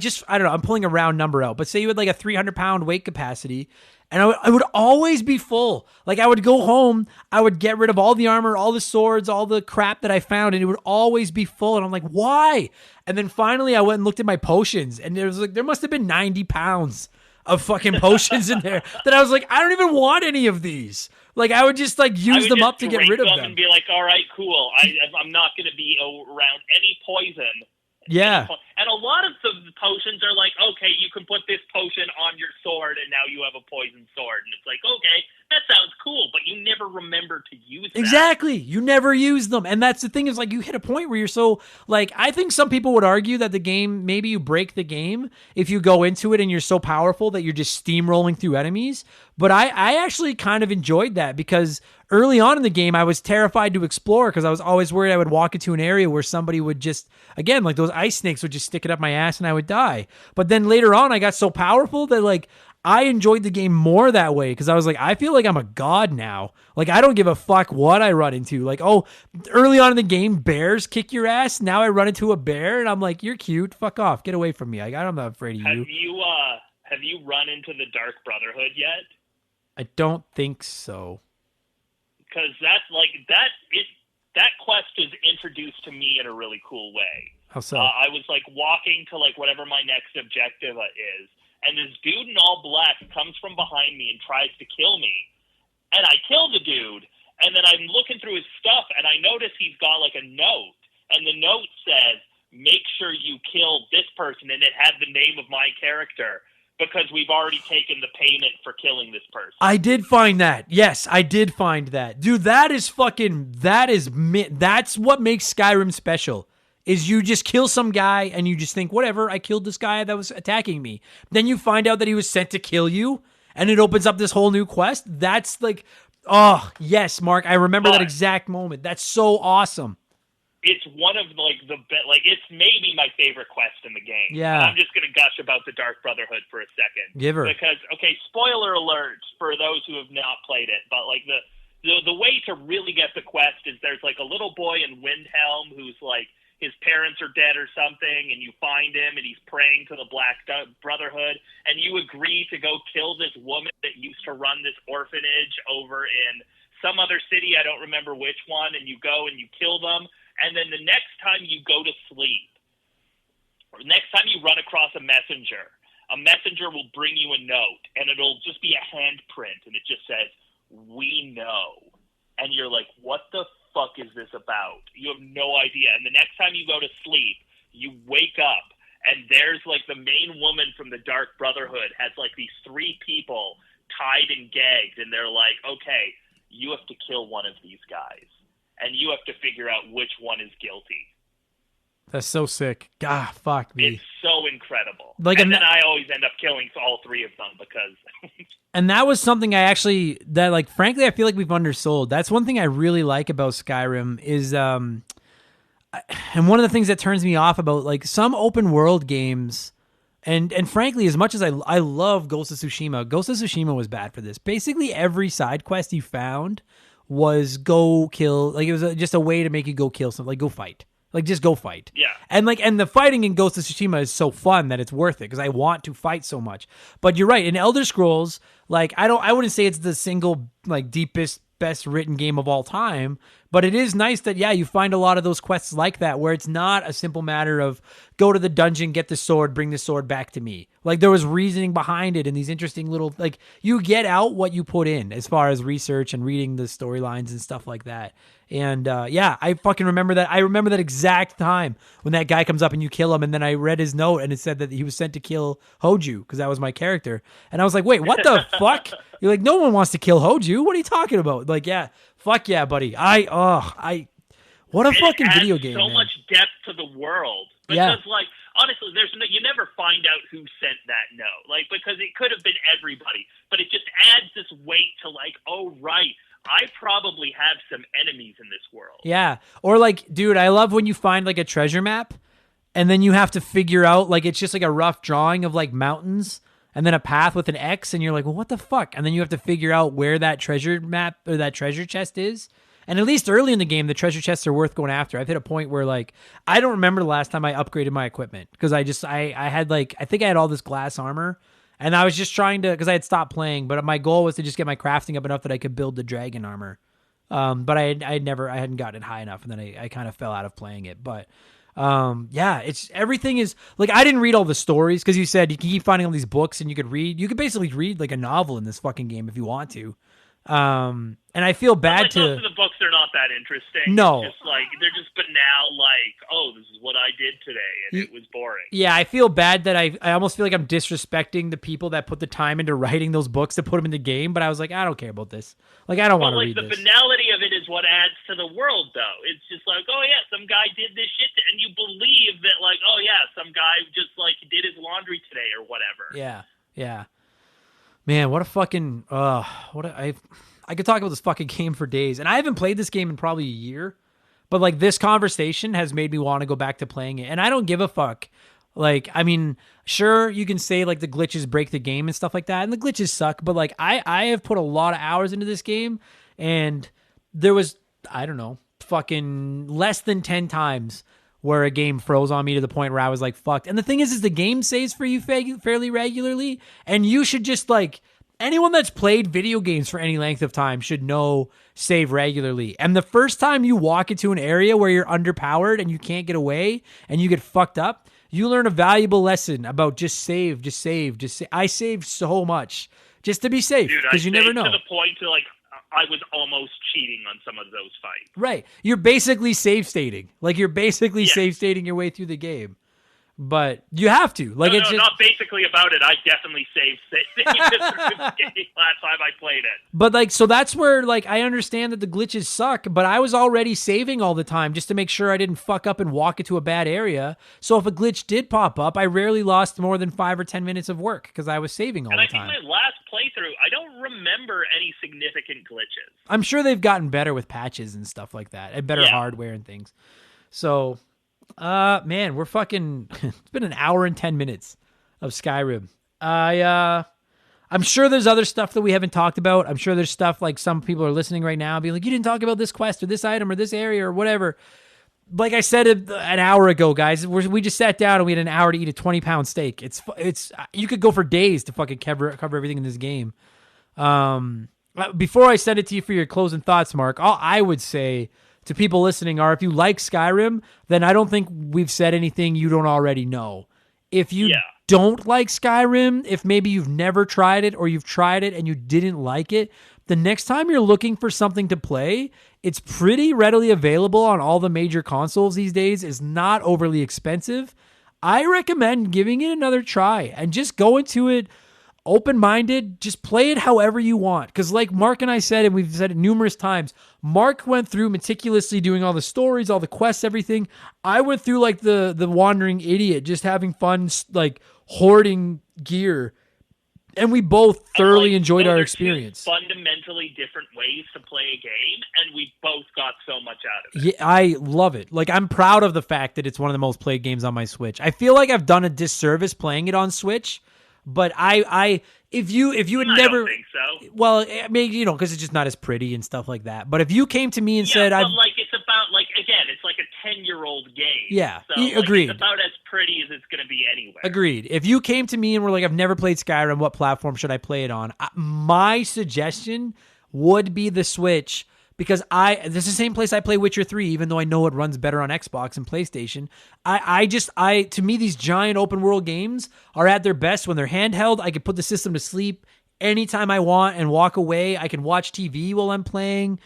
just I don't know. I'm pulling a round number out, but say you had like a 300-pound weight capacity. And I would always be full. Like I would go home, I would get rid of all the armor, all the swords, all the crap that I found, and it would always be full. And I'm like, why? And then finally I went and looked at my potions, and there must have been 90 pounds of fucking potions in there that I was like, I don't even want any of these. Like I would just like use them up to get rid of them.
And be like, all right, cool. I'm not going to be around any poison.
Yeah.
And a lot of the potions are like, okay, you can put this potion on your sword and now you have a poison sword. And it's like, okay, that sounds cool, but you never remember to use them.
Exactly. You never use them. And that's the thing is like you hit a point where you're so like, I think some people would argue that the game, maybe you break the game if you go into it and you're so powerful that you're just steamrolling through enemies. But I actually kind of enjoyed that because early on in the game, I was terrified to explore because I was always worried I would walk into an area where somebody would just, again, like those ice snakes would just stick it up my ass and I would die. But then later on, I got so powerful that like I enjoyed the game more that way because I was like, I feel like I'm a god now. Like I don't give a fuck what I run into. Like, oh, early on in the game, bears kick your ass. Now I run into a bear and I'm like, you're cute. Fuck off. Get away from me. I'm not afraid of you.
Have you run into the Dark Brotherhood yet?
I don't think so.
Because that quest is introduced to me in a really cool way.
How so?
I was like walking to like whatever my next objective is, and this dude in all black comes from behind me and tries to kill me, and I kill the dude, and then I'm looking through his stuff, and I notice he's got like a note, and the note says, "Make sure you kill this person," and it had the name of my character. Because we've already taken the payment for killing this person.
I did find that. Yes, I did find that. Dude, that's what makes Skyrim special. Is you just kill some guy and you just think, whatever, I killed this guy that was attacking me. Then you find out that he was sent to kill you and it opens up this whole new quest. That's like, oh, yes, Mark, I remember that exact moment. That's so awesome.
It's one of it's maybe my favorite quest in the game.
Yeah.
I'm just going to gush about the Dark Brotherhood for a second.
Give her.
Because, okay, spoiler alert for those who have not played it, but like the way to really get the quest is there's like a little boy in Windhelm who's like, his parents are dead or something, and you find him and he's praying to the Black Brotherhood, and you agree to go kill this woman that used to run this orphanage over in some other city, I don't remember which one, and you go and you kill them. And then the next time you go to sleep, or next time you run across a messenger will bring you a note, and it'll just be a handprint, and it just says, "We know." And you're like, what the fuck is this about? You have no idea. And the next time you go to sleep, you wake up, and there's like the main woman from the Dark Brotherhood has like these 3 people tied and gagged, and they're like, okay, you have to kill one of these guys. And you have to figure out which one is guilty.
That's so sick. God, fuck me.
It's so incredible.
Like,
and then I always end up killing all 3 of them because...
And that was something frankly, I feel like we've undersold. That's one thing I really like about Skyrim is, and one of the things that turns me off about like some open world games, and frankly, as much as I love Ghost of Tsushima was bad for this. Basically, every side quest you found was go kill, like it was just a way to make you go kill something, like go fight. Like just go fight.
Yeah.
And the fighting in Ghost of Tsushima is so fun that it's worth it because I want to fight so much. But you're right, in Elder Scrolls, like I wouldn't say it's the single like deepest, best written game of all time, but it is nice that you find a lot of those quests like that where it's not a simple matter of go to the dungeon, get the sword, bring the sword back to me. Like there was reasoning behind it and these interesting little, like you get out what you put in as far as research and reading the storylines and stuff like that. And I fucking remember that. I remember that exact time when that guy comes up and you kill him, and then I read his note and it said that he was sent to kill Hoju because that was my character. And I was like, wait, what the fuck? You're like, no one wants to kill Hoju. What are you talking about? Like, yeah, fuck yeah, buddy. What a fucking video game.
So
man.
Much depth to the world because, like, honestly, you never find out who sent that note, like because it could have been everybody, but it just adds this weight to like, oh right. I probably have some enemies in this world.
Yeah. Or like, dude, I love when you find like a treasure map and then you have to figure out, like, it's just like a rough drawing of like mountains and then a path with an X, and you're like, well, what the fuck? And then you have to figure out where that treasure map or that treasure chest is. And at least early in the game, the treasure chests are worth going after. I've hit a point where, like, I don't remember the last time I upgraded my equipment, because I had, like, I think I had all this glass armor, and I was just trying to, because I had stopped playing, but my goal was to just get my crafting up enough that I could build the dragon armor. But I hadn't gotten it high enough, and then I kind of fell out of playing it. But yeah, it's, everything is like, I didn't read all the stories, because you said you can keep finding all these books and you could basically read like a novel in this fucking game if you want to. And I feel bad to.
Most of the books are not that interesting.
No,
it's just like they're just banal. Like, oh, this is what I did today, and it was boring.
Yeah, I feel bad that I almost feel like I'm disrespecting the people that put the time into writing those books to put them in the game. But I was like, I don't care about this. Like, I don't want to read
this.
The
banality of it is what adds to the world, though. It's just like, oh yeah, some guy did this shit, and you believe that, like, oh yeah, some guy just like did his laundry today or whatever.
Yeah, yeah. Man, what a fucking I could talk about this fucking game for days, and I haven't played this game in probably a year, but like this conversation has made me want to go back to playing it, and I don't give a fuck. Like, I mean, sure, you can say like the glitches break the game and stuff like that, and the glitches suck, but like I have put a lot of hours into this game, and there was, I don't know, fucking less than 10 times where a game froze on me to the point where I was like, fucked. And the thing is the game saves for you fairly regularly, and you should just like, anyone that's played video games for any length of time should know save regularly. And the first time you walk into an area where you're underpowered and you can't get away and you get fucked up, you learn a valuable lesson about just save. I saved so much just to be safe, because you never know.
To the point to like, I was almost cheating on some of those fights.
Right. You're basically save stating. Like, you're basically save stating your way through the game. But you have to. Like, it's just,
not basically about it. I definitely saved this game last time I played it.
But like, so that's where, like, I understand that the glitches suck, but I was already saving all the time just to make sure I didn't fuck up and walk into a bad area. So if a glitch did pop up, I rarely lost more than 5 or 10 minutes of work because I was saving all the time.
And I think my last playthrough, I don't remember any significant glitches.
I'm sure they've gotten better with patches and stuff like that, and better hardware and things. So, man, we're fucking, it's been an hour and 10 minutes of Skyrim. I'm sure there's other stuff that we haven't talked about. I'm sure there's stuff like some people are listening right now being like, you didn't talk about this quest or this item or this area or whatever. Like I said an hour ago, guys, we just sat down and we had an hour to eat a 20-pound steak. It's you could go for days to fucking cover everything in this game. Before I send it to you for your closing thoughts, Mark, all I would say to people listening are, if you like Skyrim, then I don't think we've said anything you don't already know. If you don't like Skyrim, if maybe you've never tried it or you've tried it and you didn't like it, the next time you're looking for something to play, it's pretty readily available on all the major consoles these days. It's not overly expensive. I recommend giving it another try and just go into it open-minded. Just play it however you want. Because like Mark and I said, and we've said it numerous times, Mark went through meticulously doing all the stories, all the quests, everything. I went through like the wandering idiot, just having fun, like hoarding gear. And we both thoroughly enjoyed our experience.
Fundamentally different ways to play a game, and we both got so much out of it.
Yeah, I love it. Like, I'm proud of the fact that it's one of the most played games on my Switch. I feel like I've done a disservice playing it on Switch, but if you had never,
I don't think so.
Well, I mean, you know, because it's just not as pretty and stuff like that. But if you came to me and said,
but like, it's about, like, again, it's like a 10-year-old game.
Yeah,
so, like,
agreed.
It's about as pretty as it's going to be anywhere.
Agreed. If you came to me and were like, I've never played Skyrim, what platform should I play it on? My suggestion would be the Switch, because this is the same place I play Witcher 3, even though I know it runs better on Xbox and PlayStation. To me, these giant open world games are at their best when they're handheld. I can put the system to sleep anytime I want and walk away. I can watch TV while I'm playing.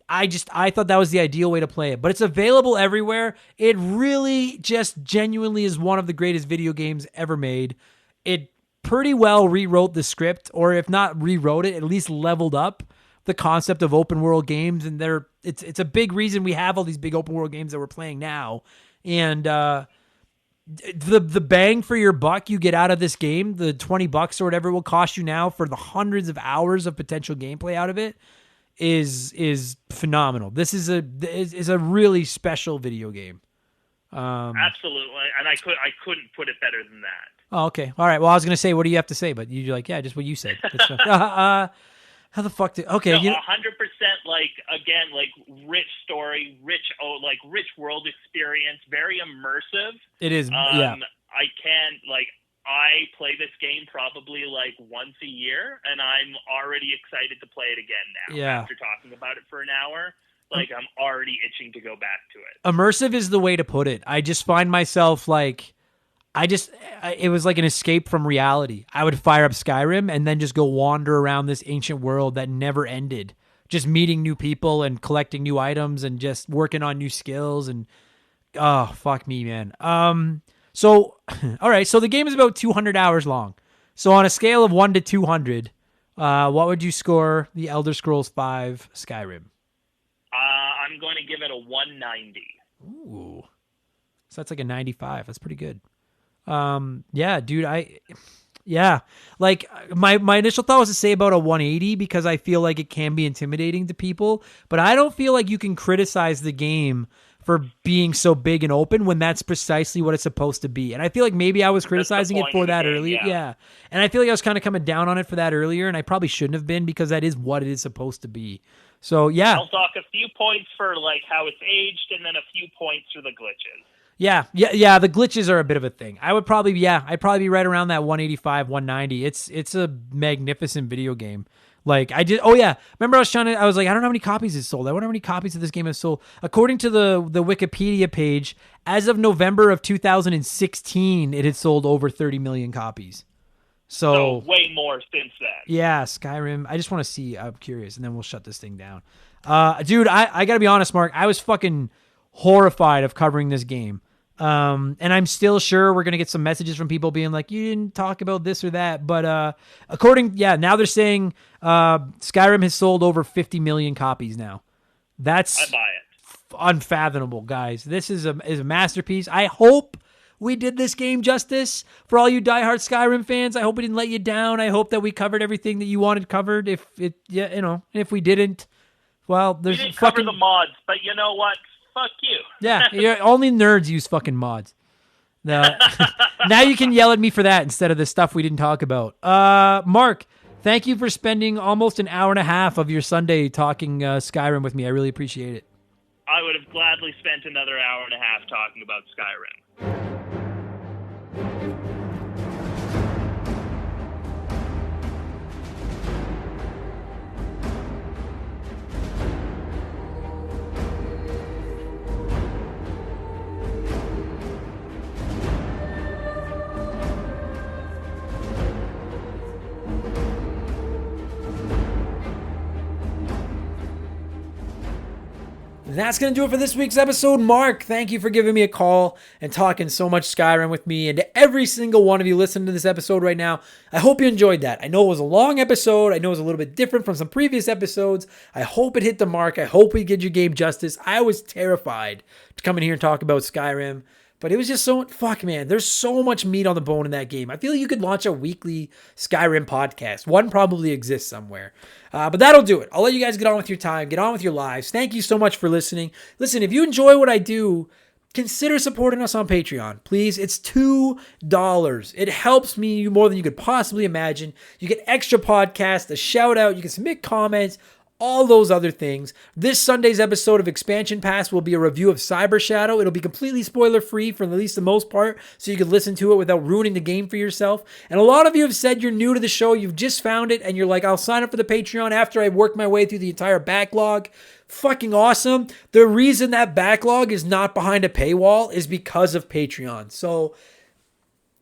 I thought that was the ideal way to play it, but it's available everywhere. It really just genuinely is one of the greatest video games ever made. It pretty well rewrote the script, or if not rewrote it, at least leveled up the concept of open world games. And it's a big reason we have all these big open world games that we're playing now. And the bang for your buck you get out of this game, the $20 or whatever it will cost you now for the hundreds of hours of potential gameplay out of it, is phenomenal. This is a really special video game.
Absolutely, and I couldn't put it better than that.
Oh, okay. All right. Well, I was gonna say, what do you have to say? But you're like, yeah, just what you said. How the fuck did? Okay,
no, 100%. Like again, like rich story, rich world experience, very immersive.
It is. Yeah.
I play this game probably like once a year, and I'm already excited to play it again now.
Yeah.
After talking about it for an hour, like I'm already itching to go back to it.
Immersive is the way to put it. I just find myself like, it was like an escape from reality. I would fire up Skyrim and then just go wander around this ancient world that never ended. Just meeting new people and collecting new items and just working on new skills and, oh, fuck me, man. So, all right. So the game is about 200 hours long. So on a scale of 1 to 200, what would you score the Elder Scrolls V Skyrim?
I'm going to give it a 190.
Ooh. So that's like a 95. That's pretty good. Yeah, dude, like my initial thought was to say about a 180 because I feel like it can be intimidating to people, but I don't feel like you can criticize the game for being so big and open when that's precisely what it's supposed to be. And I feel like maybe I was criticizing it for that earlier. Yeah. And I feel like I was kind of coming down on it for that earlier, and I probably shouldn't have been because that is what it is supposed to be. So, yeah.
I'll talk a few points for like how it's aged and then a few points for the glitches.
Yeah. The glitches are a bit of a thing. I'd probably be right around that 185, 190. It's a magnificent video game. Like remember I was like, I don't know how many copies it's sold. I wonder how many copies of this game has sold. According to the Wikipedia page, as of November of 2016, it had sold over 30 million copies. So
way more since then.
Yeah, Skyrim. I just want to see. I'm curious, and then we'll shut this thing down. Dude, I gotta be honest, Mark. I was fucking horrified of covering this game. And I'm still sure we're going to get some messages from people being like, you didn't talk about this or that. But, now they're saying, Skyrim has sold over 50 million copies now. That's
I buy it.
Unfathomable, guys. This is a masterpiece. I hope we did this game justice for all you diehard Skyrim fans. I hope we didn't let you down. I hope that we covered everything that you wanted covered. If we didn't, well, there's
we didn't cover the mods, but you know what? Fuck you.
Yeah, only nerds use fucking mods. Now you can yell at me for that instead of the stuff we didn't talk about. Mark, thank you for spending almost an hour and a half of your Sunday talking Skyrim with me. I really appreciate it.
I would have gladly spent another hour and a half talking about Skyrim.
That's going to do it for this week's episode. Mark, thank you for giving me a call and talking so much Skyrim with me. And to every single one of you listening to this episode right now, I hope you enjoyed that. I know it was a long episode. I know it was a little bit different from some previous episodes. I hope it hit the mark. I hope we did your game justice. I was terrified to come in here and talk about Skyrim. But it was just there's so much meat on the bone in that game. I feel like you could launch a weekly Skyrim podcast. One probably exists somewhere. But that'll do it. I'll let you guys get on with your time, get on with your lives. Thank you so much for listening. Listen, if you enjoy what I do, consider supporting us on Patreon. Please, it's $2. It helps me more than you could possibly imagine. You get extra podcasts, a shout out, you can submit comments, all those other things. This Sunday's episode of Expansion Pass will be a review of Cyber Shadow. It'll be completely spoiler-free for at least the most part, so you can listen to it without ruining the game for yourself. And a lot of you have said you're new to the show, you've just found it, and you're like, I'll sign up for the Patreon after I work my way through the entire backlog. Fucking awesome. The reason that backlog is not behind a paywall is because of Patreon. So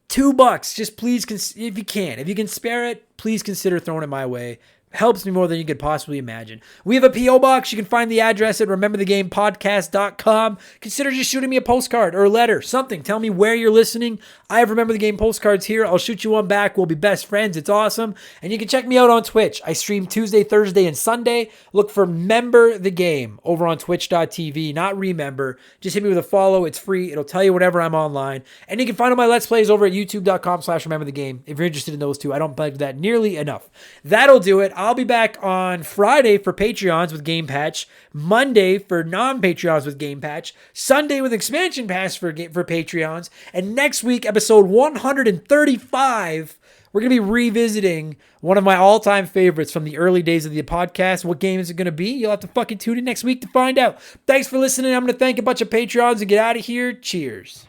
$2, just please, if you can spare it, please consider throwing it my way. Helps me more than you could possibly imagine. We have a P.O. box. You can find the address at rememberthegamepodcast.com. Consider just shooting me a postcard or a letter, something. Tell me where you're listening. I have Remember the Game postcards here. I'll shoot you one back. We'll be best friends. It's awesome. And you can check me out on Twitch. I stream Tuesday, Thursday, and Sunday. Look for Remember the Game over on twitch.tv. Not Remember. Just hit me with a follow. It's free. It'll tell you whenever I'm online. And you can find all my Let's Plays over at youtube.com/rememberthegame if you're interested in those two. I don't plug that nearly enough. That'll do it. I'll be back on Friday for Patreons with Game Patch, Monday for non-Patreons with Game Patch, Sunday with Expansion Pass for Patreons, and next week, episode 135, we're going to be revisiting one of my all-time favorites from the early days of the podcast. What game is it going to be? You'll have to fucking tune in next week to find out. Thanks for listening. I'm going to thank a bunch of Patreons and get out of here. Cheers.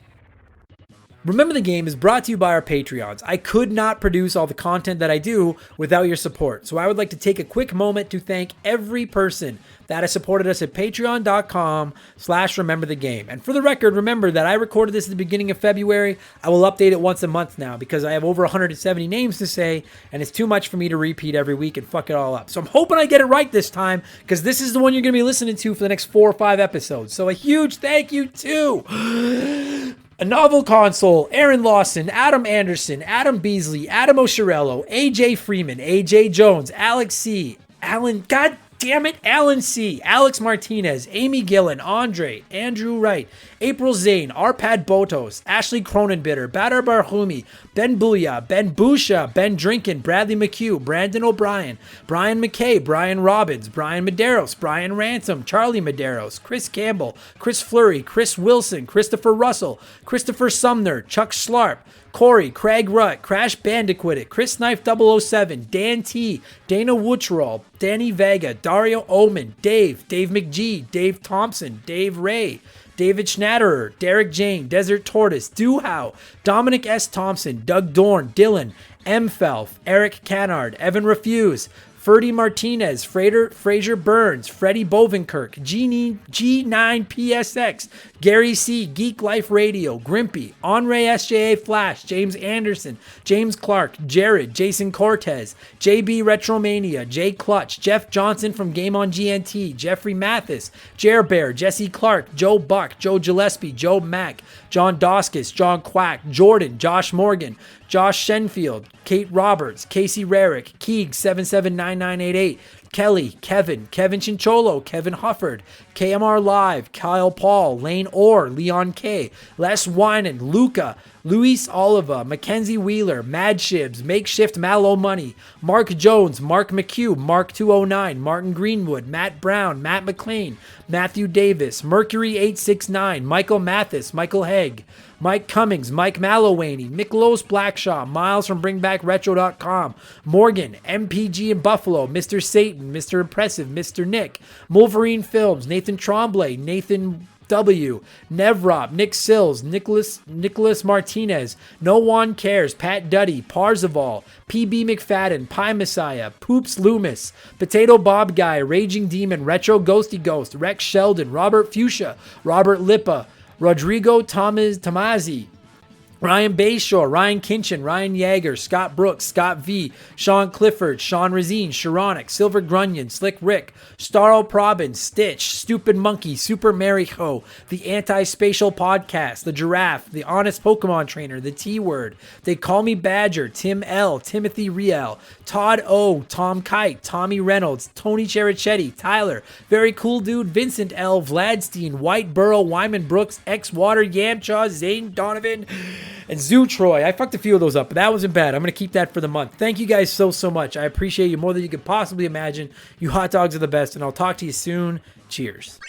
Remember the Game is brought to you by our Patreons. I could not produce all the content that I do without your support. So I would like to take a quick moment to thank every person that has supported us at patreon.com/rememberthegame. And for the record, remember that I recorded this at the beginning of February. I will update it once a month now because I have over 170 names to say, and it's too much for me to repeat every week and fuck it all up. So I'm hoping I get it right this time because this is the one you're going to be listening to for the next 4 or 5 episodes. So a huge thank you to A Novel Console, Aaron Lawson, Adam Anderson, Adam Beasley, Adam Oshirello, AJ Freeman, AJ Jones, Alex C, Alan, God damn it, Alan C, Alex Martinez, Amy Gillen, Andre, Andrew Wright, April Zane, Arpad Botos, Ashley Cronenbitter, Badar Barhumi, Ben Booyah, Ben Busha, Ben Drinkin, Bradley McCue, Brandon O'Brien, Brian McKay, Brian Robbins, Brian Medeiros, Brian Ransom, Charlie Medeiros, Chris Campbell, Chris Fleury, Chris Wilson, Christopher Russell, Christopher Sumner, Chuck Schlarp, Corey, Craig Rutt, Crash Bandicoot, Chris Knife 007, Dan T, Dana Wootrall, Danny Vega, Dario Oman, Dave McGee, Dave Thompson, Dave Ray, David Schnatterer, Derek Jane, Desert Tortoise, Duhow, Dominic S. Thompson, Doug Dorn, Dylan, M. Felf, Eric Cannard, Evan Refuse, Ferdy Martinez, Fraser Burns, Freddie Bovenkirk, G9PSX, Gary C, Geek Life Radio, Grimpy, Henri SJA Flash, James Anderson, James Clark, Jared, Jason Cortez, JB Retromania, Jay Clutch, Jeff Johnson from Game on GNT, Jeffrey Mathis, Jer Bear, Jesse Clark, Joe Buck, Joe Gillespie, Joe Mack, John Doskis, John Quack, Jordan, Josh Morgan, Josh Shenfield, Kate Roberts, Casey Rarick, Keeg 779988, Kelly, Kevin Chincholo, Kevin Hufford, KMR Live, Kyle Paul, Lane Orr, Leon K, Les Winan, Luca, Luis Oliva, Mackenzie Wheeler, Mad Shibs, Makeshift Mallow Money, Mark Jones, Mark McCue, Mark 209, Martin Greenwood, Matt Brown, Matt McLean, Matthew Davis, Mercury 869, Michael Mathis, Michael Haig, Mike Cummings, Mike Mallowaney, Miklos Blackshaw, Miles from BringBackRetro.com, Morgan, MPG in Buffalo, Mr. Satan, Mr. Impressive, Mr. Nick, Wolverine Films, Nathan Tremblay, Nathan W, Nevrop, Nick Sills, Nicholas Martinez, No One Cares, Pat Duddy, Parzival, PB McFadden, Pie Messiah, Poops Loomis, Potato Bob Guy, Raging Demon, Retro Ghosty Ghost, Rex Sheldon, Robert Fuchsia, Robert Lippa, Rodrigo Tomazzi, Ryan Bayshore, Ryan Kinchin, Ryan Yeager, Scott Brooks, Scott V, Sean Clifford, Sean Razine, Sharonic, Silver Grunion, Slick Rick, Starro Probin, Stitch, Stupid Monkey, Super Marico, the Anti-Spatial Podcast, the Giraffe, the Honest Pokemon Trainer, the T-Word, They Call Me Badger, Tim L, Timothy Riel, Todd O, Tom Kite, Tommy Reynolds, Tony Cherichetti, Tyler, Very Cool Dude, Vincent L, Vladstein, White Burrow, Wyman Brooks, X Water, Yamcha, Zane Donovan, and Zoo Troy. I fucked a few of those up, but that wasn't bad. I'm going to keep that for the month. Thank you guys so much. I appreciate you more than you could possibly imagine. You hot dogs are the best, and I'll talk to you soon. Cheers.